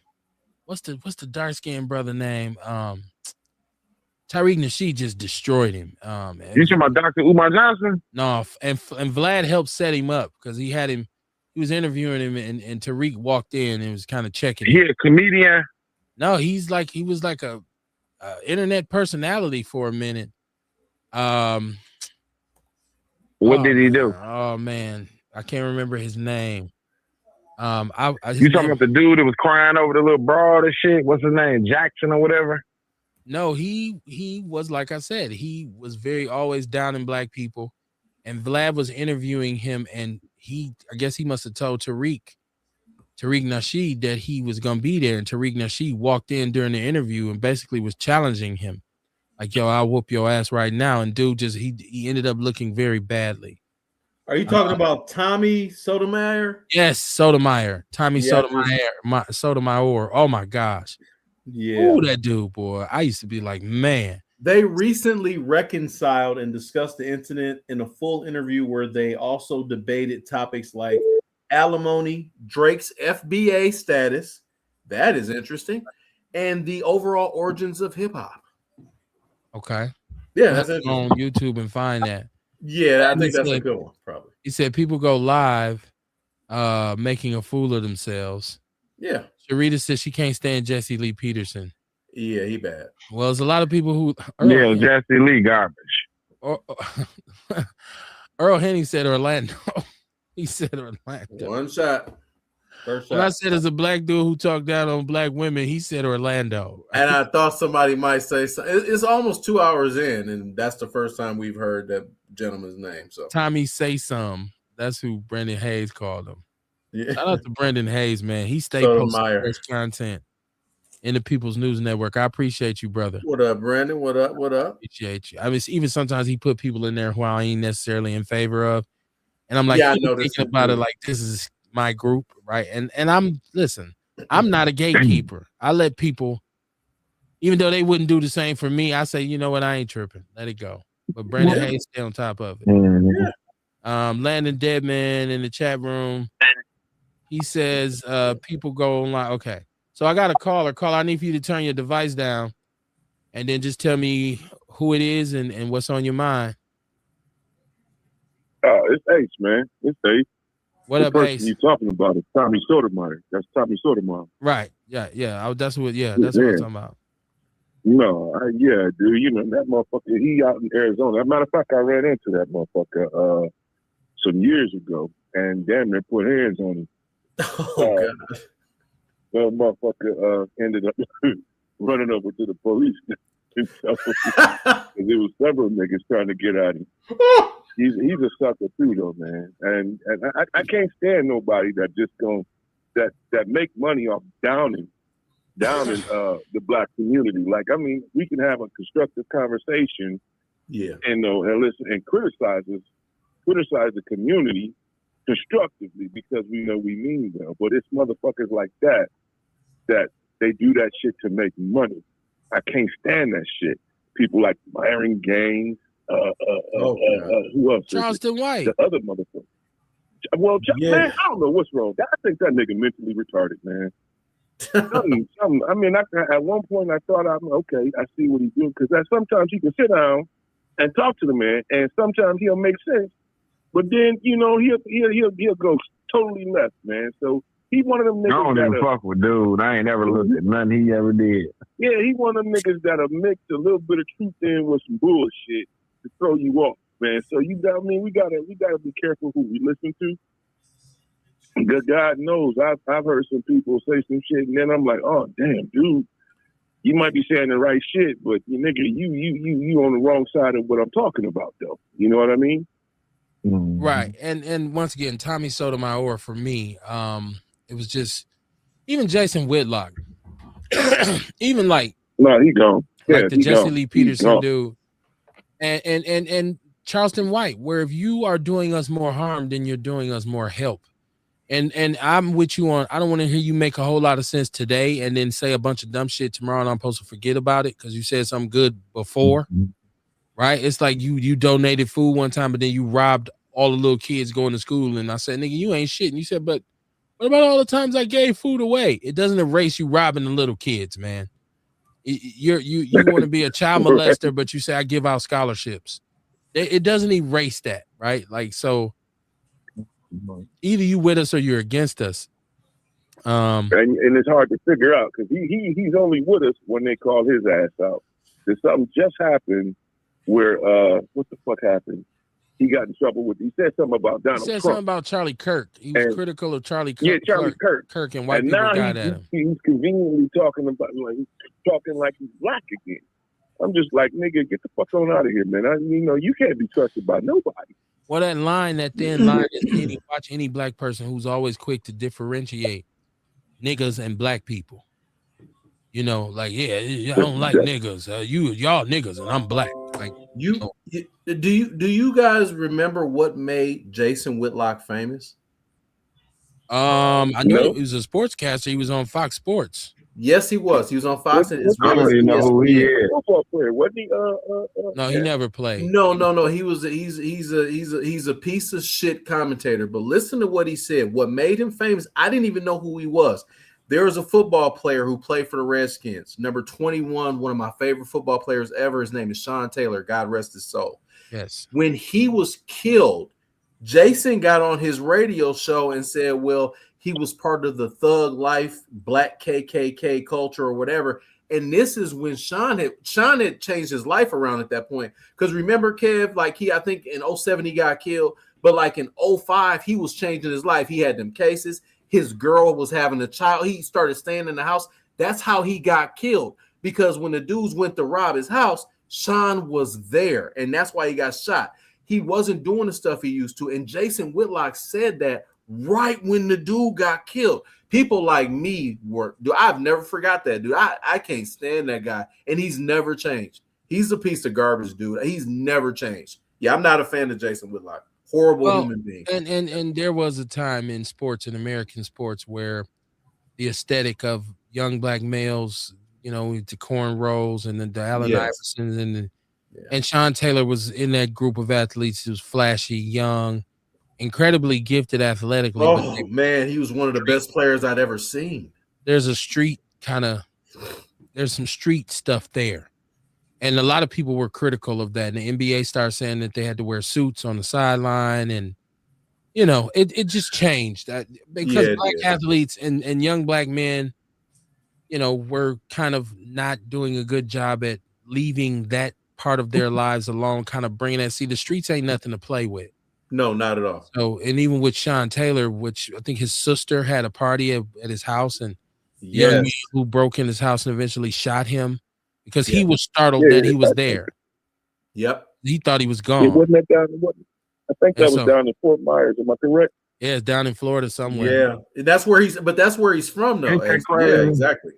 What's the dark skinned brother name? Tariq Nasheed just destroyed him. You talking about Dr. Umar Johnson? No, and Vlad helped set him up because he had him. He was interviewing him, and Tariq walked in and was kind of checking him. He a comedian? No, he was like a internet personality for a minute. What did he do? Oh man, I can't remember his name. You talking about the dude that was crying over the little broad and shit? What's his name? Jackson or whatever? No, he was, like I said, he was very always down in black people, and Vlad was interviewing him, and I guess he must have told Tariq Nasheed that he was gonna be there, and Tariq Nasheed walked in during the interview and basically was challenging him, like, "Yo, I'll whoop your ass right now," and dude just he ended up looking very badly. Are you talking about Tommy Sotomayor? Yes, Sotomayor, Tommy Yeah, Sotomayor. Oh my gosh, yeah. Ooh, that dude, boy. I used to be like, man. They recently reconciled and discussed the incident in a full interview where they also debated topics like alimony, Drake's FBA status. That is interesting. And the overall origins of hip hop. Okay. Yeah, I'll that's have to go on YouTube and find that. Yeah, I think that's a good one, probably. He said people go live making a fool of themselves. Yeah. Sharita says she can't stand Jesse Lee Peterson. Yeah, he bad. Well, there's a lot of people who Jesse Lee garbage. Earl Henning said Orlando. He said Orlando. One shot. First shot. When I said as a black dude who talked down on black women, he said Orlando. And I thought somebody might say something. It's almost 2 hours in, and that's the first time we've heard that gentleman's name. So Tommy Say Some. That's who Brendan Hayes called him. Yeah. Shout out to Brendan Hayes, man. He stayed posting fresh content in the People's News Network. I appreciate you, brother. What up, Brandon? What up? Appreciate you. I mean, even sometimes he put people in there who I ain't necessarily in favor of. And I'm like, yeah, I know thinking about it like this is my group, right? And I'm not a gatekeeper. I let people, even though they wouldn't do the same for me, I say, you know what, I ain't tripping. Let it go. But Brandon Hayes stay on top of it. Mm-hmm. Landon Deadman in the chat room. He says people go online. Okay. So I got a caller. I need for you to turn your device down and then just tell me who it is and what's on your mind. It's Ace, man. It's Ace. What up, Ace? You're talking about is Tommy Sotomayor. That's Tommy Sotomayor. Right. Yeah. That's what I'm talking about. No, yeah, dude. You know that motherfucker. He out in Arizona. As a matter of fact, I ran into that motherfucker some years ago, and damn near put hands on him. Oh God. The motherfucker ended up running over to the police. Because there was several niggas trying to get at him. He's a sucker too, though, man. And I can't stand nobody that just that make money off downing the black community. Like, I mean, we can have a constructive conversation, and listen and criticize the community constructively because we know we mean well. But it's motherfuckers like that they do that shit to make money. I can't stand that shit. People like Myron Gaines, who else? Charleston White. The other motherfucker. Well, man, I don't know what's wrong. I think that nigga mentally retarded, man. I mean, at one point I thought, okay, I see what he's doing, because sometimes he can sit down and talk to the man, and sometimes he'll make sense, but then he'll go totally left, man. So He one of them I niggas don't even fuck with dude. I ain't never looked at nothing he ever did. Yeah, he one of them niggas that'll mix a little bit of truth in with some bullshit to throw you off, man. So we gotta be careful who we listen to. Because God knows, I've heard some people say some shit, and then I'm like, oh damn, dude, you might be saying the right shit, but nigga, you on the wrong side of what I'm talking about, though. You know what I mean? Right. And once again, Tommy Sotomayor for me, it was just even Jason Whitlock, even like no, he gone. Yeah, like the he Jesse gone. Lee Peterson dude, and Charleston White, where if you are doing us more harm, then you're doing us more help. And I'm with you on. I don't want to hear you make a whole lot of sense today and then say a bunch of dumb shit tomorrow, and I'm supposed to forget about it because you said something good before, right? It's like you donated food one time, but then you robbed all the little kids going to school, and I said, "Nigga, you ain't shit." And you said, "But what about all the times I gave food away?" It doesn't erase you robbing the little kids, man. You want to be a child molester, but you say I give out scholarships. It doesn't erase that, right? Like so. Either you with us or you're against us. And it's hard to figure out because he's only with us when they call his ass out. There's something just happened where what the fuck happened? He got in trouble with. He said something about Donald Trump. He said something about Charlie Kirk. He was critical of Charlie Kirk. Yeah, Charlie Kirk and white and people now got at him. He's conveniently talking like he's black again. I'm just like, nigga, get the fuck on out of here, man. You can't be trusted by nobody. Well, that thin line is watch any black person who's always quick to differentiate niggas and black people. You know, like, I don't like niggas. Y'all niggas and I'm black. Like do you guys remember what made Jason Whitlock famous? I knew he was a sportscaster. He was on Fox Sports. Yes, he was. He was on Fox. I don't even know who he is. Football player, wasn't he? No, he never played. No. He's a piece of shit commentator. But listen to what he said. What made him famous? I didn't even know who he was. There was a football player who played for the Redskins, number 21, one of my favorite football players ever. His name is Sean Taylor. God rest his soul. Yes. When he was killed, Jason got on his radio show and said, well, he was part of the thug life, black KKK culture or whatever. And this is when Sean had changed his life around at that point. Because remember, Kev, like I think in 07 he got killed, but like in 05, he was changing his life. He had them cases. His girl was having a child. He started staying in the house. That's how he got killed. Because when the dudes went to rob his house, Sean was there. And that's why he got shot. He wasn't doing the stuff he used to. And Jason Whitlock said that right when the dude got killed. People like me I've never forgot that dude. I can't stand that guy. And he's never changed. He's a piece of garbage, dude. He's never changed. Yeah, I'm not a fan of Jason Whitlock. Horrible human being. And there was a time in sports, in American sports, where the aesthetic of young black males, you know, with the cornrows and the Allen Iversons and Sean Taylor was in that group of athletes who was flashy, young, incredibly gifted athletically. Oh, man, he was one of the best players I'd ever seen. There's some street stuff there. And a lot of people were critical of that. And the NBA started saying that they had to wear suits on the sideline. And, you know, it just changed. Because black athletes and young black men, you know, were kind of not doing a good job at leaving that part of their lives alone, kind of bringing that. See, the streets ain't nothing to play with. No, not at all. So, and even with Sean Taylor, which I think his sister had a party at his house, and young man who broke in his house and eventually shot him because he was startled that he was there. Yep. He thought he was gone. It wasn't that down I think that was down in Fort Myers. Am I correct? Yeah, it's down in Florida somewhere. Yeah. That's where he's from though. Yeah, exactly.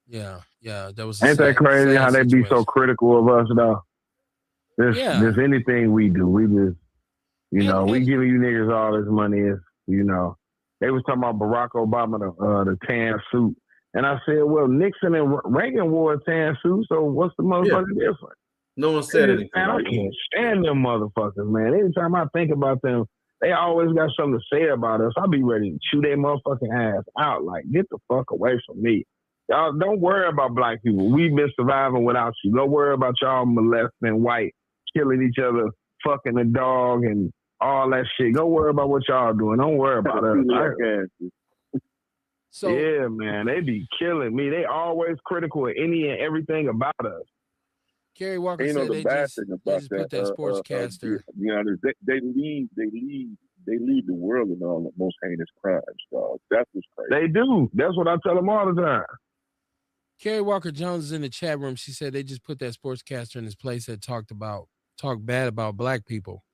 Yeah. That was ain't that crazy how they be so critical of us though? There's anything we do. We just we giving you niggas all this money. They was talking about Barack Obama, the tan suit. And I said, well, Nixon and Reagan wore a tan suit, so what's the motherfucking difference? No one said anything. Man, I can't stand them motherfuckers, man. Anytime I think about them, they always got something to say about us. I'll be ready to chew their motherfucking ass out. Like, get the fuck away from me. Y'all don't worry about black people. We've been surviving without you. Don't worry about y'all molesting white, killing each other, fucking a dog, and all that shit. Don't worry about what y'all doing. Don't worry about us. So yeah, man, they be killing me. They always critical of any and everything about us. Kerry Walker You know said the they bad just thing they about just that, put that sportscaster. be honest, they lead the world in all the most heinous crimes, dog. That's what's crazy. They do. That's what I tell them all the time. Kerry Walker Jones is in the chat room. She said they just put that sportscaster in his place that talked bad about black people.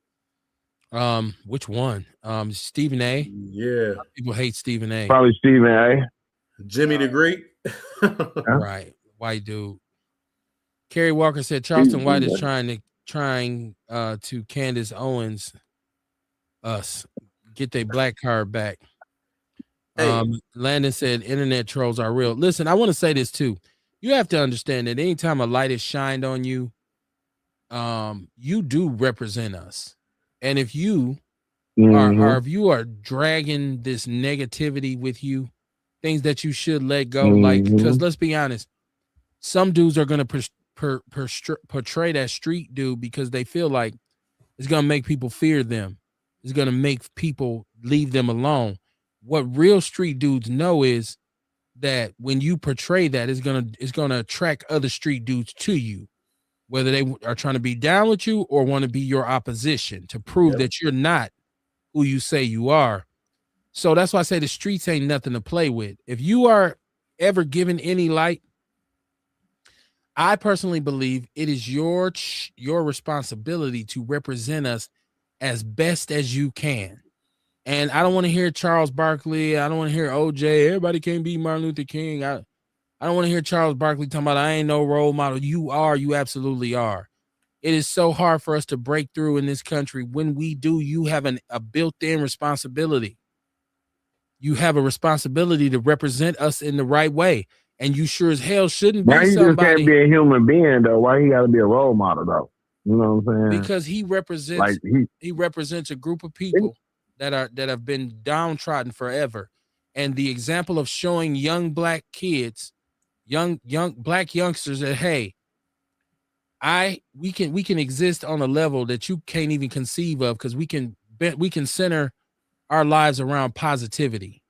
Which one? Stephen A. Yeah. People hate Stephen A. Probably Stephen A. Jimmy the Great. Right, white dude. Kerry Walker said Charleston White is trying to Candace Owens us get their black card back. Landon said internet trolls are real. Listen, I want to say this too. You have to understand that anytime a light is shined on you, you do represent us. And if you are if you are dragging this negativity with you, things that you should let go, like, because let's be honest, some dudes are going to portray that street dude because they feel like it's going to make people fear them. It's going to make people leave them alone. What real street dudes know is that when you portray that, it's going to attract other street dudes to you, whether they are trying to be down with you or want to be your opposition to prove that you're not who you say you are. So that's why I say the streets ain't nothing to play with. If you are ever given any light, I personally believe it is your responsibility to represent us as best as you can. And I don't want to hear Charles Barkley. I don't want to hear OJ. Everybody can't beat Martin Luther King. I don't want to hear Charles Barkley talking about I ain't no role model. You are. You absolutely are. It is so hard for us to break through in this country. When we do, you have a built-in responsibility. You have a responsibility to represent us in the right way. And you sure as hell shouldn't be somebody. Just can't be a human being, though. Why he got to be a role model, though? You know what I'm saying? Because he represents he represents a group of people that have been downtrodden forever. And the example of showing young black kids, young black youngsters that, hey, we can exist on a level that you can't even conceive of, because we can center our lives around positivity.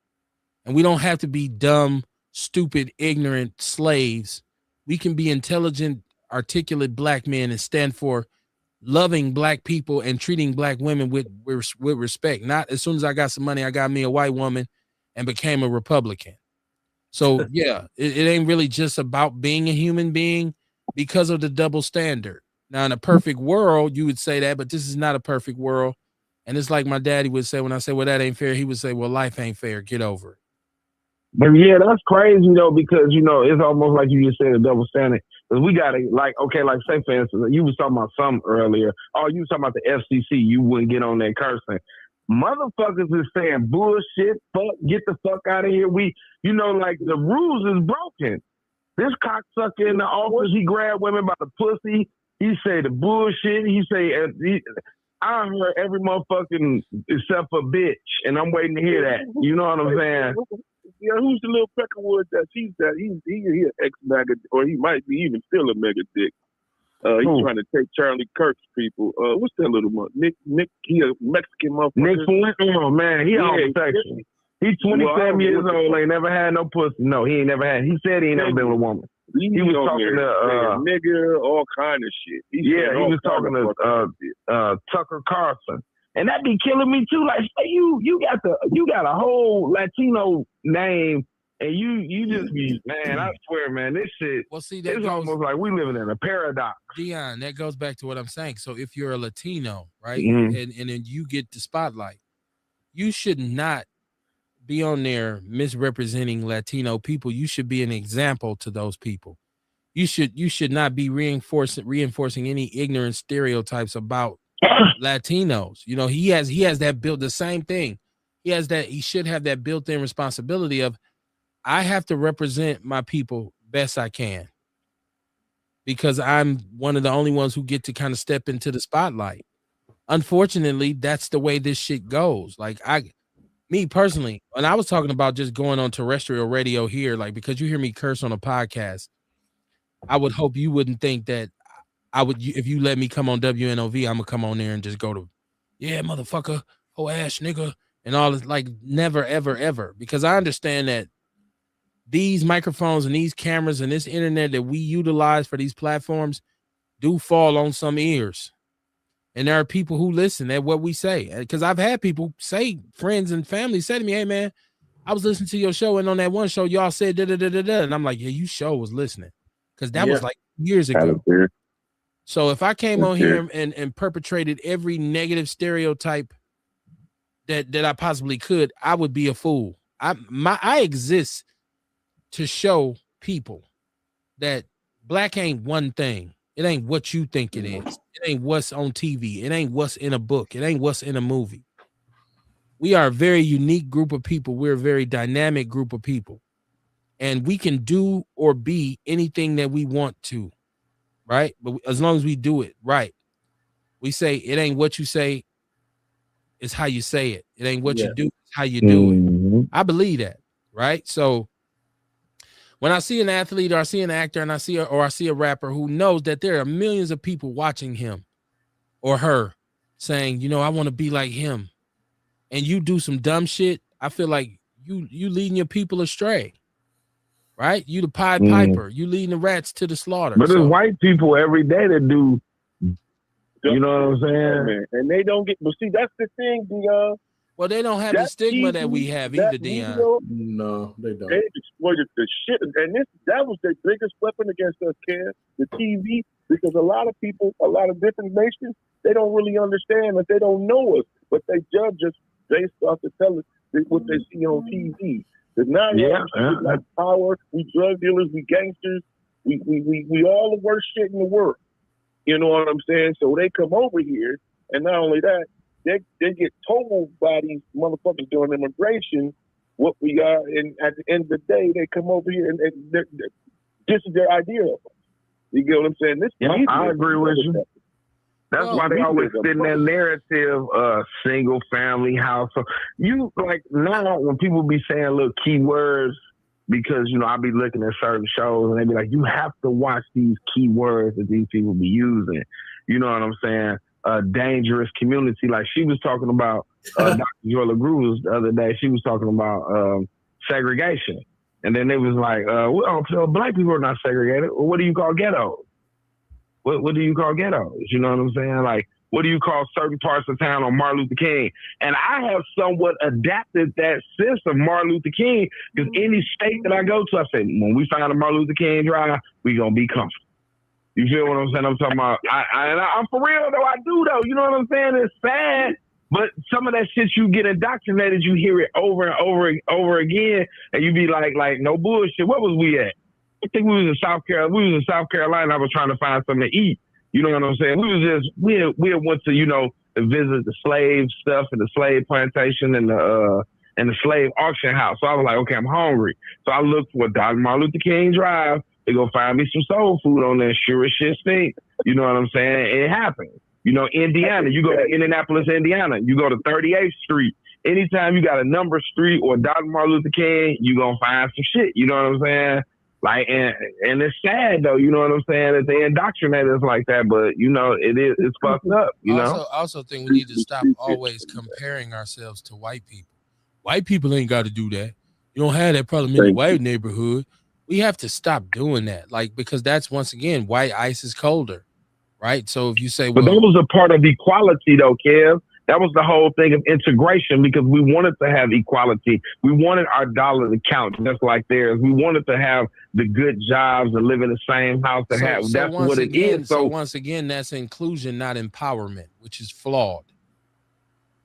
And we don't have to be dumb, stupid, ignorant slaves. We can be intelligent, articulate black men and stand for loving black people and treating black women with respect. Not as soon as I got some money, I got me a white woman and became a Republican. So yeah, it ain't really just about being a human being because of the double standard. Now, in a perfect world, you would say that, but this is not a perfect world. And it's like my daddy would say, when I say, well, that ain't fair, he would say, well, life ain't fair. Get over it. But yeah, that's crazy though, because it's almost like you just said, a double standard. Because we gotta like say for instance, you was talking about something earlier. Oh, you was talking about the FCC. You wouldn't get on that cursing. Motherfuckers is saying bullshit. Fuck, get the fuck out of here. Like the rules is broken. This cocksucker in the office, he grabbed women by the pussy. He say the bullshit. He say I heard every motherfucking except for bitch, and I'm waiting to hear that. You know what I'm saying? Yeah, who's the little Peckerwood that he's an ex-mega, or he might be even still a mega dick. He's trying to take Charlie Kirk's people. What's that little one? Nick, he a Mexican motherfucker. Nick Flint? Oh man, he homosexual. He's 27 years old, ain't never had no pussy. No, he ain't never had. He said he ain't never been with a woman. He was talking to nigga, all kind of shit. He was talking to Tucker Carlson. And that be killing me too. Like, you got a whole Latino name, and you just be, man, I swear, man, this shit. Well, see, it's almost like we living in a paradox. Dion, that goes back to what I'm saying. So if you're a Latino, right, Mm-hmm. and then you get the spotlight, you should not be on there misrepresenting Latino people. You should be an example to those people. You should not be reinforcing any ignorant stereotypes about Latinos. He has that built, the same thing. He should have that built-in responsibility of, I have to represent my people best I can, because I'm one of the only ones who get to kind of step into the spotlight. Unfortunately, that's the way this shit goes. Like me personally, when I was talking about just going on terrestrial radio here, like, because you hear me curse on a podcast, I would hope you wouldn't think that if you let me come on WNOV, I'm gonna come on there and just go to, yeah, motherfucker, oh ass nigga, and all this. Like, never, ever, ever. Because I understand that these microphones and these cameras and this internet that we utilize for these platforms do fall on some ears. And there are people who listen at what we say. Because I've had people say, friends and family say to me, hey, man, I was listening to your show, and on that one show, y'all said da-da-da-da-da. And I'm like, yeah, you sure was listening. Because that was like years ago. So if I came on here and perpetrated every negative stereotype that I possibly could, I would be a fool. I exist to show people that black ain't one thing. It ain't what you think it is. It ain't what's on TV. It ain't what's in a book. It ain't what's in a movie. We are a very unique group of people. We're a very dynamic group of people. And we can do or be anything that we want to, right? But as long as we do it right. We say it ain't what you say, it's how you say it. It ain't what you do, it's how you do it. I believe that, right? So when I see an athlete or I see an actor and I see a rapper who knows that there are millions of people watching him or her saying, you know, I want to be like him, and you do some dumb shit, I feel like you leading your people astray, right? You the Pied Piper, you leading the rats to the slaughter. But there's white people every day that do, you know what I'm saying? And they don't get, but see, that's the thing, Dion. Well, they don't have the stigma that we have either, Dion. No, they don't. They exploited the shit, and that was their biggest weapon against us, Ken, the TV, because a lot of people, a lot of different nations, they don't really understand that they don't know us, but they judge us based off the what they see on TV. Because now like power, we drug dealers, we gangsters, we all the worst shit in the world. You know what I'm saying? So they come over here, and not only that, they get told by these motherfuckers during immigration what we are, and at the end of the day, they come over here and this is their idea of us. You get what I'm saying? I agree with you. That's why they always spin that narrative, single family household. You like now when people be saying little keywords, because you know I be looking at certain shows and they be like, you have to watch these keywords that these people be using. You know what I'm saying? Dangerous community. Like she was talking about Dr. Joyla Grooves the other day. She was talking about segregation, and then they was like, well, black people are not segregated. Well, what do you call ghettos? What do you call ghettos? You know what I'm saying? Like, what do you call certain parts of town on Martin Luther King? And I have somewhat adapted that sense of Martin Luther King, because any state that I go to, I say, when we find a Martin Luther King drive, we gonna be comfortable. You feel what I'm saying? I'm talking about, I'm for real though, I do though. You know what I'm saying? It's sad, but some of that shit you get indoctrinated, you hear it over and over again, and you be like no bullshit. What was we at? I think we was in South Carolina. We was in South Carolina. I was trying to find something to eat. You know what I'm saying? We had went to, you know, to visit the slave stuff and the slave plantation and the slave auction house. So I was like, okay, I'm hungry. So I looked for Dr. Martin Luther King Drive to go find me some soul food on there. Sure as shit stink. You know what I'm saying? It happened. You know, Indiana, you go to Indianapolis, Indiana, you go to 38th Street. Anytime you got a number street or Dr. Martin Luther King, you gonna find some shit. You know what I'm saying? Like, and it's sad though, you know what I'm saying, that they indoctrinate us like that, but you know, it's fucked up, you know? I also think we need to stop always comparing ourselves to white people. White people ain't got to do that. You don't have that problem in the white neighborhood. We have to stop doing that, like, because that's, once again, white ice is colder, right? So if you say, well, but that was a part of equality though, Kev. That was the whole thing of integration, because we wanted to have equality. We wanted our dollar to count just like theirs. We wanted to have the good jobs and live in the same house. That's what it is. So once again, that's inclusion, not empowerment, which is flawed.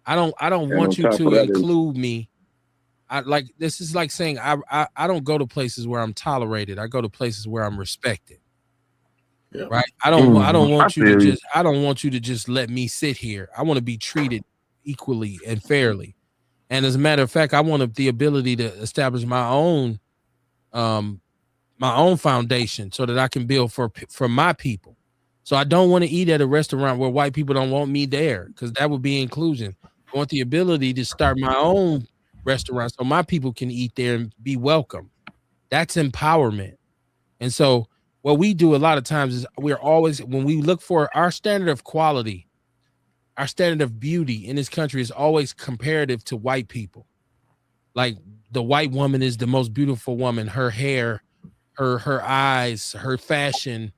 I don't want you to include me. This is like saying I don't go to places where I'm tolerated. I go to places where I'm respected. Yeah. Right. I don't want you to just let me sit here. I want to be treated equally and fairly. And as a matter of fact, I want the ability to establish my own foundation so that I can build for my people. So I don't want to eat at a restaurant where white people don't want me there, because that would be inclusion. I want the ability to start my own restaurant so my people can eat there and be welcome. That's empowerment. And so what we do a lot of times is we're always, when we look for our standard of quality, our standard of beauty in this country is always comparative to white people. Like the white woman is the most beautiful woman. Her hair, her eyes, her fashion.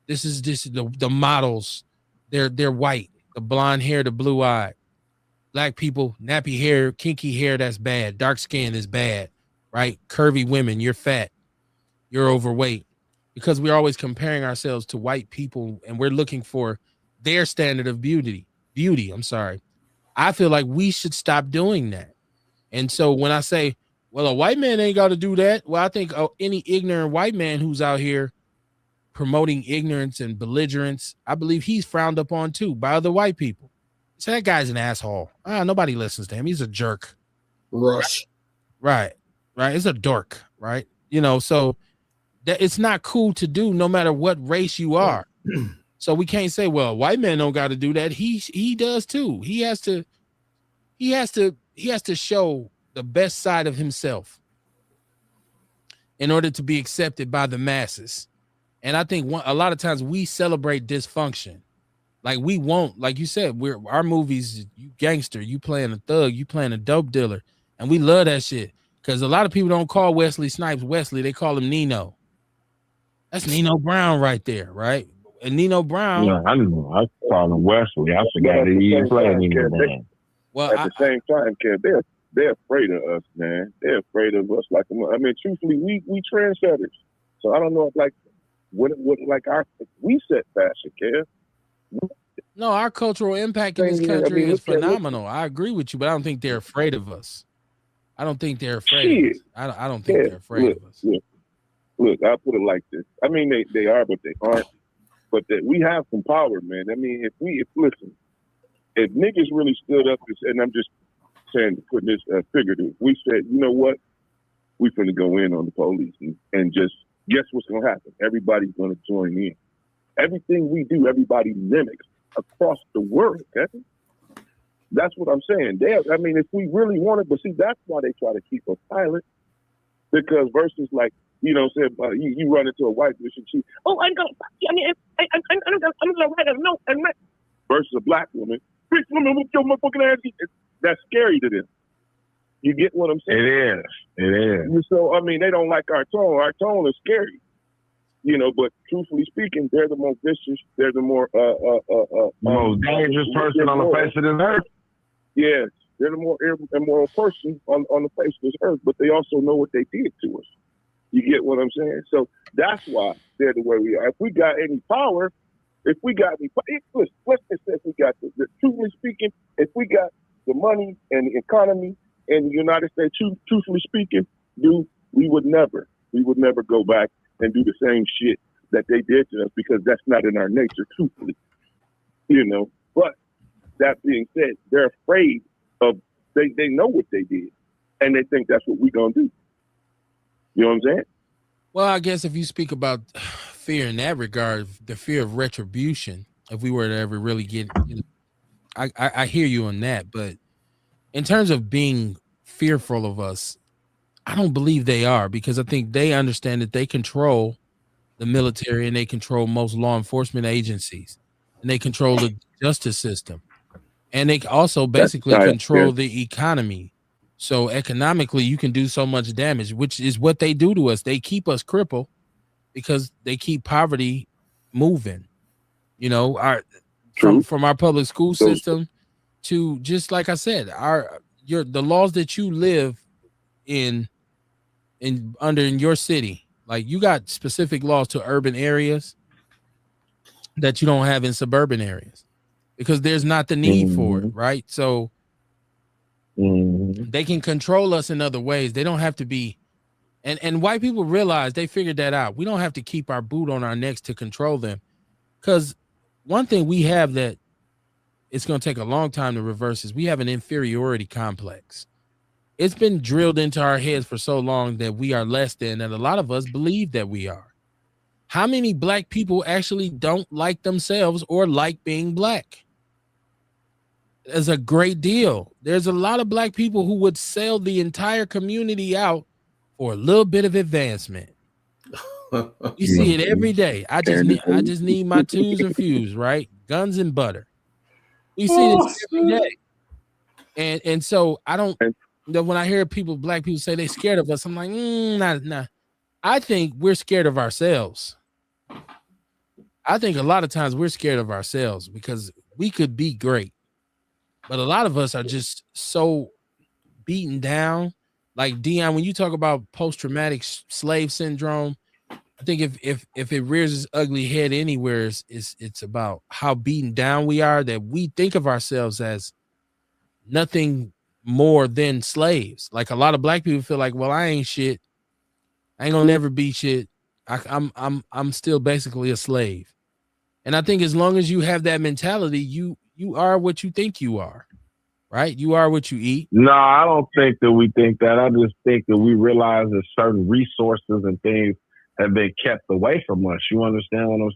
This is the models. They're white. The blonde hair, the blue eye. Black people, nappy hair, kinky hair, that's bad. Dark skin is bad, right? Curvy women, you're fat, you're overweight. Because we're always comparing ourselves to white people and we're looking for their standard of beauty. I'm sorry. I feel like we should stop doing that. And so when I say, well, a white man ain't got to do that, well, I think any ignorant white man who's out here promoting ignorance and belligerence, I believe he's frowned upon too by other white people. So that guy's an asshole. Nobody listens to him. He's a jerk. Rush. Right. It's a dork. Right. So that it's not cool to do no matter what race you are. So we can't say, well, a white man don't got to do that. He does too. He has to show the best side of himself in order to be accepted by the masses. And I think a lot of times we celebrate dysfunction. Like we won't, like you said, our movies, you gangster, you playing a thug, you playing a dope dealer. And we love that shit. Because a lot of people don't call Wesley Snipes Wesley, they call him Nino. That's Nino Brown right there, right? And Nino Brown. Yeah, I know. I call him Wesley. I forgot that he played Nino Brown. Well, at the same time, Kev, they're afraid of us, man. They're afraid of us. Like, I mean, truthfully, we trendsetters. So I don't know if we set fashion, Kev. No, our cultural impact in this country is phenomenal. I agree with you, but I don't think they're afraid of us. I don't think they're afraid of us. I don't think they're afraid of us. Look, I'll put it like this. I mean, they are, but they aren't. But we have some power, man. I mean, if niggas really stood up and I'm just saying, putting this figurative, we said, you know what? We finna go in on the police and just guess what's gonna happen? Everybody's gonna join in. Everything we do, everybody mimics across the world, Kevin. That's what I'm saying. I mean, if we really wanted, but see, that's why they try to keep us silent. Because versus like, you run into a white bitch and she, I'm gonna write a note and versus a black woman, bitch woman with your motherfucking ass. That's scary to them. You get what I'm saying? It is. So I mean, they don't like our tone. Our tone is scary. But truthfully speaking, they're the most vicious. They're the more most dangerous person on the face of this earth. Yes, they're the more immoral person on the face of this earth. But they also know what they did to us. You get what I'm saying? So that's why they're the way we are. If we got any power, let's just say if we got truthfully speaking, if we got the money and the economy in the United States, truthfully speaking, we would never go back and do the same shit that they did to us because that's not in our nature, truthfully. But that being said, they're afraid of, they know what they did and they think that's what we're going to do. You know what I'm saying? Well, I guess if you speak about fear in that regard, the fear of retribution, if we were to ever really get, I hear you on that. But in terms of being fearful of us, I don't believe they are, because I think they understand that they control the military and they control most law enforcement agencies and they control the justice system. And they also basically control the economy. So economically, you can do so much damage, which is what they do to us. They keep us crippled because they keep poverty moving. From our public school system to, just like I said, the laws that you live in your city. Like, you got specific laws to urban areas that you don't have in suburban areas because there's not the need for it, right? So they can control us in other ways. They don't have to be, and white people realize, they figured that out. We don't have to keep our boot on our necks to control them, because one thing we have that it's going to take a long time to reverse is we have an inferiority complex. It's been drilled into our heads for so long that we are less than, that a lot of us believe that we are. How many black people actually don't like themselves or like being black? There's a great deal. There's a lot of black people who would sell the entire community out for a little bit of advancement. You see it every day. I just need my twos and fews, right? Guns and butter. We see this every day. And so I don't when I hear black people say they scared of us, I'm like, nah. I think we're scared of ourselves. I think a lot of times we're scared of ourselves because we could be great, but a lot of us are just so beaten down. Like Dion, when you talk about post-traumatic slave syndrome, I think if it rears its ugly head anywhere, it's about how beaten down we are, that we think of ourselves as nothing more than slaves. Like a lot of black people feel like, well, I ain't shit. I ain't gonna never be shit. I'm still basically a slave. And I think as long as you have that mentality, you are what you think you are, right? You are what you eat. No, I don't think that we think that. I just think that we realize that certain resources and things have been kept away from us. You understand what I'm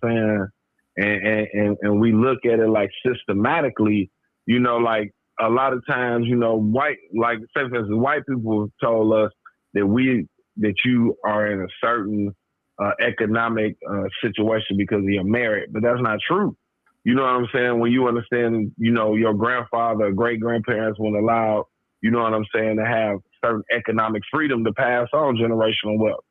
saying? And we look at it like systematically, you know, like a lot of times, you know, white people have told us that you are in a certain economic situation because of your merit, but that's not true. You know what I'm saying? When you understand, you know, your grandfather, great grandparents weren't allowed, you know what I'm saying, to have certain economic freedom to pass on generational wealth.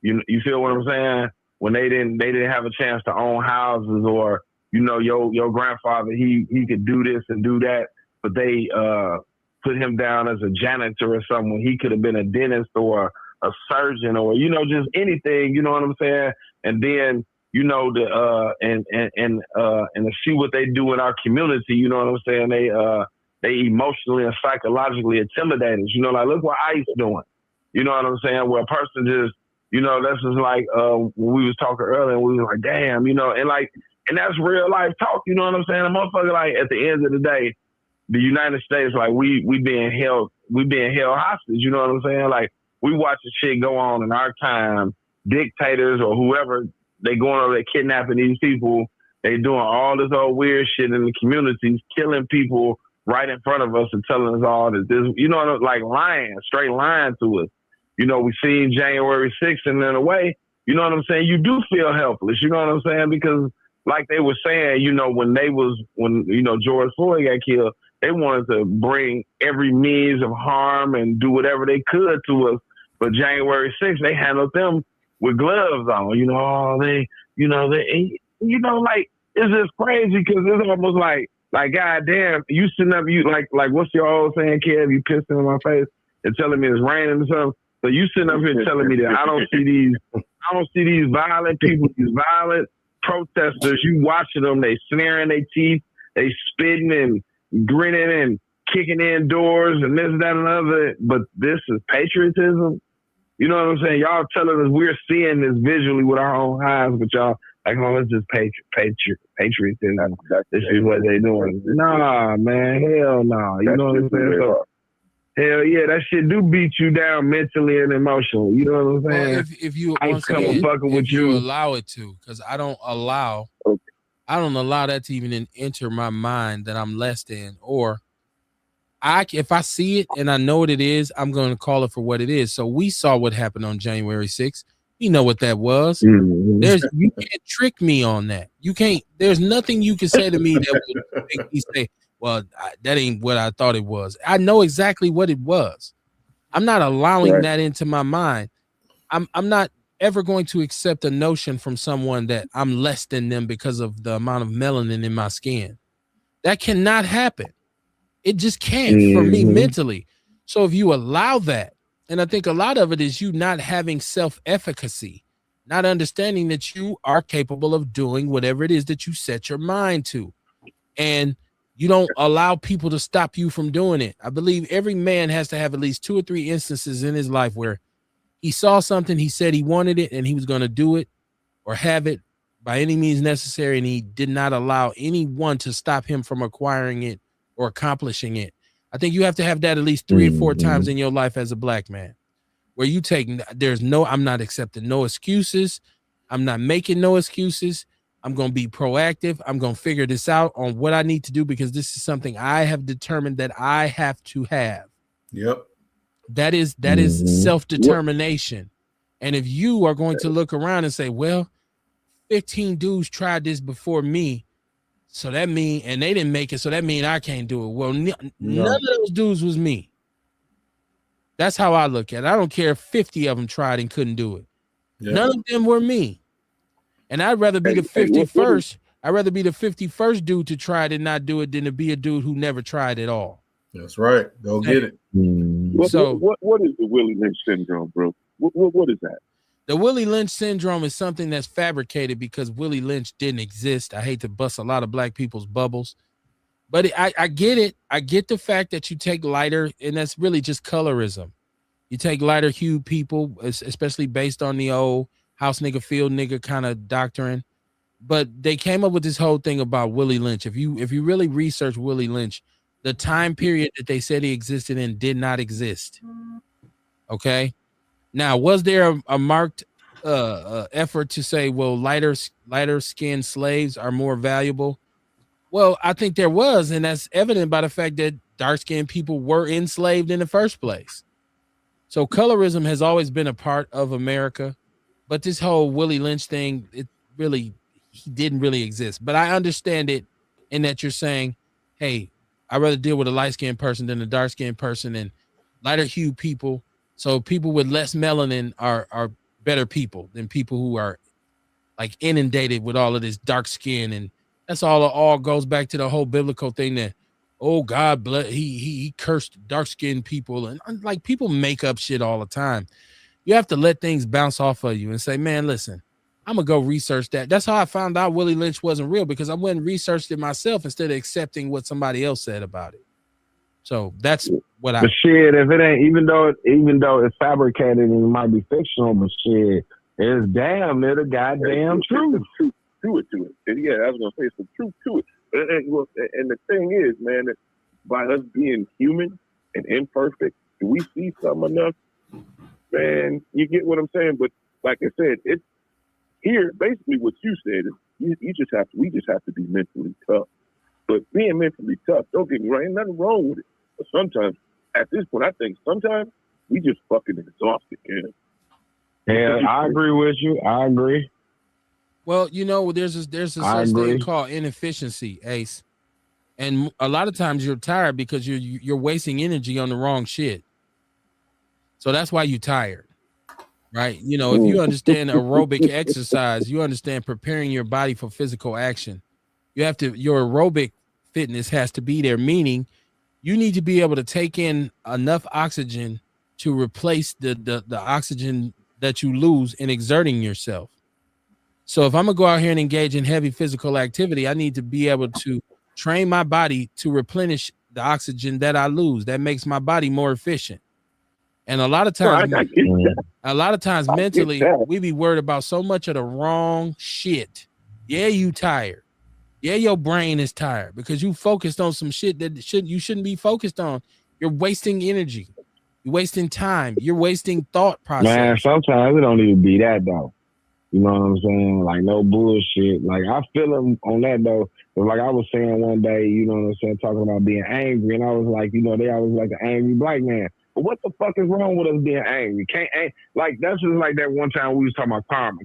You feel what I'm saying? When they didn't have a chance to own houses, or, you know, your grandfather, he could do this and do that, but they put him down as a janitor or someone. He could have been a dentist or a surgeon, or, you know, just anything, you know what I'm saying? And then, you know, and to see what they do in our community, you know what I'm saying? They emotionally and psychologically intimidate us. You know, like, look what ICE doing. You know what I'm saying? Where a person just, you know, that's just like when we was talking earlier, we was like, damn, you know, and that's real life talk. You know what I'm saying? The motherfucker, like, at the end of the day, the United States, like, we being held hostage. You know what I'm saying? Like, we watching shit go on in our time. Dictators or whoever, they going over there kidnapping these people. They doing all this old weird shit in the communities, killing people right in front of us and telling us all that this, you know, like straight lying to us. You know, we seen January 6th, and in a way, you know what I'm saying? You do feel helpless. You know what I'm saying? Because like they were saying, you know, when you know, George Floyd got killed, they wanted to bring every means of harm and do whatever they could to us. But January 6th, they handled them with gloves on. You know, like, it's just crazy because it's almost like goddamn, you sitting up, you like what's your old saying, Kev? You pissing in my face and telling me it's raining or something. So you sitting up here telling me that I don't see these violent people, these violent protesters. You watching them, they snaring their teeth, they spitting and grinning and kicking in doors and this, that, and other. But this is patriotism. You know what I'm saying? Y'all telling us we're seeing this visually with our own eyes, but y'all like, oh, it's just patriotism. This is what they doing. Nah, man, hell no. Nah. You know what I'm saying? So, hell yeah, that shit do beat you down mentally and emotionally. You know what I'm saying? Well, if you once again, if you allow it to, because I don't allow that to even enter my mind that I'm less than, or if I see it and I know what it is, I'm going to call it for what it is. So we saw what happened on January 6th. You know what that was. Mm-hmm. You can't trick me on that. You can't. There's nothing you can say to me that would make me say, well, that ain't what I thought it was. I know exactly what it was. I'm not allowing that into my mind. I'm not ever going to accept a notion from someone that I'm less than them because of the amount of melanin in my skin. That cannot happen. It just can't for me mentally. So if you allow that, and I think a lot of it is you not having self-efficacy, not understanding that you are capable of doing whatever it is that you set your mind to. And you don't allow people to stop you from doing it. I believe every man has to have at least 2 or 3 instances in his life where he saw something, he said he wanted it, and he was going to do it or have it by any means necessary, and he did not allow anyone to stop him from acquiring it or accomplishing it. I think you have to have that at least 3 or 4 times in your life as a black man, where you take, I'm not accepting no excuses. I'm not making no excuses. I'm going to be proactive. I'm going to figure this out on what I need to do because this is something I have determined that I have to have. Yep. That is self-determination. And if you are going to look around and say, well, 15 dudes tried this before me, so that mean, and they didn't make it, so that mean I can't do it. Well, none of those dudes was me. That's how I look at it. I don't care if 50 of them tried and couldn't do it. Yeah. None of them were me. And I'd rather be the 51st. I'd rather be the 51st dude to try it and not do it than to be a dude who never tried at all. That's right. Go get it. What is the Willie Lynch syndrome, bro? What is that? The Willie Lynch syndrome is something that's fabricated because Willie Lynch didn't exist. I hate to bust a lot of black people's bubbles, but I get it. I get the fact that you take lighter, and that's really just colorism. You take lighter hued people, especially based on the old house nigga, field nigga kind of doctrine. But they came up with this whole thing about Willie Lynch. If you really research Willie Lynch, the time period that they said he existed in did not exist. Okay. Now, was there a marked effort to say, well, lighter skinned slaves are more valuable? Well, I think there was, and that's evident by the fact that dark skinned people were enslaved in the first place. So colorism has always been a part of America, but this whole Willie Lynch thing, he didn't really exist. But I understand it in that you're saying, hey, I'd rather deal with a light-skinned person than a dark-skinned person, and lighter-hued people. So people with less melanin are better people than people who are like inundated with all of this dark skin. And that's all goes back to the whole biblical thing that, oh, God, he cursed dark-skinned people. And like, people make up shit all the time. You have to let things bounce off of you and say, man, listen, I'm going to go research that. That's how I found out Willie Lynch wasn't real, because I went and researched it myself instead of accepting what somebody else said about it. So that's what But shit, if it ain't, even though it's fabricated and it might be fictional, but shit, it's damn near the goddamn truth. Truth to it. And yeah, I was gonna say some truth to it. And the thing is, man, that by us being human and imperfect, do we see something enough? Man, you get what I'm saying. But like I said, it's here. Basically, what you said is we just have to be mentally tough. But being mentally tough, don't get me wrong, ain't nothing wrong with it. But sometimes, at this point, I think sometimes we just fucking exhausted, man. Yeah, I agree with you. I agree. Well, you know, there's a such thing called inefficiency, Ace. And a lot of times you're tired because you're wasting energy on the wrong shit. So that's why you're tired, right? You know, if you understand aerobic exercise, you understand preparing your body for physical action. Your aerobic fitness has to be there, meaning you need to be able to take in enough oxygen to replace the oxygen that you lose in exerting yourself. So if I'm gonna go out here and engage in heavy physical activity, I need to be able to train my body to replenish the oxygen that I lose. That makes my body more efficient. And a lot of times, mentally, we be worried about so much of the wrong shit. Yeah, you tired. Yeah, your brain is tired because you focused on some shit that you shouldn't be focused on. You're wasting energy. You're wasting time. You're wasting thought process. Man, sometimes it don't even be that though. You know what I'm saying? Like, no bullshit. Like, I feel them on that though. But like I was saying one day, you know what I'm saying, talking about being angry, and I was like, you know, they always like an angry black man. But what the fuck is wrong with us being angry? Like, that's just like that one time we was talking about karma.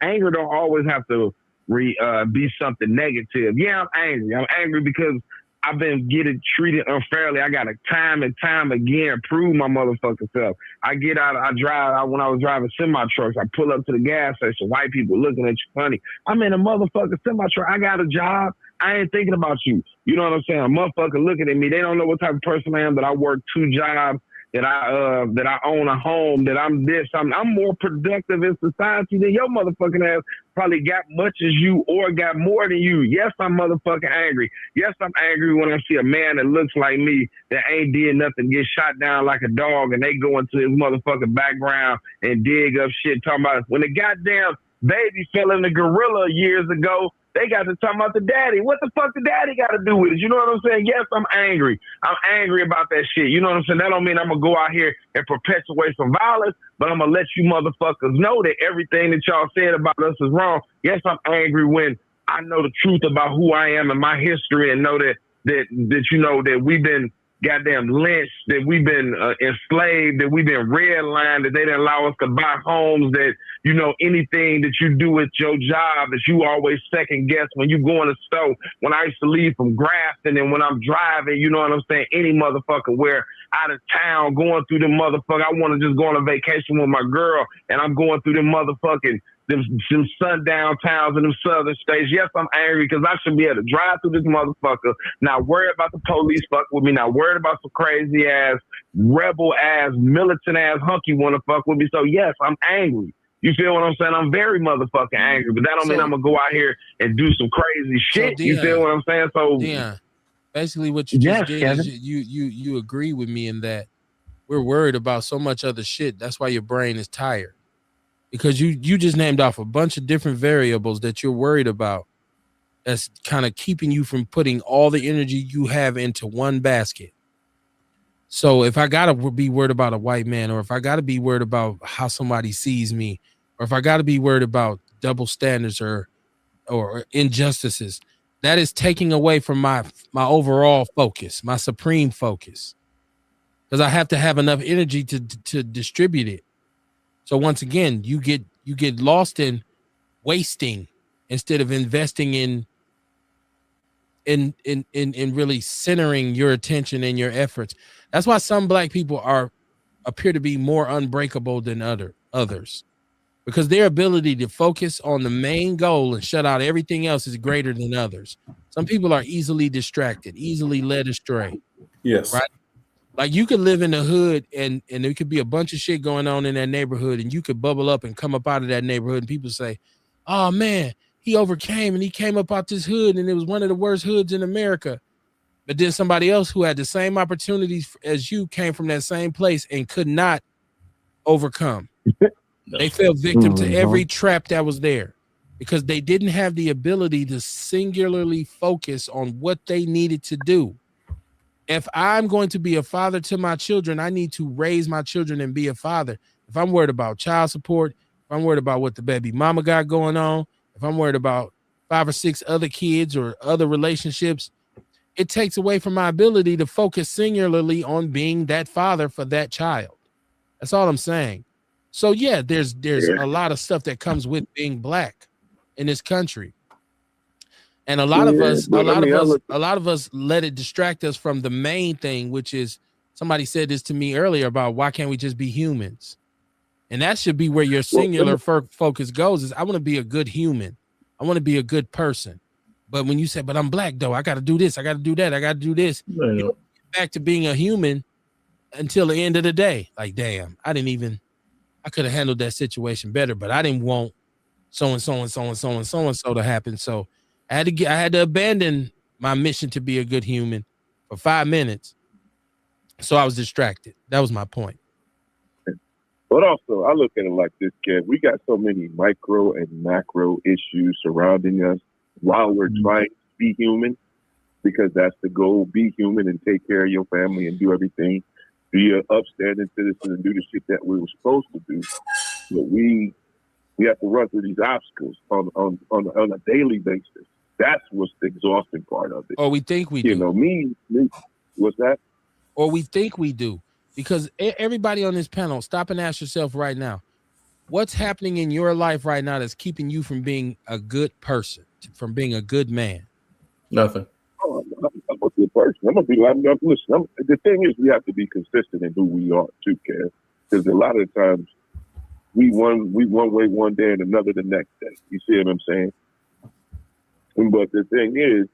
Anger don't always have to be something negative. Yeah, I'm angry. I'm angry because I've been getting treated unfairly. I got to time and time again prove my motherfucking self. I drive, when I was driving semi-trucks, I pull up to the gas station, white people looking at you funny. I'm in a motherfucking semi-truck. I got a job. I ain't thinking about you. You know what I'm saying? A motherfucker looking at me. They don't know what type of person I am, that I work 2 jobs, that I own a home, that I'm this. I'm more productive in society than your motherfucking ass probably got much as you or got more than you. Yes, I'm motherfucking angry. Yes, I'm angry when I see a man that looks like me that ain't did nothing, get shot down like a dog, and they go into his motherfucking background and dig up shit talking about when the goddamn baby fell in the gorilla years ago. They got to talk about the daddy. What the fuck the daddy got to do with it? You know what I'm saying? Yes, I'm angry. I'm angry about that shit. You know what I'm saying? That don't mean I'm going to go out here and perpetuate some violence, but I'm going to let you motherfuckers know that everything that y'all said about us is wrong. Yes, I'm angry when I know the truth about who I am and my history, and know that you know that we've been goddamn lynched, that we've been enslaved, that we've been redlined, that they didn't allow us to buy homes, that, you know, anything that you do at your job, that you always second guess when you go in the store. When I used to leave from Grafton and when I'm driving, you know what I'm saying, any motherfucker where out of town going through the motherfucker, I want to just go on a vacation with my girl and I'm going through them motherfucking them sundown towns in them southern states. Yes, I'm angry because I should be able to drive through this motherfucker, not worried about the police fuck with me, not worried about some crazy ass, rebel ass, militant ass hunky want to fuck with me. So yes, I'm angry. You feel what I'm saying? I'm very motherfucking angry, but that don't mean I'm gonna go out here and do some crazy shit. Dion, you feel what I'm saying? So Dion, basically what you just did is you agree with me in that we're worried about so much other shit. That's why your brain is tired. Because you just named off a bunch of different variables that you're worried about that's kind of keeping you from putting all the energy you have into one basket. So if I gotta be worried about a white man, or if I gotta be worried about how somebody sees me, or if I gotta be worried about double standards or injustices, that is taking away from my overall focus, my supreme focus. Because I have to have enough energy to distribute it. So once again, you get lost in wasting instead of investing in really centering your attention and your efforts. That's why some black people appear to be more unbreakable than others, because their ability to focus on the main goal and shut out everything else is greater than others. Some people are easily distracted, easily led astray. Yes. Right. Like you could live in the hood and there could be a bunch of shit going on in that neighborhood, and you could bubble up and come up out of that neighborhood and people say, oh man, he overcame and he came up out this hood and it was one of the worst hoods in America. But then somebody else who had the same opportunities as you came from that same place and could not overcome. They fell victim to every trap that was there because they didn't have the ability to singularly focus on what they needed to do. If I'm going to be a father to my children, I need to raise my children and be a father. If I'm worried about child support, if I'm worried about what the baby mama got going on, if I'm worried about 5 or 6 other kids or other relationships, it takes away from my ability to focus singularly on being that father for that child. That's all I'm saying. So yeah, there's a lot of stuff that comes with being black in this country. And a lot of us let it distract us from the main thing, which is, somebody said this to me earlier about why can't we just be humans? And that should be where your singular focus goes, is I want to be a good human. I want to be a good person. But when you say, but I'm black though, I got to do this, I got to do that, I got to do this. You don't get back to being a human until the end of the day. Like, damn, I could have handled that situation better, but I didn't want so-and-so and so-and-so and so-and-so to happen. So I had to abandon my mission to be a good human for 5 minutes. So I was distracted. That was my point. But also, I look at it like this, Kev. We got so many micro and macro issues surrounding us while we're trying to be human, because that's the goal. Be human and take care of your family and do everything. Be an upstanding citizen and do the shit that we were supposed to do. But we have to run through these obstacles on a daily basis. That's what's the exhausting part of it. Or we think we do. You know, me, what's that? Or we think we do. Because everybody on this panel, stop and ask yourself right now, what's happening in your life right now that's keeping you from being a good person, from being a good man? Nothing. Oh, I'm a good person. I'm going to be like, listen, the thing is, we have to be consistent in who we are too, Kev. Because a lot of times, we one way one day and another the next day. You see what I'm saying? But the thing is,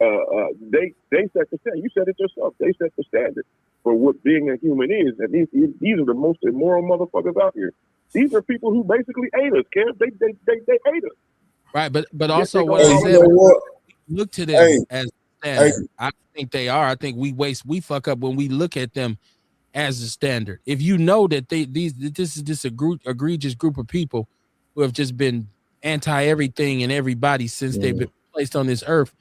they set the standard. You said it yourself. They set the standard for what being a human is, and these are the most immoral motherfuckers out here. These are people who basically hate us, Kev. They hate us. Right, but also what I said, look to them as standard. I think they are. I think we fuck up when we look at them as a standard. If you know that this is just egregious group of people who have just been anti everything and everybody since they've been placed on this earth,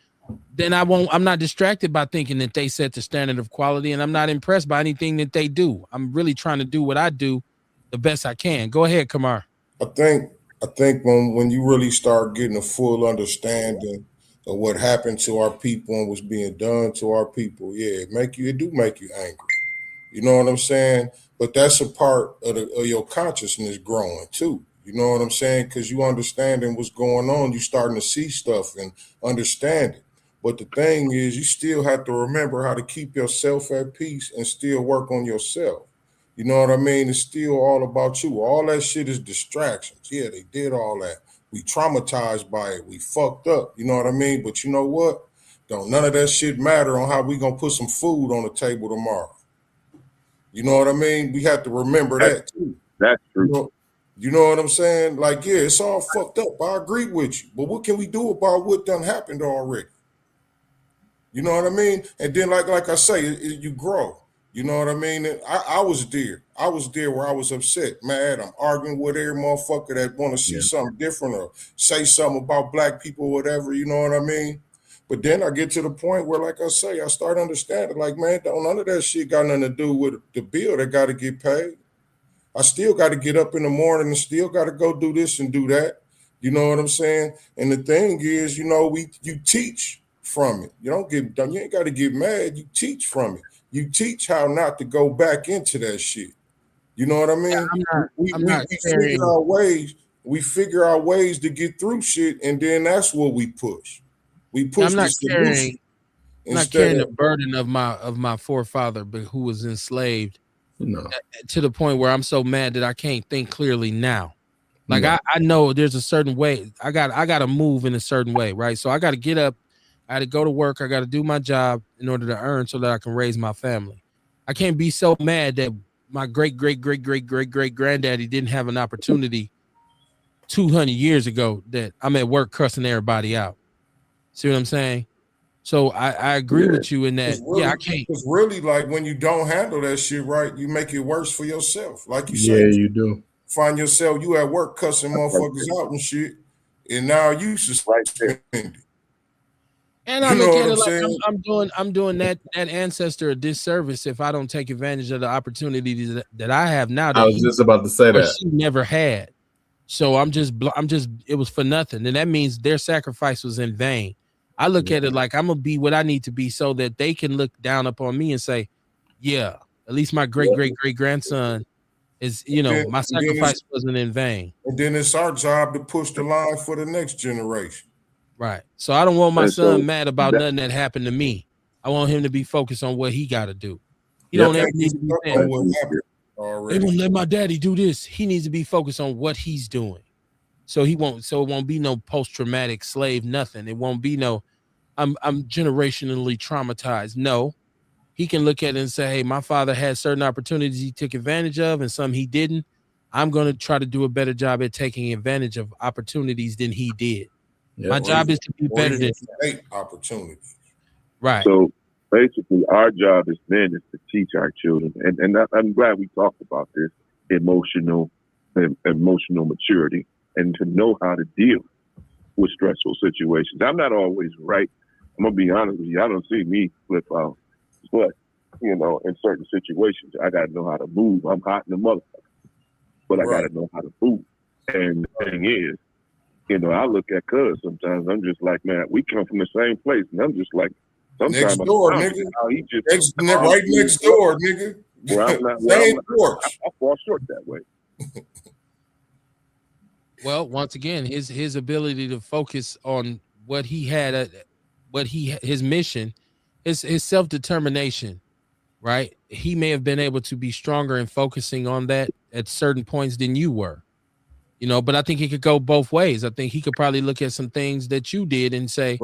then I'm not distracted by thinking that they set the standard of quality, and I'm not impressed by anything that they do. I'm really trying to do what I do the best I can. Go ahead, Kamar. I think when you really start getting a full understanding of what happened to our people and what's being done to our people, yeah, it do make you angry. You know what I'm saying? But that's a part of your consciousness growing too. You know what I'm saying? Because you understanding what's going on, you starting to see stuff and understand it. But the thing is, you still have to remember how to keep yourself at peace and still work on yourself. You know what I mean? It's still all about you. All that shit is distractions. Yeah, they did all that. We traumatized by it. We fucked up. You know what I mean? But you know what? Don't none of that shit matter on how we gonna put some food on the table tomorrow. You know what I mean? We have to remember that too. That's true. You know what I'm saying? Like, yeah, it's all fucked up. I agree with you. But what can we do about what done happened already? You know what I mean? And then, like I say, you grow. You know what I mean? And I was there. I was there where I was upset, mad. I'm arguing with every motherfucker that want to see something different or say something about black people or whatever. You know what I mean? But then I get to the point where, like I say, I start understanding, like, man, none of that shit got nothing to do with the bill that got to get paid. I still got to get up in the morning and still got to go do this and do that. You know what I'm saying? And the thing is, you know, you teach from it. You don't get done. You ain't got to get mad. You teach from it. You teach how not to go back into that shit. You know what I mean? We figure out ways. We figure out ways to get through shit, and then that's what we push. We push. I'm not carrying. I'm not carrying the burden of my forefather, but who was enslaved. No. To the point where I'm so mad that I can't think clearly now. Like I know there's a certain way. I got to move in a certain way, right? So I got to get up. I got to go to work. I got to do my job in order to earn so that I can raise my family. I can't be so mad that my great granddaddy didn't have an opportunity 200 years ago that I'm at work cussing everybody out. See what I'm saying? So I agree with you in that. Really, I can't. It's really like when you don't handle that shit right, you make it worse for yourself. Like you say, you do. Find yourself you at work cussing motherfuckers out and shit, and now you suspended. And I look at it like I'm doing that ancestor a disservice if I don't take advantage of the opportunities that I have now. That I was just about to say that she never had. So I'm just it was for nothing, and that means their sacrifice was in vain. I look at it like I'm gonna be what I need to be so that they can look down upon me and say, yeah, at least my great grandson is, my sacrifice wasn't in vain. And then it's our job to push the line for the next generation. Right. So I don't want my son mad about nothing that happened to me. I want him to be focused on what he got to do. He don't ever need to be saying, they won't let my daddy do this. He needs to be focused on what he's doing. So it won't be no post-traumatic slave, nothing. It won't be no, I'm generationally traumatized. No, he can look at it and say, hey, my father had certain opportunities he took advantage of and some he didn't. I'm going to try to do a better job at taking advantage of opportunities than he did. My job is to be better than opportunities. Right. So basically our job as men is to teach our children. And I'm glad we talked about this emotional maturity and to know how to deal with stressful situations. I'm not always right. I'm going to be honest with you. I don't see me flip out. But, in certain situations, I got to know how to move. I'm hot in the motherfucker. But I got to know how to move. And the thing is, I look at cuz sometimes. I'm just like, man, we come from the same place. And I'm just like, sometimes next door, nigga. Right next door, nigga. I fall short that way. Well, once again, his ability to focus on what he had, his mission, his self-determination, right? He may have been able to be stronger in focusing on that at certain points than you were, but I think he could go both ways. I think he could probably look at some things that you did and say,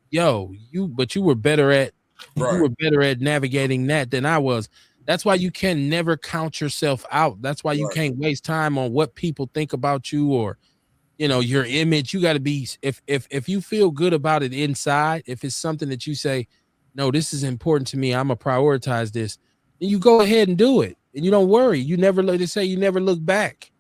yo, you were better at navigating that than I was. That's why you can never count yourself out. That's why you can't waste time on what people think about you or, your image. You got to be, if you feel good about it inside, if it's something that you say, no, this is important to me, I'm going to prioritize this, then you go ahead and do it. And you don't worry. You never look back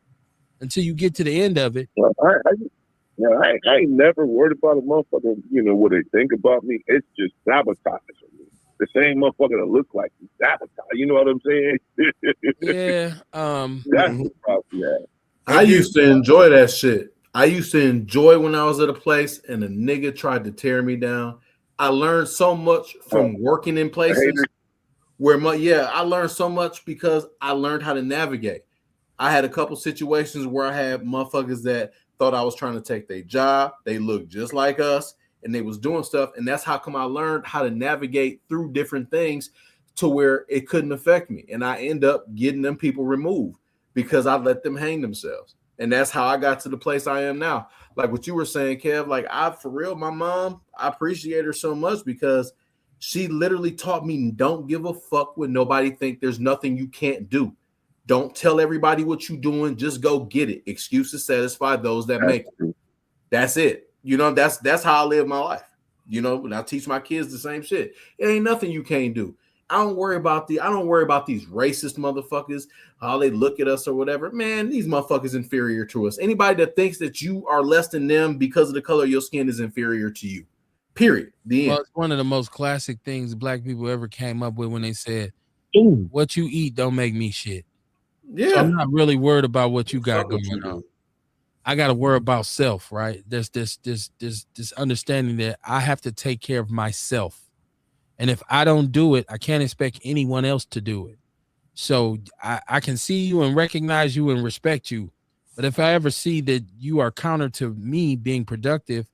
until you get to the end of it. Well, I ain't never worried about a motherfucker, what they think about me. It's just sabotage for me. The same motherfucker that look like me, sabotage. You know what I'm saying? Yeah. That's the problem. Yeah. I used to enjoy that shit. I used to enjoy when I was at a place and a nigga tried to tear me down. I learned so much from working in places where I learned so much because I learned how to navigate. I had a couple situations where I had motherfuckers that thought I was trying to take their job. They looked just like us and they was doing stuff. And that's how come I learned how to navigate through different things to where it couldn't affect me. And I end up getting them people removed because I let them hang themselves. And that's how I got to the place I am now. Like what you were saying, Kev, like for real, my mom, I appreciate her so much because she literally taught me don't give a fuck when nobody think there's nothing you can't do. Don't tell everybody what you're doing. Just go get it. Excuses satisfy those that make it. That's it. You know, that's how I live my life. You know, and I teach my kids the same shit. It ain't nothing you can't do. I don't worry about these racist motherfuckers, how they look at us or whatever. Man, these motherfuckers inferior to us. Anybody that thinks that you are less than them because of the color of your skin is inferior to you. Period. The end. Well, it's one of the most classic things black people ever came up with when they said, what you eat don't make me shit. Yeah. So I'm not really worried about what you got going on. I got to worry about self, right? There's this understanding that I have to take care of myself. And if I don't do it, I can't expect anyone else to do it. So I can see you and recognize you and respect you. But if I ever see that you are counter to me being productive,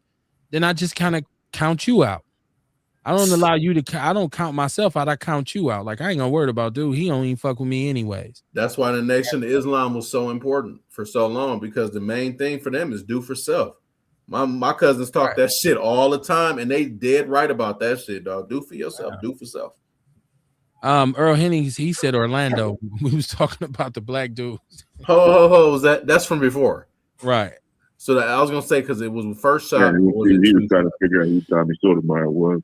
then I just kind of count you out. I don't allow you to, I don't count myself out. I count you out. Like I ain't gonna worry about dude. He don't even fuck with me anyways. That's why the Nation of Islam was so important for so long, because the main thing for them is do for self. My cousins talk that shit all the time, and they dead right about that shit, dog. Do for yourself. Do for self. Earl Hennings, he said Orlando. We was talking about the black dude. Was that's from before, right? So that I was gonna say because it was the first shot. Yeah, he was trying to figure out who Tommy Sotomayor was.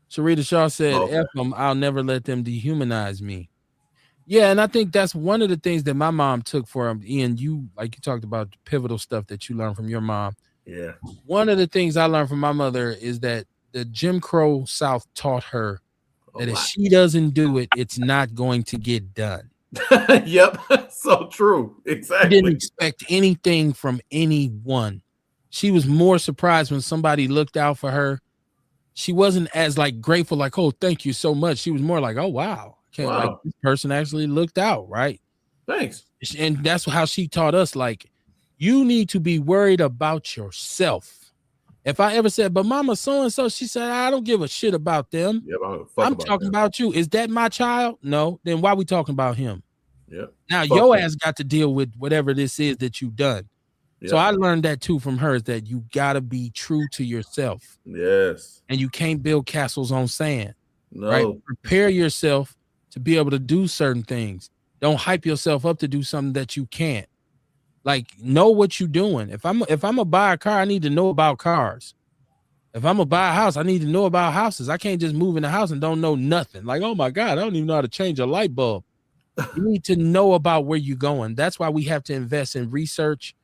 Sharita Shaw said, F them, I'll never let them dehumanize me. Yeah, and I think that's one of the things that my mom took for him. Ian, you talked about the pivotal stuff that you learned from your mom. Yeah. One of the things I learned from my mother is that the Jim Crow South taught her that if she doesn't do it, it's not going to get done. Yep. So true. Exactly. She didn't expect anything from anyone. She was more surprised when somebody looked out for her. She wasn't as grateful, like, oh, thank you so much. She was more like, oh, wow. Like this person actually looked out, right? Thanks. And that's how she taught us, like, you need to be worried about yourself. If I ever said, but mama so-and-so, she said, I don't give a shit about them. Yep, I'm talking about you. Is that my child? No. Then why are we talking about him? Yep. Now your ass got to deal with whatever this is that you've done. Yep. So I learned that too from her, is that you got to be true to yourself. Yes. And you can't build castles on sand. No. Right? Prepare yourself to be able to do certain things. Don't hype yourself up to do something that you can't. Like, know what you're doing. If I'm gonna buy a car, I need to know about cars. If I'm gonna buy a house, I need to know about houses. I can't just move in the house and don't know nothing. Like, oh my God, I don't even know how to change a light bulb. You need to know about where you're going. That's why we have to invest in research,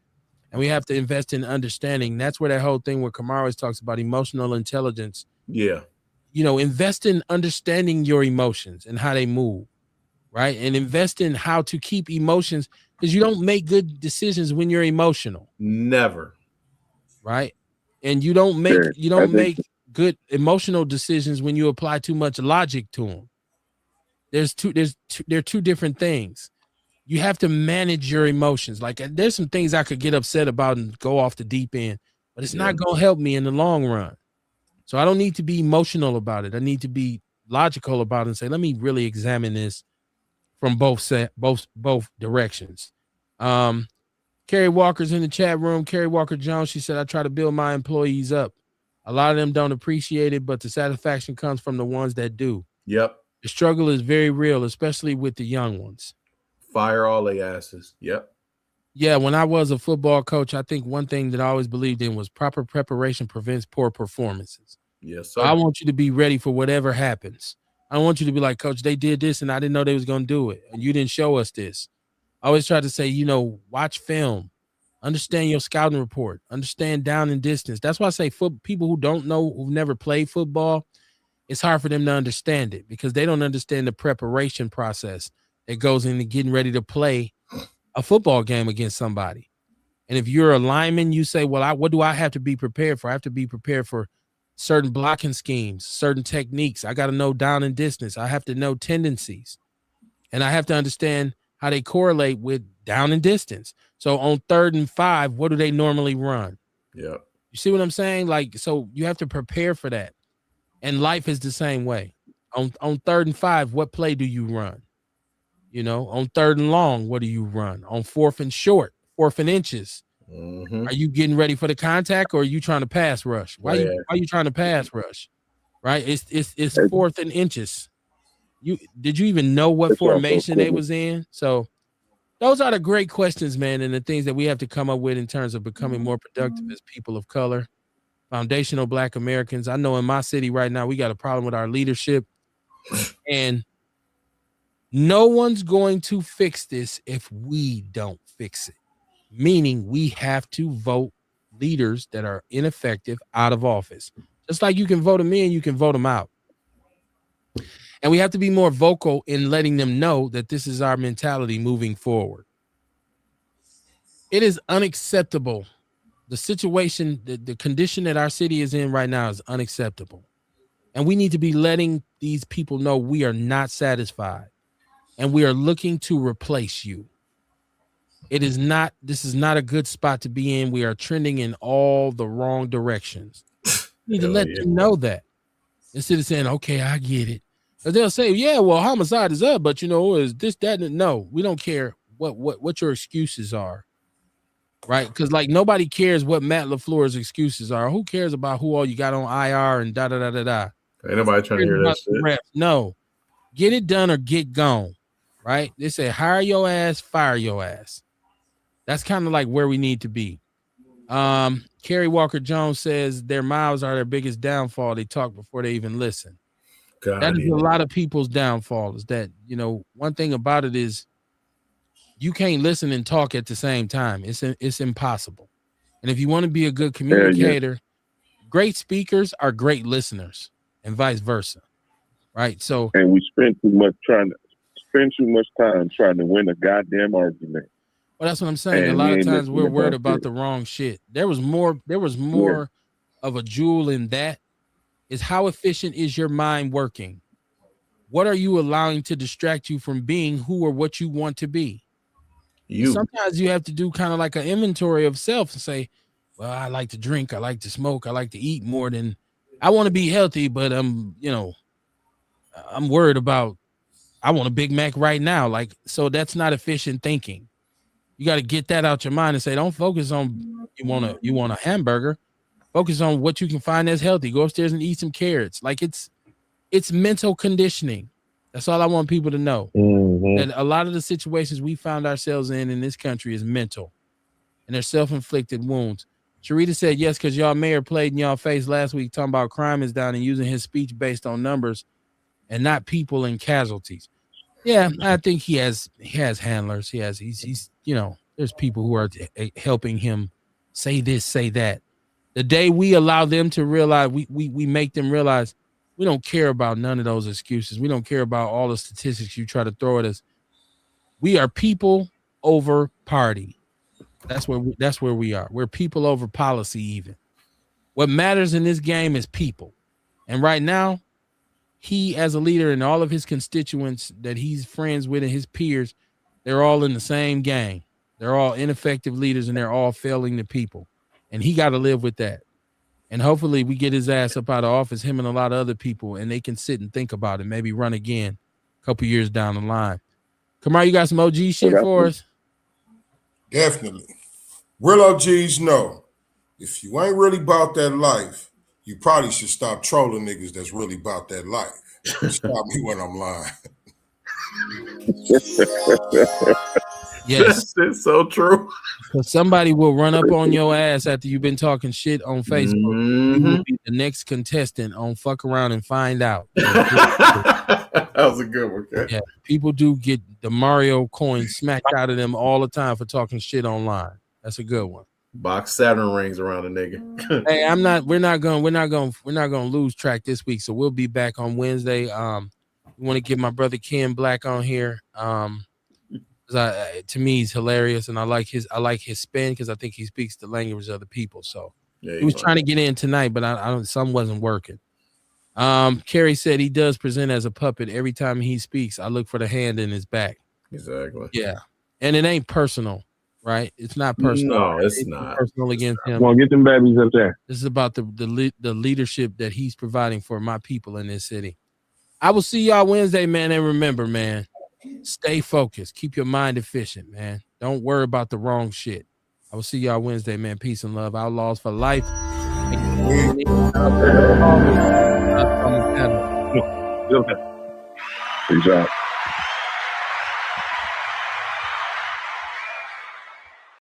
and we have to invest in understanding. That's where that whole thing where Kamara always talks about emotional intelligence. Yeah. You know, invest in understanding your emotions and how they move, right? And invest in how to keep emotions, because you don't make good decisions when you're emotional. Never. Right? And you don't make good emotional decisions when you apply too much logic to them. They're two different things. You have to manage your emotions. Like, there's some things I could get upset about and go off the deep end, but it's not going to help me in the long run. So I don't need to be emotional about it. I need to be logical about it and say, let me really examine this from both directions. Carrie Walker's in the chat room. Carrie Walker Jones, she said, I try to build my employees up. A lot of them don't appreciate it, but the satisfaction comes from the ones that do. Yep. The struggle is very real, especially with the young ones. Fire all their asses. Yep. Yeah, when I was a football coach, I think one thing that I always believed in was proper preparation prevents poor performances. Yes, sir. So I want you to be ready for whatever happens. I don't want you to be like, Coach, they did this and I didn't know they was going to do it, and you didn't show us this. I always try to say, watch film, understand your scouting report, understand down and distance. That's why I say people who don't know, who've never played football, it's hard for them to understand it because they don't understand the preparation process that goes into getting ready to play a football game against somebody. And if you're a lineman, you say, well, what do I have to be prepared for? I have to be prepared for certain blocking schemes, certain techniques. I got to know down and distance. I have to know tendencies. And I have to understand how they correlate with down and distance. So on 3rd and 5, what do they normally run? Yeah. You see what I'm saying? Like, so you have to prepare for that. And life is the same way. On 3rd and 5, what play do you run? You know, on 3rd and long, what do you run? On 4th and short, 4th and inches. Are you getting ready for the contact, or are you trying to pass rush? Why are you trying to pass rush? Right? It's 4th and inches. Did you even know what formation they was in? So those are the great questions, man, and the things that we have to come up with in terms of becoming more productive as people of color, foundational Black Americans. I know in my city right now, we got a problem with our leadership, and no one's going to fix this if we don't fix it. Meaning we have to vote leaders that are ineffective out of office. Just like you can vote them in, you can vote them out. And we have to be more vocal in letting them know that this is our mentality moving forward. It is unacceptable. The situation, the condition that our city is in right now is unacceptable. And we need to be letting these people know we are not satisfied and we are looking to replace you. This is not a good spot to be in. We are trending in all the wrong directions. We need to let them know that. Instead of saying, okay, I get it. Because they'll say, yeah, well, homicide is up, but is this, that, and no, we don't care what your excuses are. Right? Because like nobody cares what Matt LaFleur's excuses are. Who cares about who all you got on IR and da da da da da? Ain't nobody trying to hear that shit. No. Get it done or get gone. Right? They say hire your ass, fire your ass. That's kind of like where we need to be. Kerry Walker Jones says their mouths are their biggest downfall. They talk before they even listen. That is a lot of people's downfall. Is that, one thing about it is you can't listen and talk at the same time. It's impossible. And if you want to be a good communicator, great speakers are great listeners and vice versa. Right. So, and we spend too much time trying to win a goddamn argument. Well, that's what I'm saying. A lot of times we're worried about the wrong shit. There was more of a jewel in that. Is how efficient is your mind working? What are you allowing to distract you from being who or what you want to be? Sometimes you have to do kind of like an inventory of self and say, well, I like to drink, I like to smoke, I like to eat more than I want to be healthy, but I'm worried about I want a Big Mac right now. Like, so that's not efficient thinking. You got to get that out your mind and say, don't focus on you want a hamburger. Focus on what you can find that's healthy. Go upstairs and eat some carrots. Like it's mental conditioning. That's all I want people to know. That a lot of the situations we found ourselves in this country is mental, and they're self-inflicted wounds. Sharita said yes because y'all mayor played in y'all face last week talking about crime is down and using his speech based on numbers and not people and casualties. Yeah, I think he has handlers. He's there's people who are helping him say this, say that. The day we allow them to realize, we make them realize we don't care about none of those excuses. We don't care about all the statistics you try to throw at us. We are people over party. That's where we are. We're people over policy even. What matters in this game is people. And right now, he as a leader and all of his constituents that he's friends with and his peers, they're all in the same gang. They're all ineffective leaders and they're all failing the people. And he got to live with that. And hopefully we get his ass up out of office, him and a lot of other people, and they can sit and think about it, maybe run again a couple years down the line. Kamar, you got some OG shit for us? Definitely. Real OGs know if you ain't really about that life, you probably should stop trolling niggas that's really about that life. Stop me when I'm lying. Yes, it's so true. Because somebody will run up on your ass after you've been talking shit on Facebook. You will be the next contestant on Fuck Around and Find Out. That was a good one. Okay? Yeah, people do get the Mario coin smacked out of them all the time for talking shit online. That's a good one. Box Saturn rings around a nigga. Hey, we're not gonna lose track this week, so we'll be back on Wednesday. We want to get my brother Ken Black on here. To me, he's hilarious, and I like his spin because I think he speaks the language of the people. So he was trying to get in tonight, but I don't. Some wasn't working. Kerry said he does present as a puppet. Every time he speaks, I look for the hand in his back. Exactly. Yeah, and it ain't personal, right? It's not personal. No, it's not personal against him. Come on, get them babies up there. This is about the leadership that he's providing for my people in this city. I will see y'all Wednesday, man. And remember, man, stay focused. Keep your mind efficient, man. Don't worry about the wrong shit. I will see y'all Wednesday, man. Peace and love. Outlaws for life. Peace out.